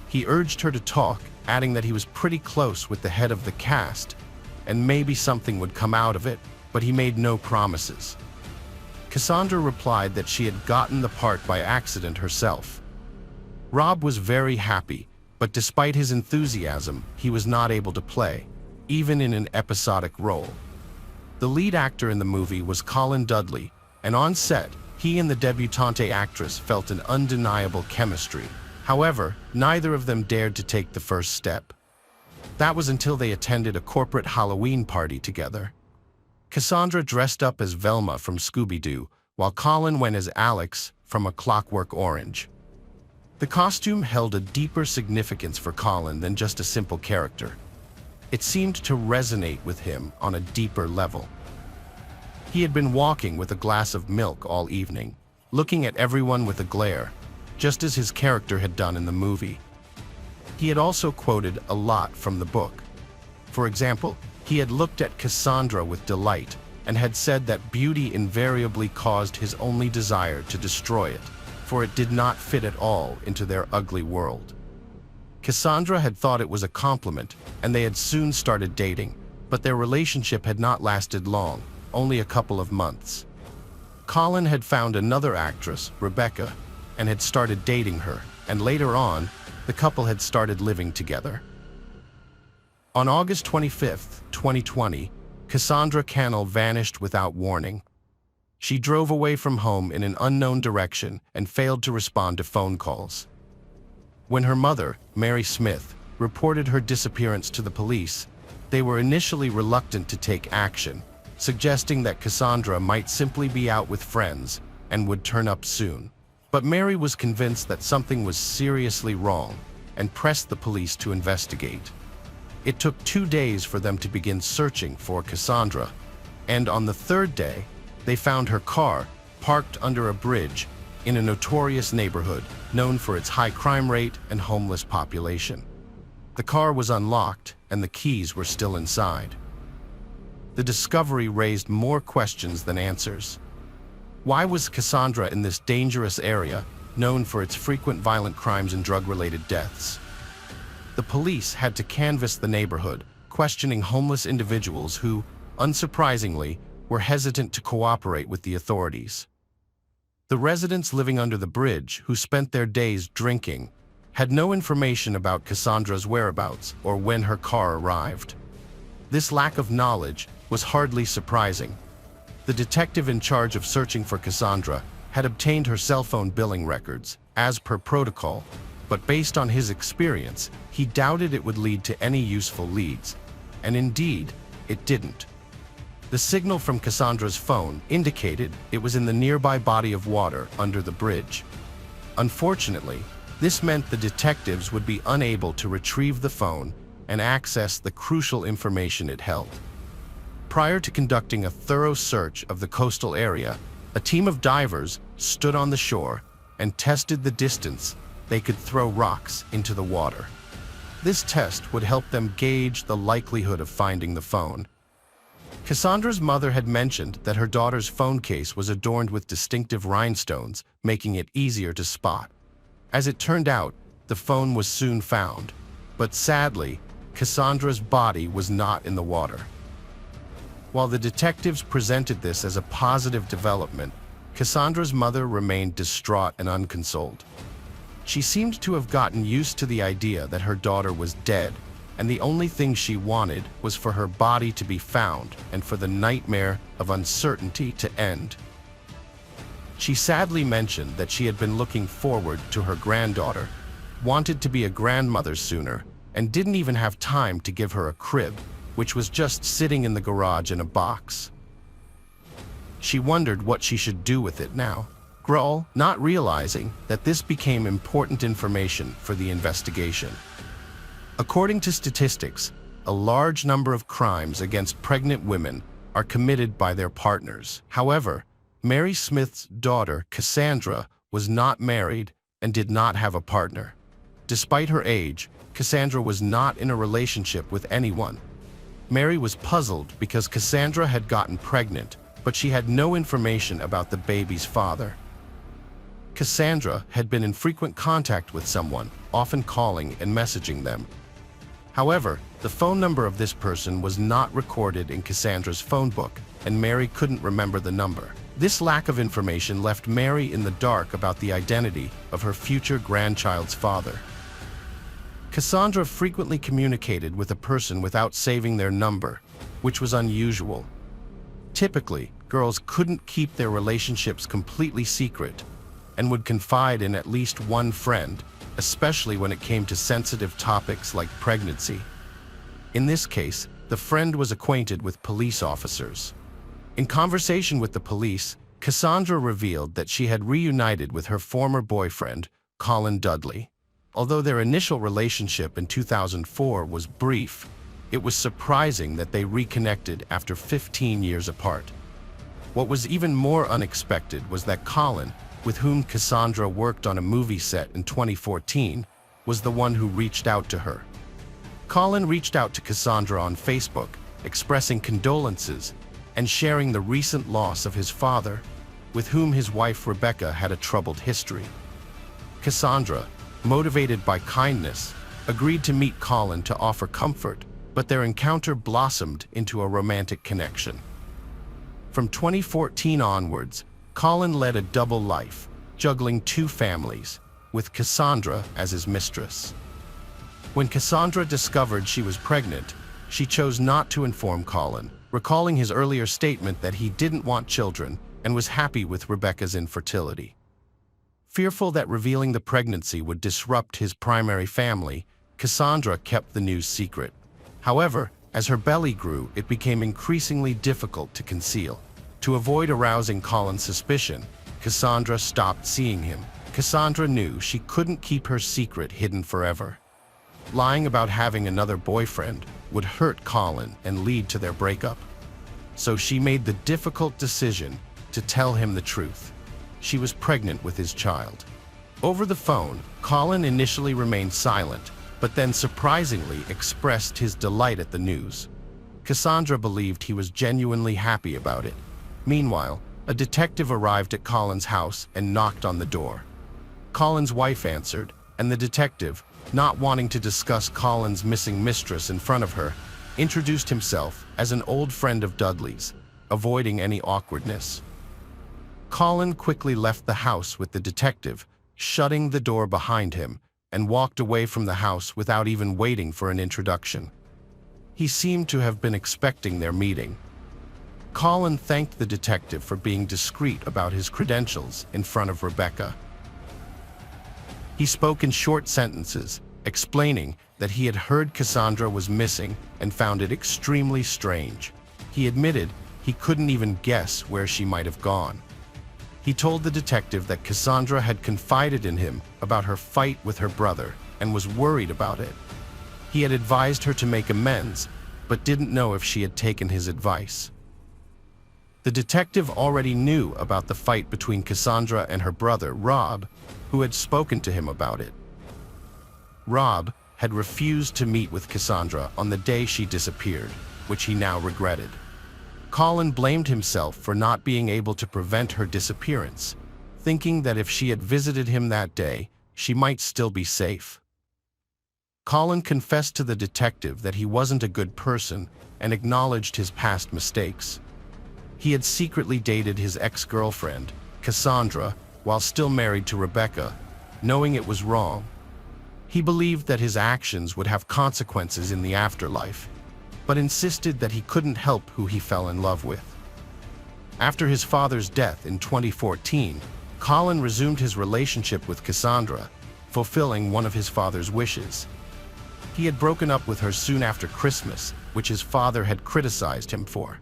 S1: He urged her to talk, adding that he was pretty close with the head of the cast and maybe something would come out of it, but he made no promises. Cassandra replied that she had gotten the part by accident herself. Rob was very happy, but despite his enthusiasm, he was not able to play, even in an episodic role. The lead actor in the movie was Colin Dudley, and on set, he and the debutante actress felt an undeniable chemistry. However, neither of them dared to take the first step. That was until they attended a corporate Halloween party together. Cassandra dressed up as Velma from Scooby-Doo, while Colin went as Alex from A Clockwork Orange. The costume held a deeper significance for Colin than just a simple character. It seemed to resonate with him on a deeper level. He had been walking with a glass of milk all evening, looking at everyone with a glare, just as his character had done in the movie. He had also quoted a lot from the book. For example, he had looked at Cassandra with delight and had said that beauty invariably caused his only desire to destroy it, for it did not fit at all into their ugly world. Cassandra had thought it was a compliment, and they had soon started dating, but their relationship had not lasted long, only a couple of months. Colin had found another actress, Rebecca, and had started dating her, and later on, the couple had started living together. On August 25, 2020, Cassandra Cantrell vanished without warning. She drove away from home in an unknown direction and failed to respond to phone calls. When her mother, Mary Smith, reported her disappearance to the police, they were initially reluctant to take action, suggesting that Cassandra might simply be out with friends and would turn up soon. But Mary was convinced that something was seriously wrong and pressed the police to investigate. It took 2 days for them to begin searching for Cassandra, and on the third day, they found her car parked under a bridge in a notorious neighborhood known for its high crime rate and homeless population. The car was unlocked and the keys were still inside. The discovery raised more questions than answers. Why was Cassandra in this dangerous area, known for its frequent violent crimes and drug-related deaths? The police had to canvass the neighborhood, questioning homeless individuals who, unsurprisingly, were hesitant to cooperate with the authorities. The residents living under the bridge, who spent their days drinking, had no information about Cassandra's whereabouts or when her car arrived. This lack of knowledge was hardly surprising. The detective in charge of searching for Cassandra had obtained her cell phone billing records, as per protocol, but based on his experience, he doubted it would lead to any useful leads, and indeed, it didn't. The signal from Cassandra's phone indicated it was in the nearby body of water under the bridge. Unfortunately, this meant the detectives would be unable to retrieve the phone and access the crucial information it held. Prior to conducting a thorough search of the coastal area, a team of divers stood on the shore and tested the distance they could throw rocks into the water. This test would help them gauge the likelihood of finding the phone. Cassandra's mother had mentioned that her daughter's phone case was adorned with distinctive rhinestones, making it easier to spot. As it turned out, the phone was soon found, but sadly, Cassandra's body was not in the water. While the detectives presented this as a positive development, Cassandra's mother remained distraught and unconsoled. She seemed to have gotten used to the idea that her daughter was dead, and the only thing she wanted was for her body to be found and for the nightmare of uncertainty to end. She sadly mentioned that she had been looking forward to her granddaughter, wanted to be a grandmother sooner, and didn't even have time to give her a crib, which was just sitting in the garage in a box. She wondered what she should do with it now, not realizing that this became important information for the investigation. According to statistics, a large number of crimes against pregnant women are committed by their partners. However, Mary Smith's daughter, Cassandra, was not married and did not have a partner. Despite her age, Cassandra was not in a relationship with anyone. Mary was puzzled because Cassandra had gotten pregnant, but she had no information about the baby's father. Cassandra had been in frequent contact with someone, often calling and messaging them. However, the phone number of this person was not recorded in Cassandra's phone book, and Mary couldn't remember the number. This lack of information left Mary in the dark about the identity of her future grandchild's father. Cassandra frequently communicated with a person without saving their number, which was unusual. Typically, girls couldn't keep their relationships completely secret and would confide in at least one friend, especially when it came to sensitive topics like pregnancy. In this case, the friend was acquainted with police officers. In conversation with the police, Cassandra revealed that she had reunited with her former boyfriend, Colin Dudley. Although their initial relationship in 2004 was brief, it was surprising that they reconnected after 15 years apart. What was even more unexpected was that Colin, with whom Cassandra worked on a movie set in 2014, was the one who reached out to her. Colin reached out to Cassandra on Facebook, expressing condolences and sharing the recent loss of his father, with whom his wife Rebecca had a troubled history. Cassandra, motivated by kindness, agreed to meet Colin to offer comfort, but their encounter blossomed into a romantic connection. From 2014 onwards, Colin led a double life, juggling two families, with Cassandra as his mistress. When Cassandra discovered she was pregnant, she chose not to inform Colin, recalling his earlier statement that he didn't want children and was happy with Rebecca's infertility. Fearful that revealing the pregnancy would disrupt his primary family, Cassandra kept the news secret. However, as her belly grew, it became increasingly difficult to conceal. To avoid arousing Colin's suspicion, Cassandra stopped seeing him. Cassandra knew she couldn't keep her secret hidden forever. Lying about having another boyfriend would hurt Colin and lead to their breakup. So she made the difficult decision to tell him the truth. She was pregnant with his child. Over the phone, Colin initially remained silent, but then surprisingly expressed his delight at the news. Cassandra believed he was genuinely happy about it. Meanwhile, A detective arrived at Colin's house and knocked on the door. Colin's wife answered, and the detective, not wanting to discuss Colin's missing mistress in front of her, introduced himself as an old friend of Dudley's, avoiding any awkwardness. Colin quickly left the house with the detective, shutting the door behind him, and walked away from the house without even waiting for an introduction. He seemed to have been expecting their meeting. Colin thanked the detective for being discreet about his credentials in front of Rebecca. He spoke in short sentences, explaining that he had heard Cassandra was missing and found it extremely strange. He admitted he couldn't even guess where she might have gone. He told the detective that Cassandra had confided in him about her fight with her brother and was worried about it. He had advised her to make amends, but didn't know if she had taken his advice. The detective already knew about the fight between Cassandra and her brother, Rob, who had spoken to him about it. Rob had refused to meet with Cassandra on the day she disappeared, which he now regretted. Colin blamed himself for not being able to prevent her disappearance, thinking that if she had visited him that day, she might still be safe. Colin confessed to the detective that he wasn't a good person and acknowledged his past mistakes. He had secretly dated his ex-girlfriend, Cassandra, while still married to Rebecca, knowing it was wrong. He believed that his actions would have consequences in the afterlife, but insisted that he couldn't help who he fell in love with. After his father's death in 2014, Colin resumed his relationship with Cassandra, fulfilling one of his father's wishes. He had broken up with her soon after Christmas, which his father had criticized him for.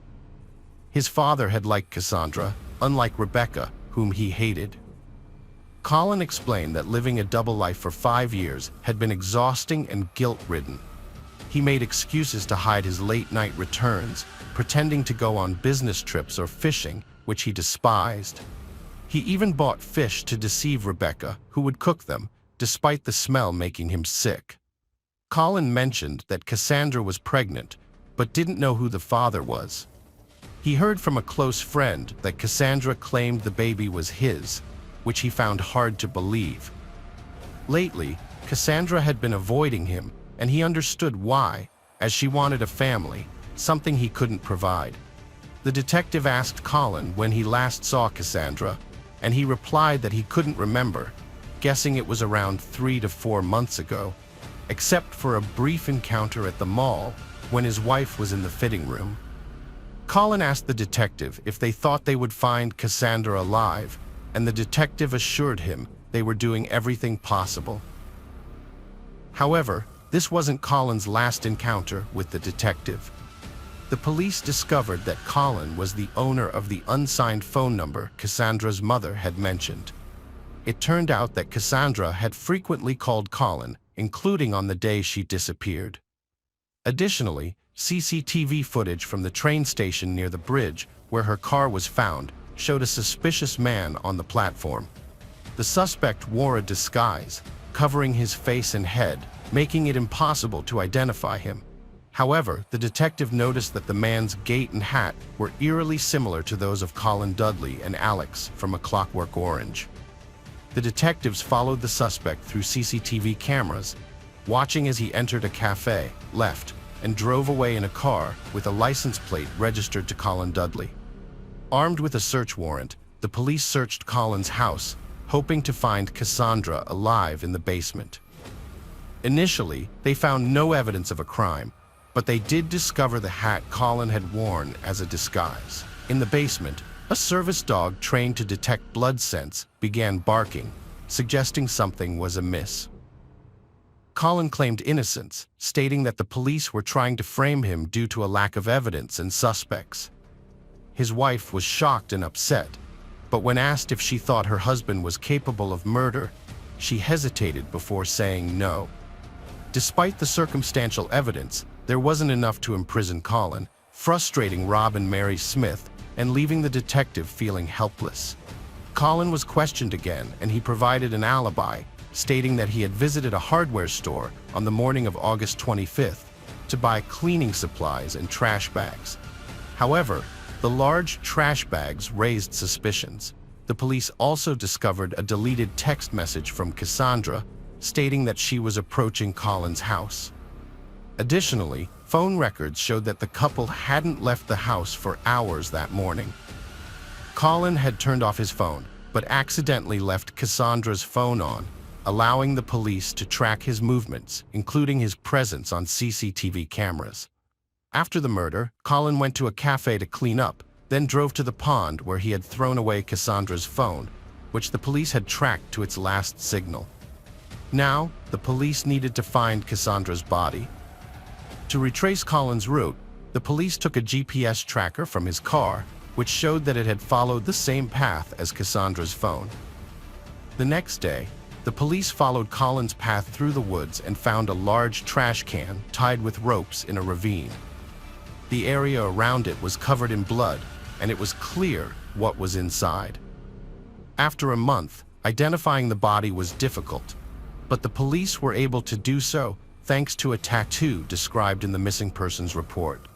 S1: His father had liked Cassandra, unlike Rebecca, whom he hated. Colin explained that living a double life for 5 years had been exhausting and guilt-ridden. He made excuses to hide his late-night returns, pretending to go on business trips or fishing, which he despised. He even bought fish to deceive Rebecca, who would cook them, despite the smell making him sick. Colin mentioned that Cassandra was pregnant, but didn't know who the father was. He heard from a close friend that Cassandra claimed the baby was his, which he found hard to believe. Lately, Cassandra had been avoiding him, and he understood why, as she wanted a family, something he couldn't provide. The detective asked Colin when he last saw Cassandra, and he replied that he couldn't remember, guessing it was around 3 to 4 months ago, except for a brief encounter at the mall when his wife was in the fitting room. Colin asked the detective if they thought they would find Cassandra alive, and the detective assured him they were doing everything possible. However, this wasn't Colin's last encounter with the detective. The police discovered that Colin was the owner of the unsigned phone number Cassandra's mother had mentioned. It turned out that Cassandra had frequently called Colin, including on the day she disappeared. Additionally, CCTV footage from the train station near the bridge where her car was found showed a suspicious man on the platform. The suspect wore a disguise, covering his face and head, making it impossible to identify him. However, the detective noticed that the man's gait and hat were eerily similar to those of Colin Dudley and Alex from A Clockwork Orange. The detectives followed the suspect through CCTV cameras, watching as he entered a cafe, left, and drove away in a car with a license plate registered to Colin Dudley. Armed with a search warrant, the police searched Colin's house, hoping to find Cassandra alive in the basement. Initially, they found no evidence of a crime, but they did discover the hat Colin had worn as a disguise. In the basement, a service dog trained to detect blood scents began barking, suggesting something was amiss. Colin claimed innocence, stating that the police were trying to frame him due to a lack of evidence and suspects. His wife was shocked and upset, but when asked if she thought her husband was capable of murder, she hesitated before saying no. Despite the circumstantial evidence, there wasn't enough to imprison Colin, frustrating Rob and Mary Smith and leaving the detective feeling helpless. Colin was questioned again, and he provided an alibi, stating that he had visited a hardware store on the morning of August 25th to buy cleaning supplies and trash bags. However, The large trash bags raised suspicions. The police also discovered a deleted text message from Cassandra stating that she was approaching Colin's house. Additionally, phone records showed that the couple hadn't left the house for hours that morning. Colin had turned off his phone, but accidentally left Cassandra's phone on, allowing the police to track his movements, including his presence on CCTV cameras. After the murder, Colin went to a cafe to clean up, then drove to the pond where he had thrown away Cassandra's phone, which the police had tracked to its last signal. Now, the police needed to find Cassandra's body. To retrace Colin's route, the police took a GPS tracker from his car, which showed that it had followed the same path as Cassandra's phone. The next day, the police followed Colin's path through the woods and found a large trash can tied with ropes in a ravine. The area around it was covered in blood, and it was clear what was inside. After a month, identifying the body was difficult, but the police were able to do so thanks to a tattoo described in the missing persons report.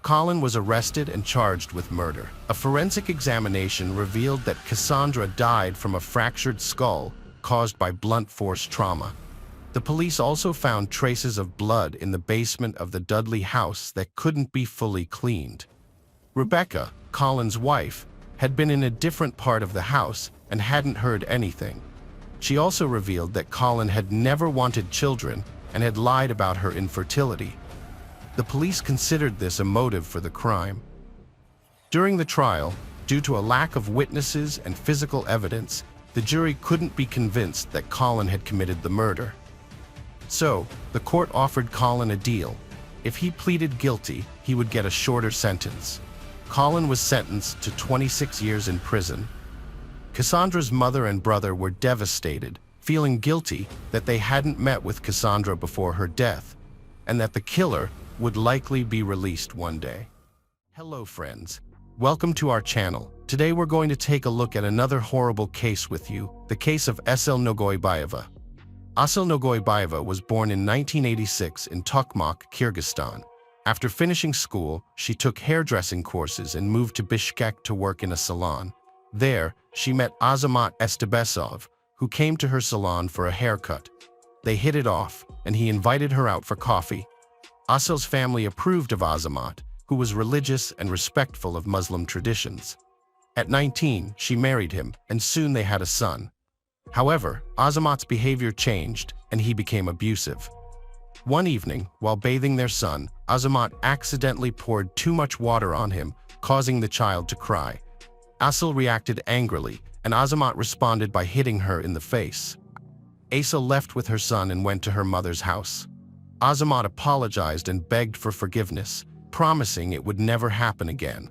S1: Colin was arrested and charged with murder. A forensic examination revealed that Cassandra died from a fractured skull caused by blunt force trauma. The police also found traces of blood in the basement of the Dudley house that couldn't be fully cleaned. Rebecca, Colin's wife, had been in a different part of the house and hadn't heard anything. She also revealed that Colin had never wanted children and had lied about her infertility. The police considered this a motive for the crime. During the trial, due to a lack of witnesses and physical evidence, the jury couldn't be convinced that Colin had committed the murder. So, the court offered Colin a deal. If he pleaded guilty, he would get a shorter sentence. Colin was sentenced to 26 years in prison. Cassandra's mother and brother were devastated, feeling guilty that they hadn't met with Cassandra before her death, and that the killer would likely be released one day. Hello friends, welcome to our channel. Today we're going to take a look at another horrible case with you, the case of Aysel Nogoybayeva. Aysel Nogoybayeva was born in 1986 in Tokmak, Kyrgyzstan. After finishing school, she took hairdressing courses and moved to Bishkek to work in a salon. There, she met Azamat Estebesov, who came to her salon for a haircut. They hit it off, and he invited her out for coffee. Aysel's family approved of Azamat, who was religious and respectful of Muslim traditions. At 19, she married him, and soon they had a son. However, Azamat's behavior changed, and he became abusive. One evening, while bathing their son, Azamat accidentally poured too much water on him, causing the child to cry. Aysel reacted angrily, and Azamat responded by hitting her in the face. Aysel left with her son and went to her mother's house. Azamat apologized and begged for forgiveness, promising it would never happen again.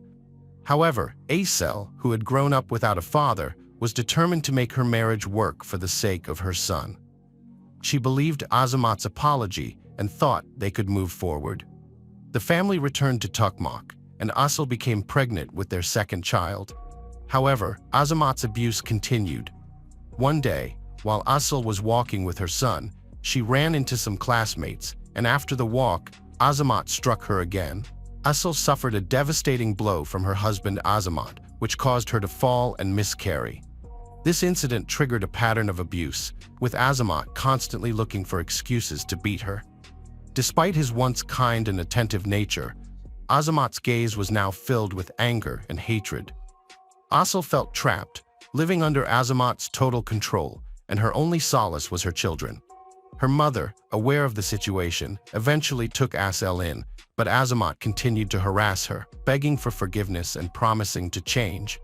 S1: However, Aysel, who had grown up without a father, was determined to make her marriage work for the sake of her son. She believed Azamat's apology and thought they could move forward. The family returned to Tokmak, and Aysel became pregnant with their second child. However, Azamat's abuse continued. One day, while Aysel was walking with her son, she ran into some classmates, and after the walk, Azamat struck her again. Aysel suffered a devastating blow from her husband Azamat, which caused her to fall and miscarry. This incident triggered a pattern of abuse, with Azamat constantly looking for excuses to beat her. Despite his once kind and attentive nature, Azamat's gaze was now filled with anger and hatred. Aysel felt trapped, living under Azamat's total control, and her only solace was her children. Her mother, aware of the situation, eventually took Aysel in, but Azamat continued to harass her, begging for forgiveness and promising to change.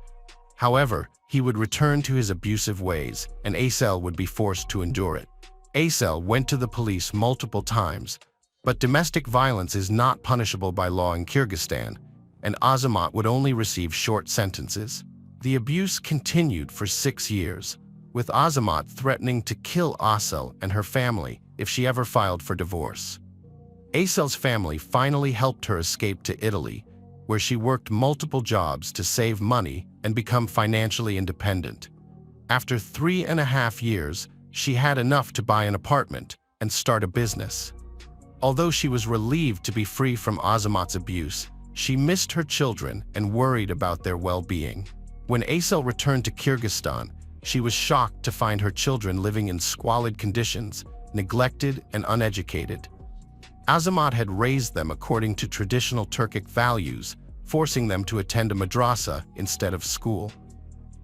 S1: However, he would return to his abusive ways, and Aysel would be forced to endure it. Aysel went to the police multiple times, but domestic violence is not punishable by law in Kyrgyzstan, and Azamat would only receive short sentences. The abuse continued for 6 years, with Azamat threatening to kill Aysel and her family if she ever filed for divorce. Aysel's family finally helped her escape to Italy, where she worked multiple jobs to save money and become financially independent. After 3.5 years, she had enough to buy an apartment and start a business. Although she was relieved to be free from Azamat's abuse, She missed her children and worried about their well-being. When Aysel returned to Kyrgyzstan, she was shocked to find her children living in squalid conditions, neglected and uneducated. Azamat had raised them according to traditional Turkic values, forcing them to attend a madrasa instead of school.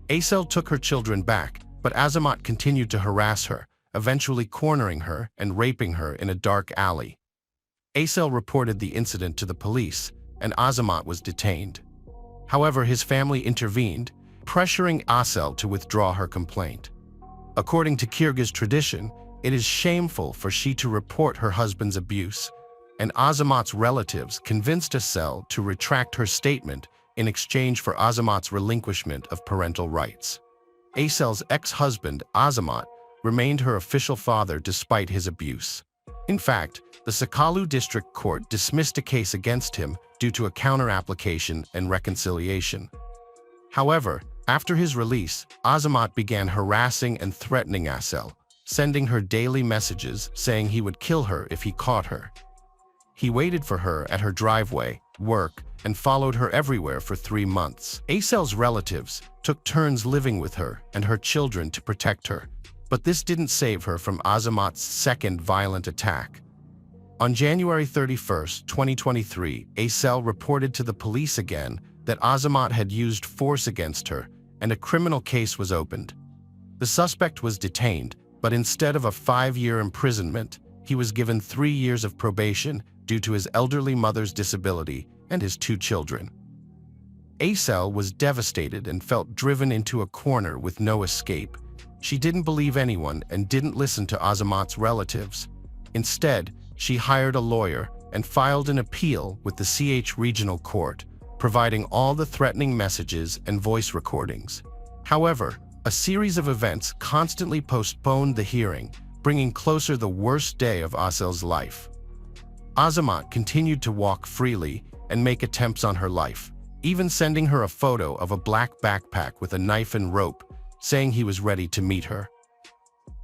S1: Aysel took her children back, but Azamat continued to harass her, eventually cornering her and raping her in a dark alley. Aysel reported the incident to the police, and Azamat was detained. However, his family intervened, pressuring Aysel to withdraw her complaint. According to Kyrgyz tradition, it is shameful for she to report her husband's abuse, and Azamat's relatives convinced Aysel to retract her statement in exchange for Azamat's relinquishment of parental rights. Aysel's ex-husband, Azamat, remained her official father despite his abuse. In fact, the Sakalu District Court dismissed a case against him due to a counter-application and reconciliation. However, after his release, Azamat began harassing and threatening Aysel, sending her daily messages saying he would kill her if he caught her. He waited for her at her driveway, work, and followed her everywhere for 3 months. Aysel's relatives took turns living with her and her children to protect her, but this didn't save her from Azamat's second violent attack. On January 31, 2023, Aysel reported to the police again that Azamat had used force against her, and a criminal case was opened. The suspect was detained, but instead of a 5-year imprisonment, he was given 3 years of probation due to his elderly mother's disability and his 2 children. Aysel was devastated and felt driven into a corner with no escape. She didn't believe anyone and didn't listen to Azamat's relatives. Instead, she hired a lawyer and filed an appeal with the CH Regional Court, providing all the threatening messages and voice recordings. However, a series of events constantly postponed the hearing, bringing closer the worst day of Aysel's life. Azamat continued to walk freely and make attempts on her life, even sending her a photo of a black backpack with a knife and rope, saying he was ready to meet her.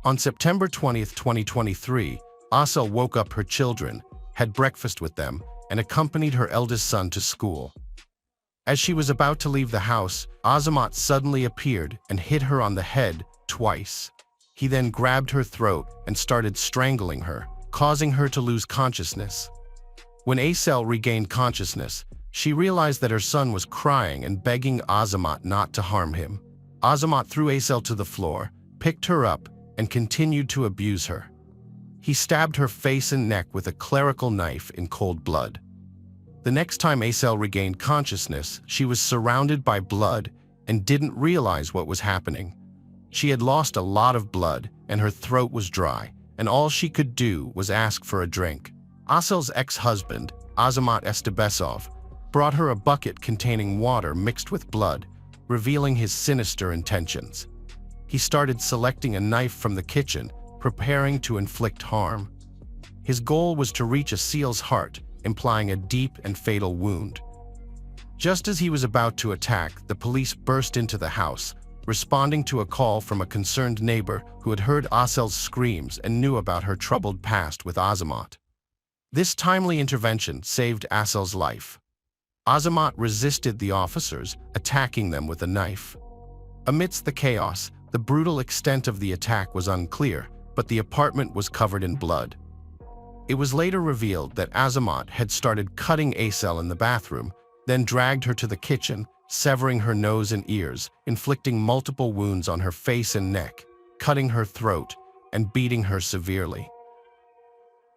S1: On September 20, 2023, Aysel woke up her children, had breakfast with them, and accompanied her eldest son to school. As she was about to leave the house, Azamat suddenly appeared and hit her on the head twice. He then grabbed her throat and started strangling her, causing her to lose consciousness. When Aysel regained consciousness, she realized that her son was crying and begging Azamat not to harm him. Azamat threw Aysel to the floor, picked her up, and continued to abuse her. He stabbed her face and neck with a clerical knife in cold blood. The next time Aysel regained consciousness, she was surrounded by blood and didn't realize what was happening. She had lost a lot of blood and her throat was dry, and all she could do was ask for a drink. Aysel's ex-husband, Azamat Estebesov, brought her a bucket containing water mixed with blood, revealing his sinister intentions. He started selecting a knife from the kitchen, preparing to inflict harm. His goal was to reach a seal's heart, implying a deep and fatal wound. Just as he was about to attack, the police burst into the house, responding to a call from a concerned neighbor who had heard Aysel's screams and knew about her troubled past with Azamat. This timely intervention saved Aysel's life. Azamat resisted the officers, attacking them with a knife. Amidst the chaos, the brutal extent of the attack was unclear, but the apartment was covered in blood. It was later revealed that Azamat had started cutting Aysel in the bathroom, then dragged her to the kitchen, severing her nose and ears, inflicting multiple wounds on her face and neck, cutting her throat, and beating her severely.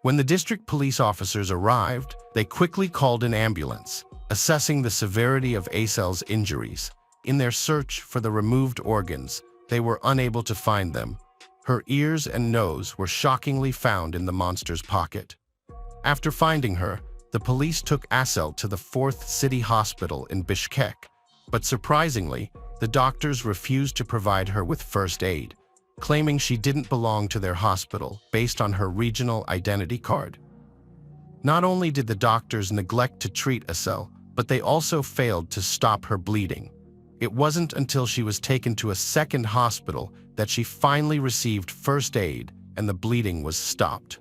S1: When the district police officers arrived, they quickly called an ambulance, assessing the severity of Aysel's injuries. In their search for the removed organs, they were unable to find them. Her ears and nose were shockingly found in the monster's pocket. After finding her, the police took Aysel to the 4th City Hospital in Bishkek, but surprisingly, the doctors refused to provide her with first aid, claiming she didn't belong to their hospital based on her regional identity card. Not only did the doctors neglect to treat Aysel, but they also failed to stop her bleeding. It wasn't until she was taken to a second hospital that she finally received first aid and the bleeding was stopped.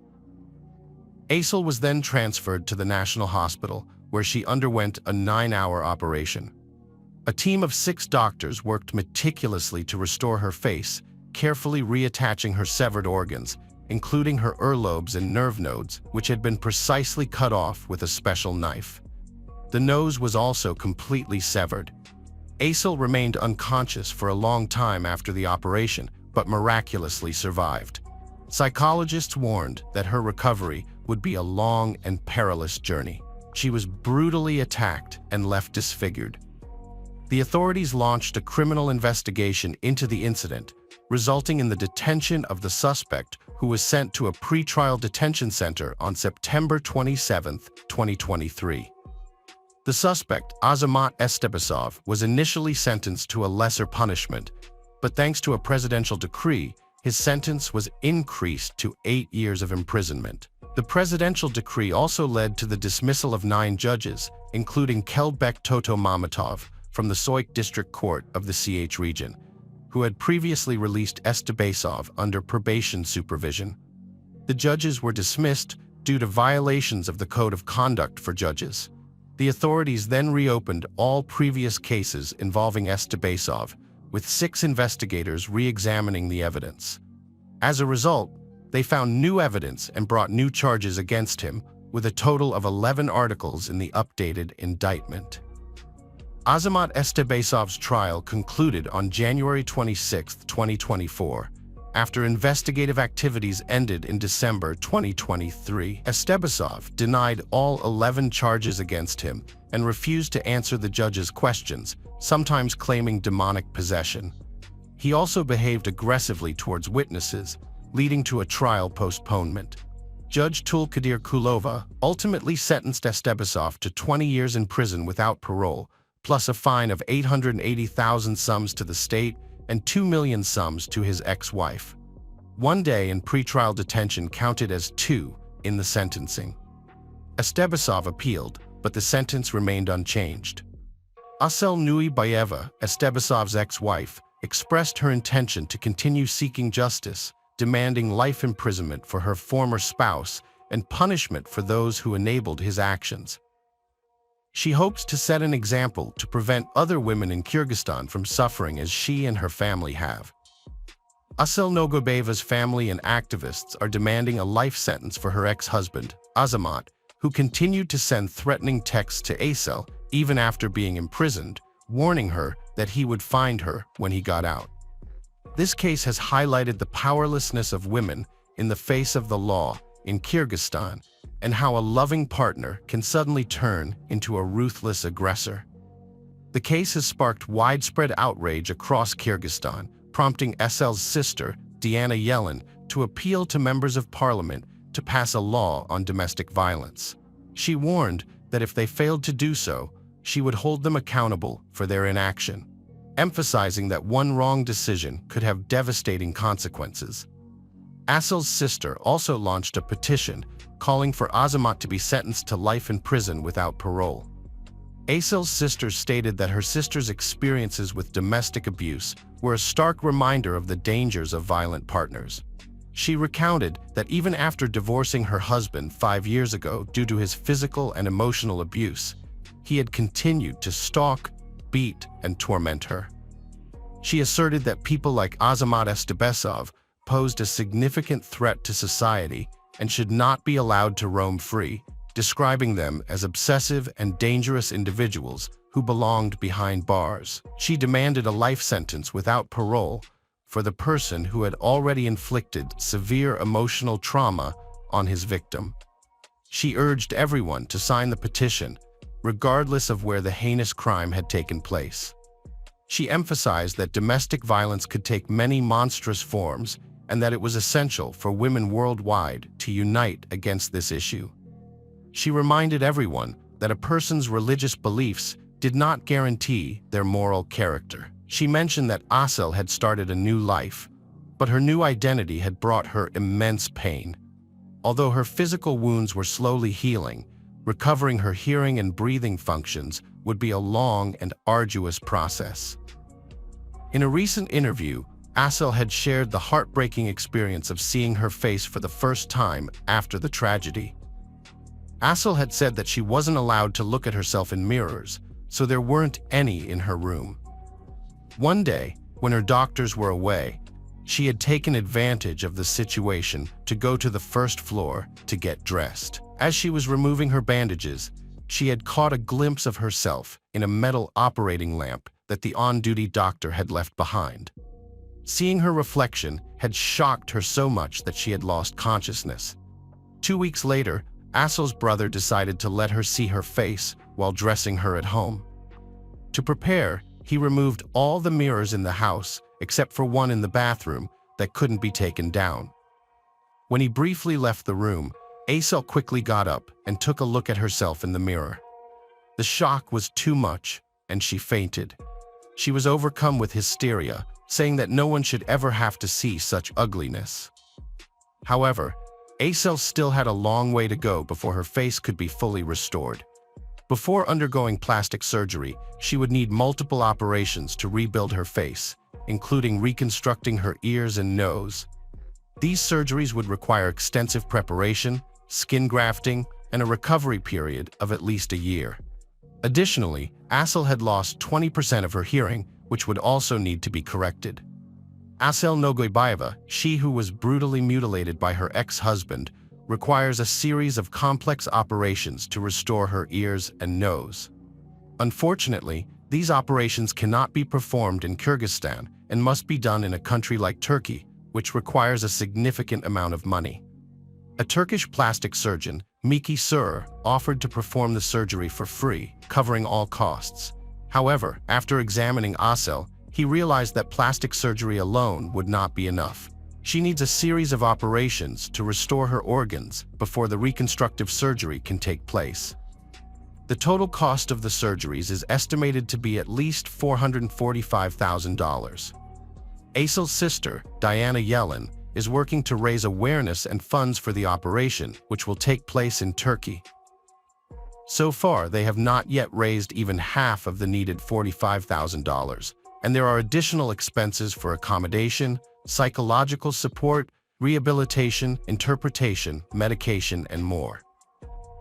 S1: Aysel was then transferred to the National Hospital, where she underwent a 9-hour operation. A team of 6 doctors worked meticulously to restore her face, carefully reattaching her severed organs, including her earlobes and nerve nodes, which had been precisely cut off with a special knife. The nose was also completely severed. Aysel remained unconscious for a long time after the operation, but miraculously survived. Psychologists warned that her recovery would be a long and perilous journey. She was brutally attacked and left disfigured. The authorities launched a criminal investigation into the incident, resulting in the detention of the suspect, who was sent to a pretrial detention center on September 27, 2023. The suspect, Azamat Estebasov, was initially sentenced to a lesser punishment, but thanks to a presidential decree, his sentence was increased to 8 years of imprisonment. The presidential decree also led to the dismissal of 9 judges, including Kelbek Toto Mamatov from the Soik District Court of the CH region, who had previously released Estebasov under probation supervision. The judges were dismissed due to violations of the Code of Conduct for Judges. The authorities then reopened all previous cases involving Estebasov, with 6 investigators re-examining the evidence. As a result, they found new evidence and brought new charges against him, with a total of 11 articles in the updated indictment. Azamat Estebasov's trial concluded on January 26, 2024, after investigative activities ended in December 2023. Estebasov denied all 11 charges against him and refused to answer the judge's questions, sometimes claiming demonic possession. He also behaved aggressively towards witnesses, leading to a trial postponement. Judge Tulkadir Kulova ultimately sentenced Estebasov to 20 years in prison without parole, plus a fine of 880,000 sums to the state and 2 million sums to his ex-wife. 1 day in pretrial detention counted as 2 in the sentencing. Estebasov appealed, but the sentence remained unchanged. Asel Nui Bayeva, Estebasov's ex-wife, expressed her intention to continue seeking justice, demanding life imprisonment for her former spouse and punishment for those who enabled his actions. She hopes to set an example to prevent other women in Kyrgyzstan from suffering as she and her family have. Asel Nogobayeva's family and activists are demanding a life sentence for her ex-husband, Azamat, who continued to send threatening texts to Aysel even after being imprisoned, warning her that he would find her when he got out. This case has highlighted the powerlessness of women in the face of the law in Kyrgyzstan and how a loving partner can suddenly turn into a ruthless aggressor. The case has sparked widespread outrage across Kyrgyzstan, prompting Aysel's sister, Diana Yellen, to appeal to members of parliament to pass a law on domestic violence. She warned that if they failed to do so, she would hold them accountable for their inaction, emphasizing that one wrong decision could have devastating consequences. Aysel's sister also launched a petition calling for Azamat to be sentenced to life in prison without parole. Aysel's sister stated that her sister's experiences with domestic abuse were a stark reminder of the dangers of violent partners. She recounted that even after divorcing her husband 5 years ago due to his physical and emotional abuse, he had continued to stalk, beat, and torment her. She asserted that people like Azamat Estebasov posed a significant threat to society and should not be allowed to roam free, describing them as obsessive and dangerous individuals who belonged behind bars. She demanded a life sentence without parole for the person who had already inflicted severe emotional trauma on his victim. She urged everyone to sign the petition, regardless of where the heinous crime had taken place. She emphasized that domestic violence could take many monstrous forms and that it was essential for women worldwide to unite against this issue. She reminded everyone that a person's religious beliefs did not guarantee their moral character. She mentioned that Aysel had started a new life, but her new identity had brought her immense pain. Although her physical wounds were slowly healing, recovering her hearing and breathing functions would be a long and arduous process. In a recent interview, Aysel had shared the heartbreaking experience of seeing her face for the first time after the tragedy. Asel had said that she wasn't allowed to look at herself in mirrors, so there weren't any in her room. One day, when her doctors were away, she had taken advantage of the situation to go to the first floor to get dressed. As she was removing her bandages, she had caught a glimpse of herself in a metal operating lamp that the on-duty doctor had left behind. Seeing her reflection had shocked her so much that she had lost consciousness. 2 weeks later, Asel's brother decided to let her see her face while dressing her at home. To prepare, he removed all the mirrors in the house except for one in the bathroom that couldn't be taken down. When he briefly left the room, Asel quickly got up and took a look at herself in the mirror. The shock was too much, and she fainted. She was overcome with hysteria, saying that no one should ever have to see such ugliness. However, Asel still had a long way to go before her face could be fully restored. Before undergoing plastic surgery, she would need multiple operations to rebuild her face, including reconstructing her ears and nose. These surgeries would require extensive preparation, skin grafting, and a recovery period of at least a year. Additionally, Asel had lost 20% of her hearing, which would also need to be corrected. Asel Nogoybaeva, she who was brutally mutilated by her ex-husband, requires a series of complex operations to restore her ears and nose. Unfortunately, these operations cannot be performed in Kyrgyzstan and must be done in a country like Turkey, which requires a significant amount of money. A Turkish plastic surgeon, Miki Sur, offered to perform the surgery for free, covering all costs. However, after examining Asel, he realized that plastic surgery alone would not be enough. She needs a series of operations to restore her organs before the reconstructive surgery can take place. The total cost of the surgeries is estimated to be at least $445,000. Asel's sister, Diana Yellen, is working to raise awareness and funds for the operation, which will take place in Turkey. So far, they have not yet raised even half of the needed $45,000, and there are additional expenses for accommodation, psychological support, rehabilitation, interpretation, medication, and more.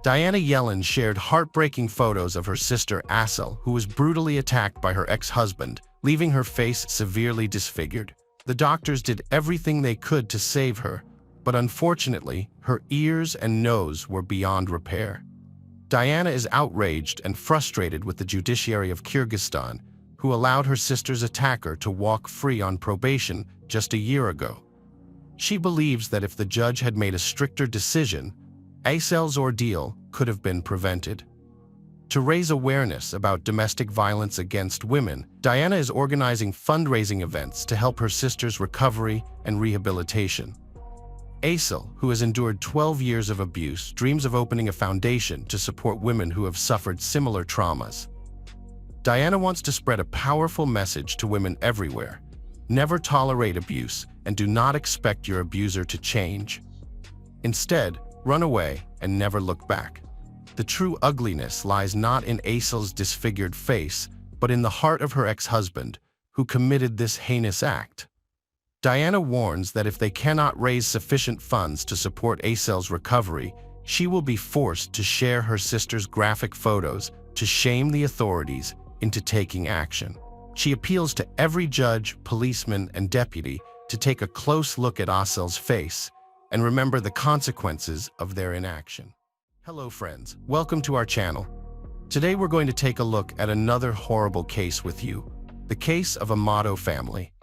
S1: Diana Yellen shared heartbreaking photos of her sister Asel, who was brutally attacked by her ex-husband, leaving her face severely disfigured. The doctors did everything they could to save her, but unfortunately, her ears and nose were beyond repair. Diana is outraged and frustrated with the judiciary of Kyrgyzstan, who allowed her sister's attacker to walk free on probation just a year ago. She believes that if the judge had made a stricter decision, Asel's ordeal could have been prevented. To raise awareness about domestic violence against women, Diana is organizing fundraising events to help her sister's recovery and rehabilitation. Asel, who has endured 12 years of abuse, dreams of opening a foundation to support women who have suffered similar traumas. Diana wants to spread a powerful message to women everywhere. Never tolerate abuse and do not expect your abuser to change. Instead, run away and never look back. The true ugliness lies not in Asel's disfigured face, but in the heart of her ex-husband, who committed this heinous act. Diana warns that if they cannot raise sufficient funds to support Asel's recovery, she will be forced to share her sister's graphic photos to shame the authorities into taking action. She appeals to every judge, policeman, and deputy to take a close look at Asel's face and remember the consequences of their inaction. Hello friends, welcome to our channel. Today we're going to take a look at another horrible case with you, the case of Amato family.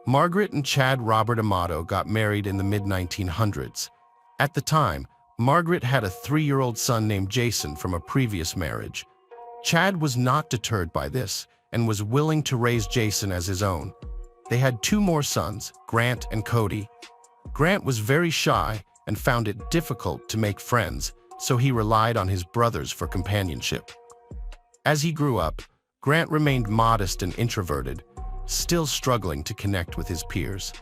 S1: Margaret and Chad Robert Amato got married in the mid-1900s. At the time, Margaret had a 3-year-old son named Jason from a previous marriage. Chad was not deterred by this and was willing to raise Jason as his own. They had 2 more sons, Grant and Cody. Grant was very shy and found it difficult to make friends, so he relied on his brothers for companionship. As he grew up, Grant remained modest and introverted, still struggling to connect with his peers.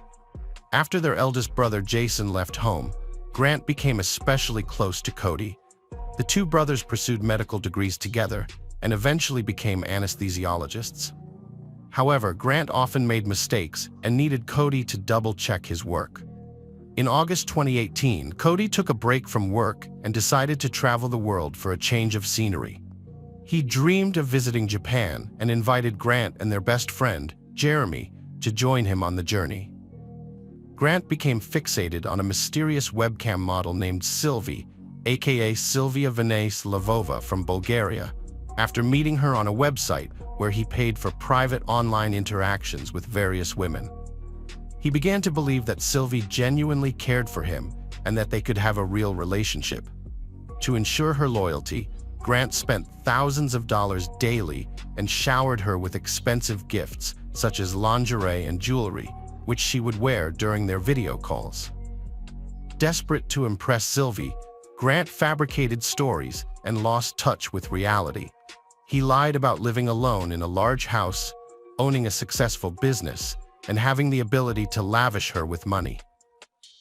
S1: After their eldest brother Jason left home, Grant became especially close to Cody. The 2 brothers pursued medical degrees together and eventually became anesthesiologists. However, Grant often made mistakes and needed Cody to double-check his work. In August 2018, Cody took a break from work and decided to travel the world for a change of scenery. He dreamed of visiting Japan and invited Grant and their best friend, Jeremy, to join him on the journey. Grant became fixated on a mysterious webcam model named Sylvie, aka Sylvia Vanessa Lavova from Bulgaria, after meeting her on a website where he paid for private online interactions with various women. He began to believe that Sylvie genuinely cared for him and that they could have a real relationship. To ensure her loyalty, Grant spent thousands of dollars daily and showered her with expensive gifts such as lingerie and jewelry, which she would wear during their video calls. Desperate to impress Sylvie, Grant fabricated stories and lost touch with reality. He lied about living alone in a large house, owning a successful business, and having the ability to lavish her with money.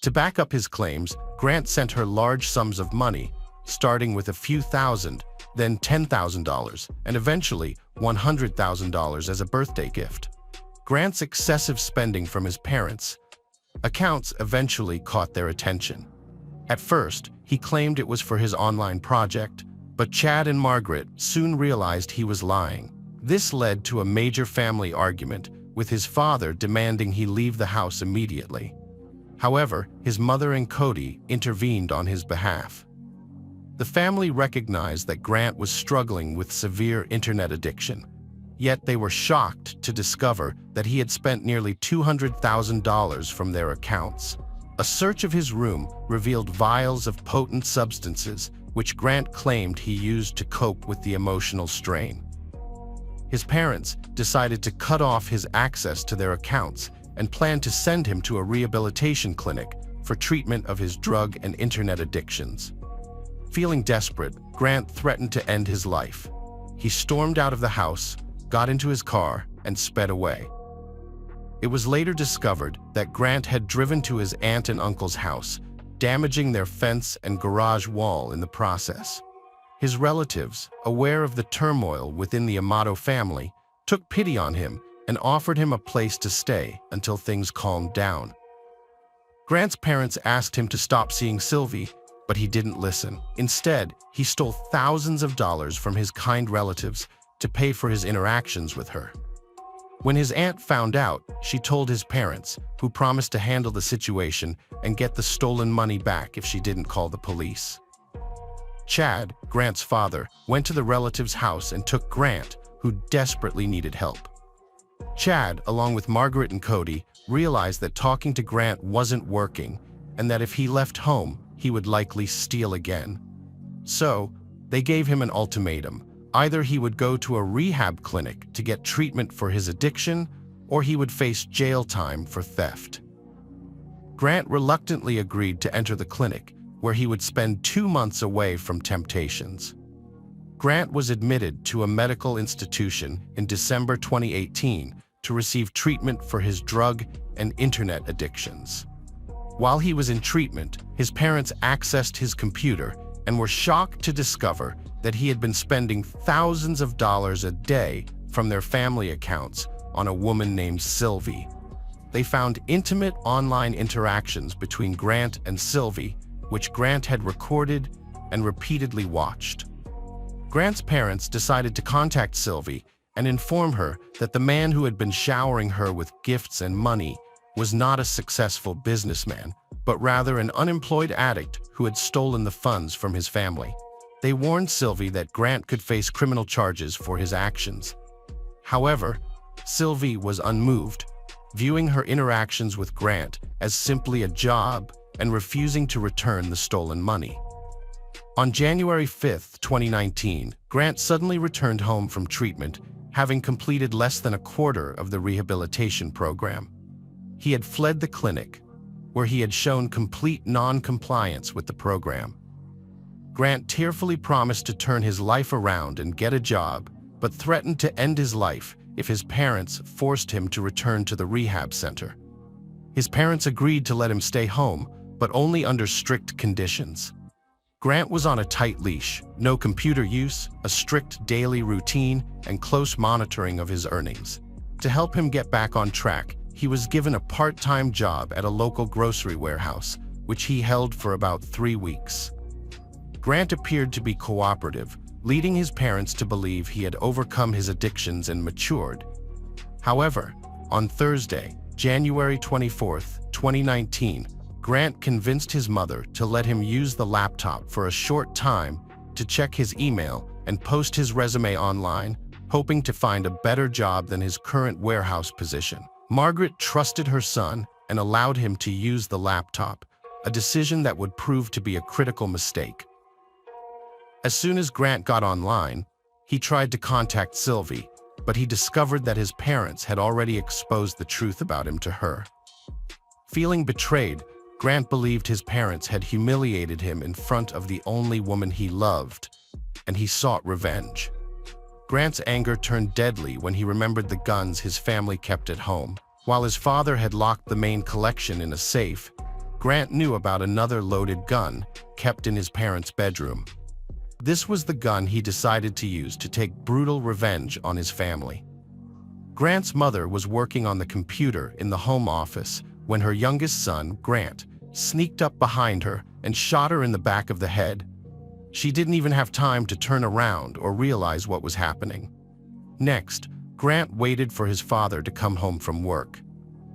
S1: To back up his claims, Grant sent her large sums of money, starting with a few thousand, then $10,000, and eventually $100,000 as a birthday gift. Grant's excessive spending from his parents' accounts eventually caught their attention. At first, he claimed it was for his online project, but Chad and Margaret soon realized he was lying. This led to a major family argument, with his father demanding he leave the house immediately. However, his mother and Cody intervened on his behalf. The family recognized that Grant was struggling with severe internet addiction, yet they were shocked to discover that he had spent nearly $200,000 from their accounts. A search of his room revealed vials of potent substances, which Grant claimed he used to cope with the emotional strain. His parents decided to cut off his access to their accounts and planned to send him to a rehabilitation clinic for treatment of his drug and internet addictions. Feeling desperate, Grant threatened to end his life. He stormed out of the house, got into his car, and sped away. It was later discovered that Grant had driven to his aunt and uncle's house, damaging their fence and garage wall in the process. His relatives, aware of the turmoil within the Amato family, took pity on him and offered him a place to stay until things calmed down. Grant's parents asked him to stop seeing Sylvie, but he didn't listen. Instead, he stole thousands of dollars from his kind relatives to pay for his interactions with her. When his aunt found out, she told his parents, who promised to handle the situation and get the stolen money back if she didn't call the police. Chad, Grant's father, went to the relative's house and took Grant, who desperately needed help. Chad, along with Margaret and Cody, realized that talking to Grant wasn't working and that if he left home, he would likely steal again. So, they gave him an ultimatum. Either he would go to a rehab clinic to get treatment for his addiction, or he would face jail time for theft. Grant reluctantly agreed to enter the clinic, where he would spend 2 months away from temptations. Grant was admitted to a medical institution in December 2018 to receive treatment for his drug and internet addictions. While he was in treatment, his parents accessed his computer and were shocked to discover that he had been spending thousands of dollars a day from their family accounts on a woman named Sylvie. They found intimate online interactions between Grant and Sylvie, which Grant had recorded and repeatedly watched. Grant's parents decided to contact Sylvie and inform her that the man who had been showering her with gifts and money was not a successful businessman, but rather an unemployed addict who had stolen the funds from his family. They warned Sylvie that Grant could face criminal charges for his actions. However, Sylvie was unmoved, viewing her interactions with Grant as simply a job and refusing to return the stolen money. On January 5, 2019, Grant suddenly returned home from treatment, having completed less than a quarter of the rehabilitation program. He had fled the clinic, where he had shown complete non-compliance with the program. Grant tearfully promised to turn his life around and get a job, but threatened to end his life if his parents forced him to return to the rehab center. His parents agreed to let him stay home, but only under strict conditions. Grant was on a tight leash, no computer use, a strict daily routine, and close monitoring of his earnings. To help him get back on track, he was given a part-time job at a local grocery warehouse, which he held for about 3 weeks. Grant appeared to be cooperative, leading his parents to believe he had overcome his addictions and matured. However, on Thursday, January 24, 2019, Grant convinced his mother to let him use the laptop for a short time to check his email and post his resume online, hoping to find a better job than his current warehouse position. Margaret trusted her son and allowed him to use the laptop, a decision that would prove to be a critical mistake. As soon as Grant got online, he tried to contact Sylvie, but he discovered that his parents had already exposed the truth about him to her. Feeling betrayed, Grant believed his parents had humiliated him in front of the only woman he loved, and he sought revenge. Grant's anger turned deadly when he remembered the guns his family kept at home. While his father had locked the main collection in a safe, Grant knew about another loaded gun kept in his parents' bedroom. This was the gun he decided to use to take brutal revenge on his family. Grant's mother was working on the computer in the home office when her youngest son, Grant, sneaked up behind her and shot her in the back of the head. She didn't even have time to turn around or realize what was happening. Next, Grant waited for his father to come home from work.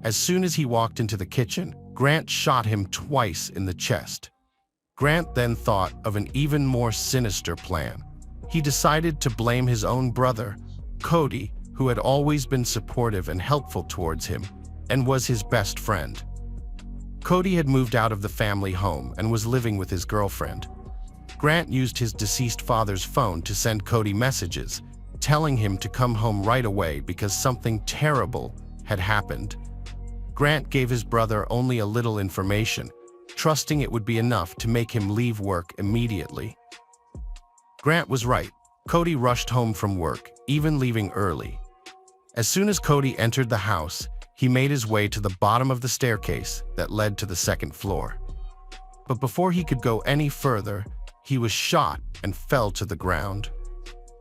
S1: As soon as he walked into the kitchen, Grant shot him twice in the chest. Grant then thought of an even more sinister plan. He decided to blame his own brother, Cody, who had always been supportive and helpful towards him, and was his best friend. Cody had moved out of the family home and was living with his girlfriend. Grant used his deceased father's phone to send Cody messages, telling him to come home right away because something terrible had happened. Grant gave his brother only a little information, trusting it would be enough to make him leave work immediately. Grant was right. Cody rushed home from work, even leaving early. As soon as Cody entered the house, he made his way to the bottom of the staircase that led to the second floor. But before he could go any further, he was shot and fell to the ground.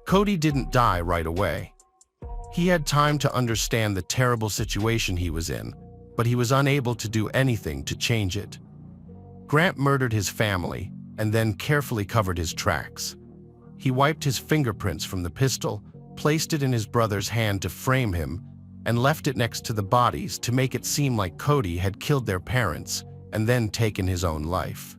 S1: Cody didn't die right away. He had time to understand the terrible situation he was in, but he was unable to do anything to change it. Grant murdered his family and then carefully covered his tracks. He wiped his fingerprints from the pistol, placed it in his brother's hand to frame him, and left it next to the bodies to make it seem like Cody had killed their parents and then taken his own life.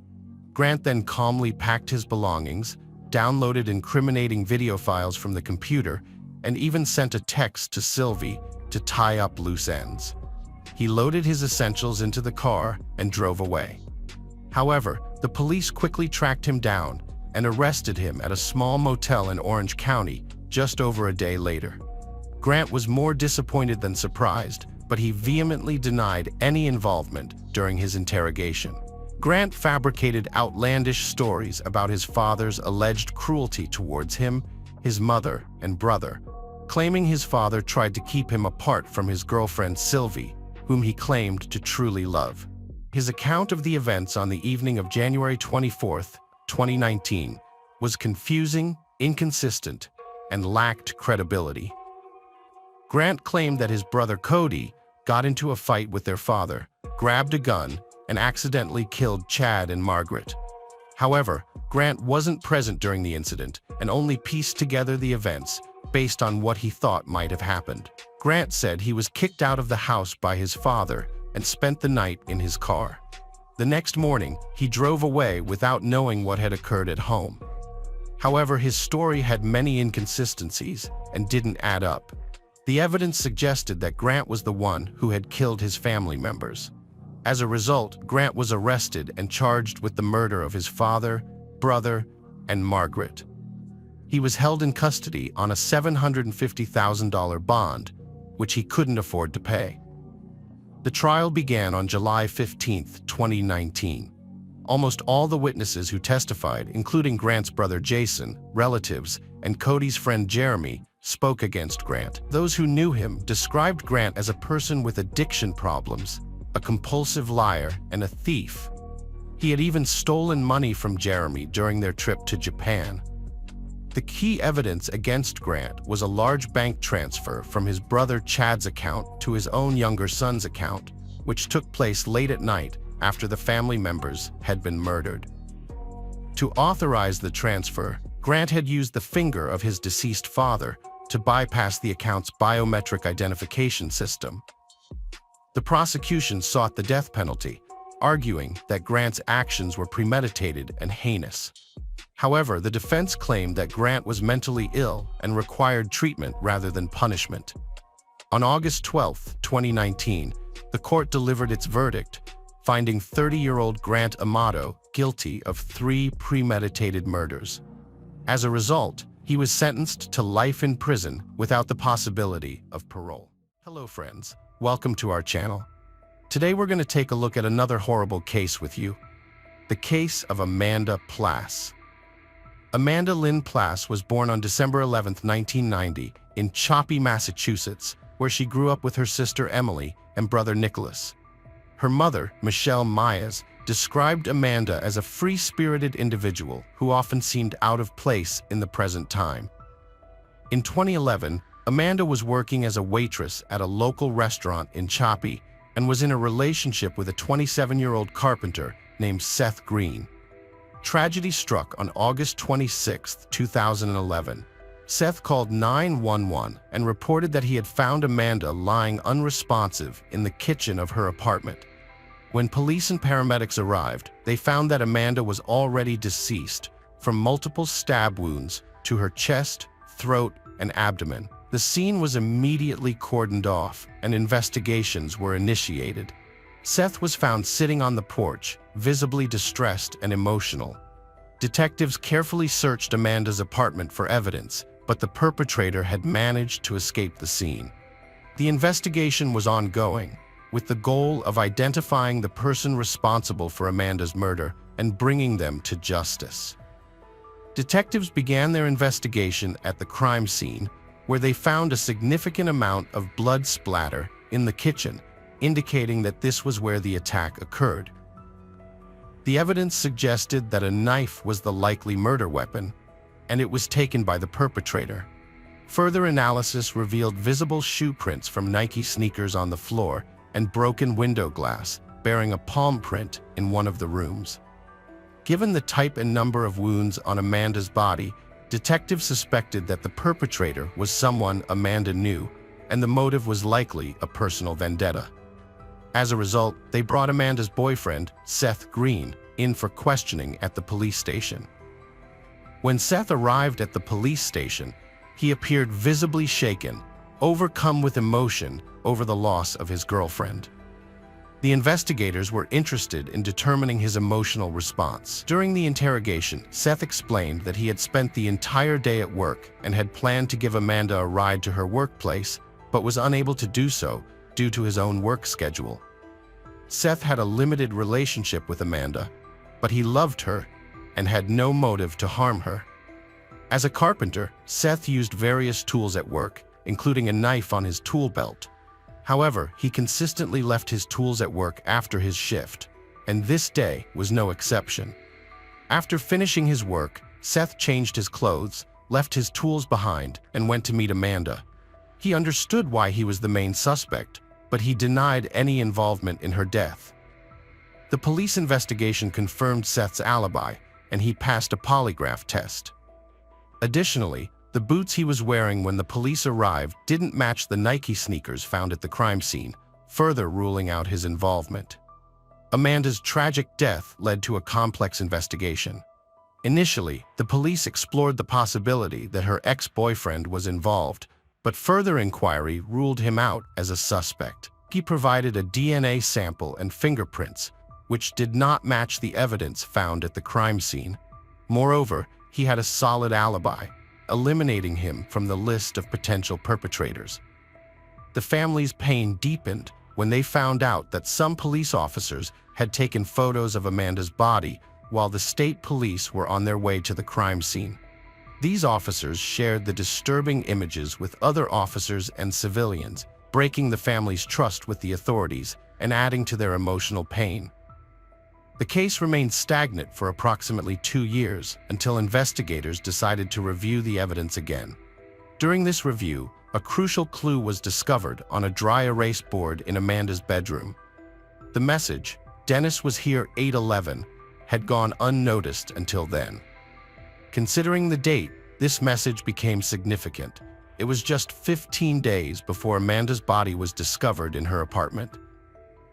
S1: Grant then calmly packed his belongings, downloaded incriminating video files from the computer, and even sent a text to Sylvie to tie up loose ends. He loaded his essentials into the car and drove away. However, the police quickly tracked him down and arrested him at a small motel in Orange County just over a day later. Grant was more disappointed than surprised, but he vehemently denied any involvement during his interrogation. Grant fabricated outlandish stories about his father's alleged cruelty towards him, his mother, and brother, claiming his father tried to keep him apart from his girlfriend Sylvie, whom he claimed to truly love. His account of the events on the evening of January 24, 2019, was confusing, inconsistent, and lacked credibility. Grant claimed that his brother Cody got into a fight with their father, grabbed a gun, and accidentally killed Chad and Margaret. However, Grant wasn't present during the incident and only pieced together the events based on what he thought might have happened. Grant said he was kicked out of the house by his father and spent the night in his car. The next morning, he drove away without knowing what had occurred at home. However, his story had many inconsistencies and didn't add up. The evidence suggested that Grant was the one who had killed his family members. As a result, Grant was arrested and charged with the murder of his father, brother, and Margaret. He was held in custody on a $750,000 bond, which he couldn't afford to pay. The trial began on July 15, 2019. Almost all the witnesses who testified, including Grant's brother Jason, relatives, and Cody's friend Jeremy, spoke against Grant. Those who knew him described Grant as a person with addiction problems, a compulsive liar, and a thief. He had even stolen money from Jeremy during their trip to Japan. The key evidence against Grant was a large bank transfer from his brother Chad's account to his own younger son's account, which took place late at night after the family members had been murdered. To authorize the transfer, Grant had used the finger of his deceased father to bypass the account's biometric identification system. The prosecution sought the death penalty, arguing that Grant's actions were premeditated and heinous. However, the defense claimed that Grant was mentally ill and required treatment rather than punishment. On August 12, 2019, the court delivered its verdict, finding 30-year-old Grant Amato guilty of 3 premeditated murders. As a result, he was sentenced to life in prison without the possibility of parole. Hello friends, welcome to our channel. Today we're going to take a look at another horrible case with you. The case of Amanda Plass. Amanda Lynn Plass was born on December 11, 1990, in Choppy, Massachusetts, where she grew up with her sister Emily and brother Nicholas. Her mother, Michelle Myers, described Amanda as a free-spirited individual who often seemed out of place in the present time. In 2011, Amanda was working as a waitress at a local restaurant in Choppy and was in a relationship with a 27-year-old carpenter named Seth Green. Tragedy struck on August 26, 2011. Seth called 911 and reported that he had found Amanda lying unresponsive in the kitchen of her apartment. When police and paramedics arrived, they found that Amanda was already deceased from multiple stab wounds to her chest, throat, and abdomen. The scene was immediately cordoned off and investigations were initiated. Seth was found sitting on the porch, visibly distressed and emotional. Detectives carefully searched Amanda's apartment for evidence, but the perpetrator had managed to escape the scene. The investigation was ongoing, with the goal of identifying the person responsible for Amanda's murder and bringing them to justice. Detectives began their investigation at the crime scene, where they found a significant amount of blood splatter in the kitchen, indicating that this was where the attack occurred. The evidence suggested that a knife was the likely murder weapon, and it was taken by the perpetrator. Further analysis revealed visible shoe prints from Nike sneakers on the floor and broken window glass, bearing a palm print in one of the rooms. Given the type and number of wounds on Amanda's body, detectives suspected that the perpetrator was someone Amanda knew, and the motive was likely a personal vendetta. As a result, they brought Amanda's boyfriend, Seth Green, in for questioning at the police station. When Seth arrived at the police station, he appeared visibly shaken, overcome with emotion over the loss of his girlfriend. The investigators were interested in determining his emotional response. During the interrogation, Seth explained that he had spent the entire day at work and had planned to give Amanda a ride to her workplace, but was unable to do so due to his own work schedule. Seth had a limited relationship with Amanda, but he loved her and had no motive to harm her. As a carpenter, Seth used various tools at work, including a knife on his tool belt. However, he consistently left his tools at work after his shift, and this day was no exception. After finishing his work, Seth changed his clothes, left his tools behind, and went to meet Amanda. He understood why he was the main suspect, but he denied any involvement in her death. The police investigation confirmed Seth's alibi, and he passed a polygraph test. Additionally, the boots he was wearing when the police arrived didn't match the Nike sneakers found at the crime scene, further ruling out his involvement. Amanda's tragic death led to a complex investigation. Initially, the police explored the possibility that her ex-boyfriend was involved, but further inquiry ruled him out as a suspect. He provided a DNA sample and fingerprints, which did not match the evidence found at the crime scene. Moreover, he had a solid alibi, eliminating him from the list of potential perpetrators. The family's pain deepened when they found out that some police officers had taken photos of Amanda's body while the state police were on their way to the crime scene. These officers shared the disturbing images with other officers and civilians, breaking the family's trust with the authorities and adding to their emotional pain. The case remained stagnant for approximately 2 years until investigators decided to review the evidence again. During this review, a crucial clue was discovered on a dry erase board in Amanda's bedroom. The message, Dennis was here 8/11 had gone unnoticed until then. Considering the date, this message became significant. It was just 15 days before Amanda's body was discovered in her apartment.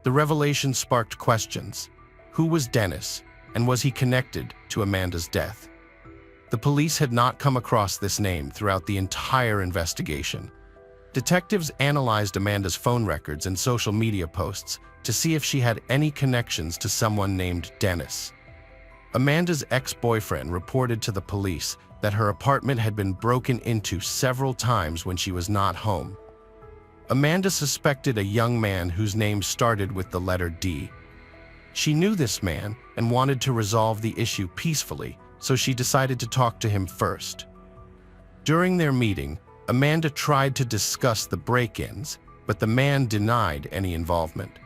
S1: The revelation sparked questions. Who was Dennis, and was he connected to Amanda's death? The police had not come across this name throughout the entire investigation. Detectives analyzed Amanda's phone records and social media posts to see if she had any connections to someone named Dennis. Amanda's ex-boyfriend reported to the police that her apartment had been broken into several times when she was not home. Amanda suspected a young man whose name started with the letter D. She knew this man and wanted to resolve the issue peacefully, so she decided to talk to him first. During their meeting, Amanda tried to discuss the break-ins, but the man denied any involvement.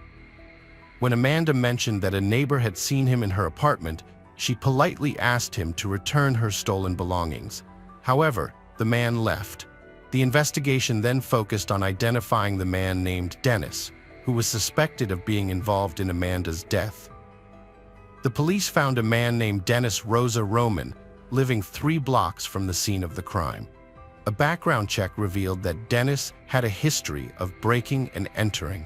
S1: When Amanda mentioned that a neighbor had seen him in her apartment, she politely asked him to return her stolen belongings. However, the man left. The investigation then focused on identifying the man named Dennis, who was suspected of being involved in Amanda's death. The police found a man named Dennis Rosa Roman living 3 blocks from the scene of the crime. A background check revealed that Dennis had a history of breaking and entering.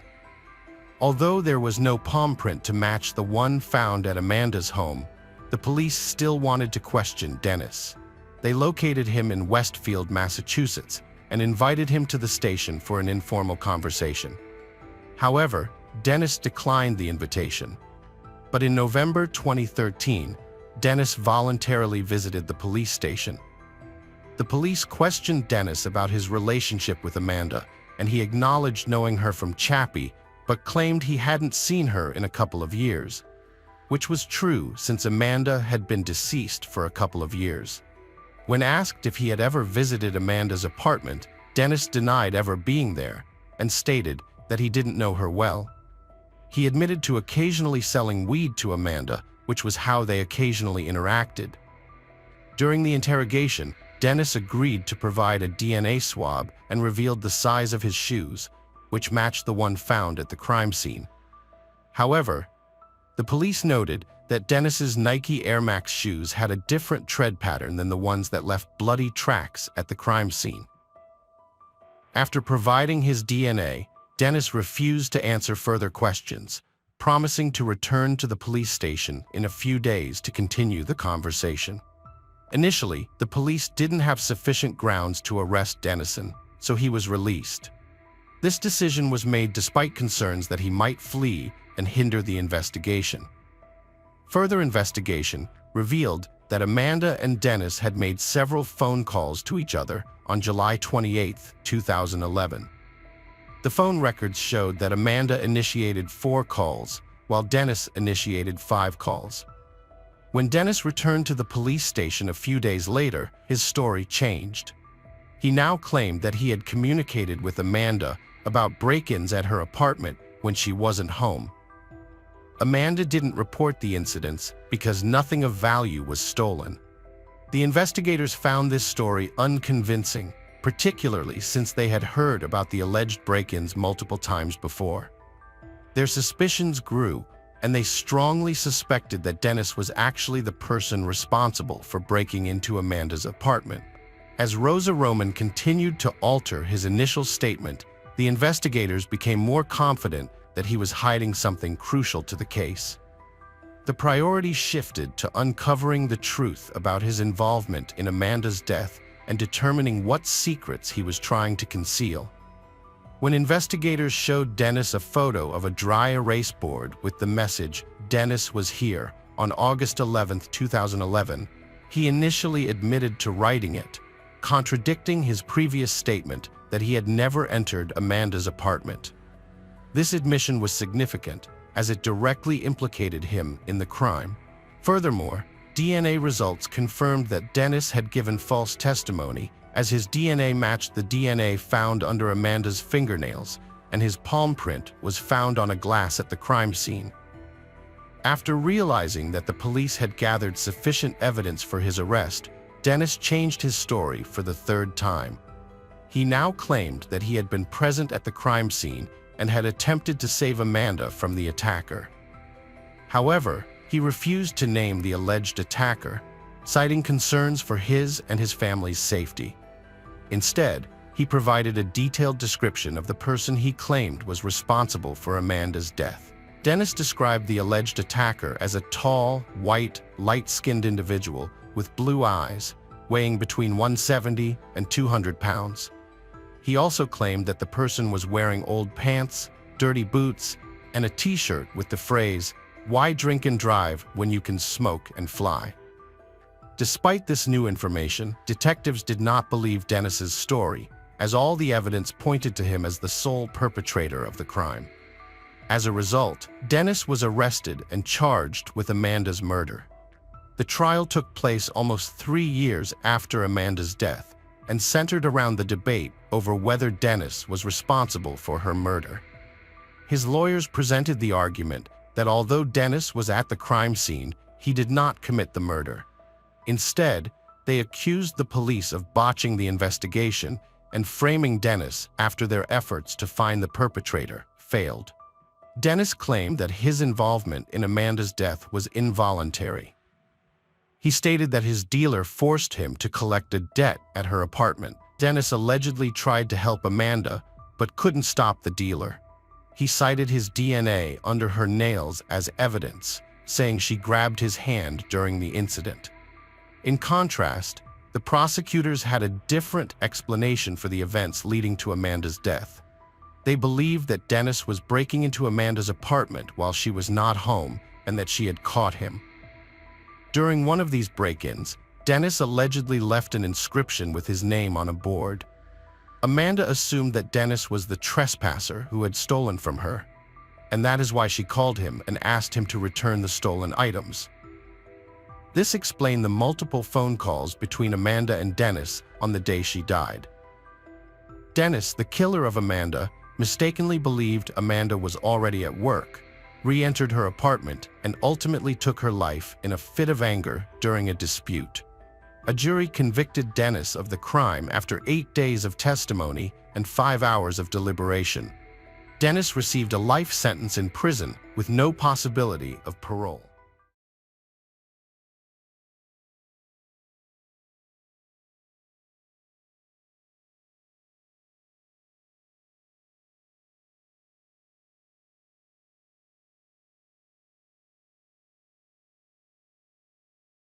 S1: Although there was no palm print to match the one found at Amanda's home, the police still wanted to question Dennis. They located him in Westfield, Massachusetts, and invited him to the station for an informal conversation. However, Dennis declined the invitation. But in November 2013, Dennis voluntarily visited the police station. The police questioned Dennis about his relationship with Amanda, and he acknowledged knowing her from Chappie, but claimed he hadn't seen her in a couple of years, which was true since Amanda had been deceased for a couple of years. When asked if he had ever visited Amanda's apartment, Dennis denied ever being there and stated that he didn't know her well. He admitted to occasionally selling weed to Amanda, which was how they occasionally interacted. During the interrogation, Dennis agreed to provide a DNA swab and revealed the size of his shoes, which matched the one found at the crime scene. However, the police noted that Dennis's Nike Air Max shoes had a different tread pattern than the ones that left bloody tracks at the crime scene. After providing his DNA, Dennis refused to answer further questions, promising to return to the police station in a few days to continue the conversation. Initially, the police didn't have sufficient grounds to arrest Dennison, so he was released. This decision was made despite concerns that he might flee and hinder the investigation. Further investigation revealed that Amanda and Dennis had made several phone calls to each other on July 28, 2011. The phone records showed that Amanda initiated 4 calls, while Dennis initiated 5 calls. When Dennis returned to the police station a few days later, his story changed. He now claimed that he had communicated with Amanda about break-ins at her apartment when she wasn't home. Amanda didn't report the incidents because nothing of value was stolen. The investigators found this story unconvincing, particularly since they had heard about the alleged break-ins multiple times before. Their suspicions grew, and they strongly suspected that Dennis was actually the person responsible for breaking into Amanda's apartment. As Rosa Roman continued to alter his initial statement, the investigators became more confident that he was hiding something crucial to the case. The priority shifted to uncovering the truth about his involvement in Amanda's death and determining what secrets he was trying to conceal. When investigators showed Dennis a photo of a dry erase board with the message, "Dennis was here," on August 11, 2011, he initially admitted to writing it, contradicting his previous statement that he had never entered Amanda's apartment. This admission was significant, as it directly implicated him in the crime. Furthermore, DNA results confirmed that Dennis had given false testimony, as his DNA matched the DNA found under Amanda's fingernails, and his palm print was found on a glass at the crime scene. After realizing that the police had gathered sufficient evidence for his arrest, Dennis changed his story for the 3rd time. He now claimed that he had been present at the crime scene and had attempted to save Amanda from the attacker. However, he refused to name the alleged attacker, citing concerns for his and his family's safety. Instead, he provided a detailed description of the person he claimed was responsible for Amanda's death. Dennis described the alleged attacker as a tall, white, light-skinned individual with blue eyes, weighing between 170 and 200 pounds. He also claimed that the person was wearing old pants, dirty boots, and a t-shirt with the phrase, "Why drink and drive when you can smoke and fly?" Despite this new information, detectives did not believe Dennis's story, as all the evidence pointed to him as the sole perpetrator of the crime. As a result, Dennis was arrested and charged with Amanda's murder. The trial took place almost 3 years after Amanda's death and centered around the debate over whether Dennis was responsible for her murder. His lawyers presented the argument that although Dennis was at the crime scene, he did not commit the murder. Instead, they accused the police of botching the investigation and framing Dennis after their efforts to find the perpetrator failed. Dennis claimed that his involvement in Amanda's death was involuntary. He stated that his dealer forced him to collect a debt at her apartment. Dennis allegedly tried to help Amanda, but couldn't stop the dealer. He cited his DNA under her nails as evidence, saying she grabbed his hand during the incident. In contrast, the prosecutors had a different explanation for the events leading to Amanda's death. They believed that Dennis was breaking into Amanda's apartment while she was not home and that she had caught him. During one of these break-ins, Dennis allegedly left an inscription with his name on a board. Amanda assumed that Dennis was the trespasser who had stolen from her, and that is why she called him and asked him to return the stolen items. This explained the multiple phone calls between Amanda and Dennis on the day she died. Dennis, the killer of Amanda, mistakenly believed Amanda was already at work, re-entered her apartment, and ultimately took her life in a fit of anger during a dispute. A jury convicted Dennis of the crime after 8 days of testimony and 5 hours of deliberation. Dennis received a life sentence in prison with no possibility of parole.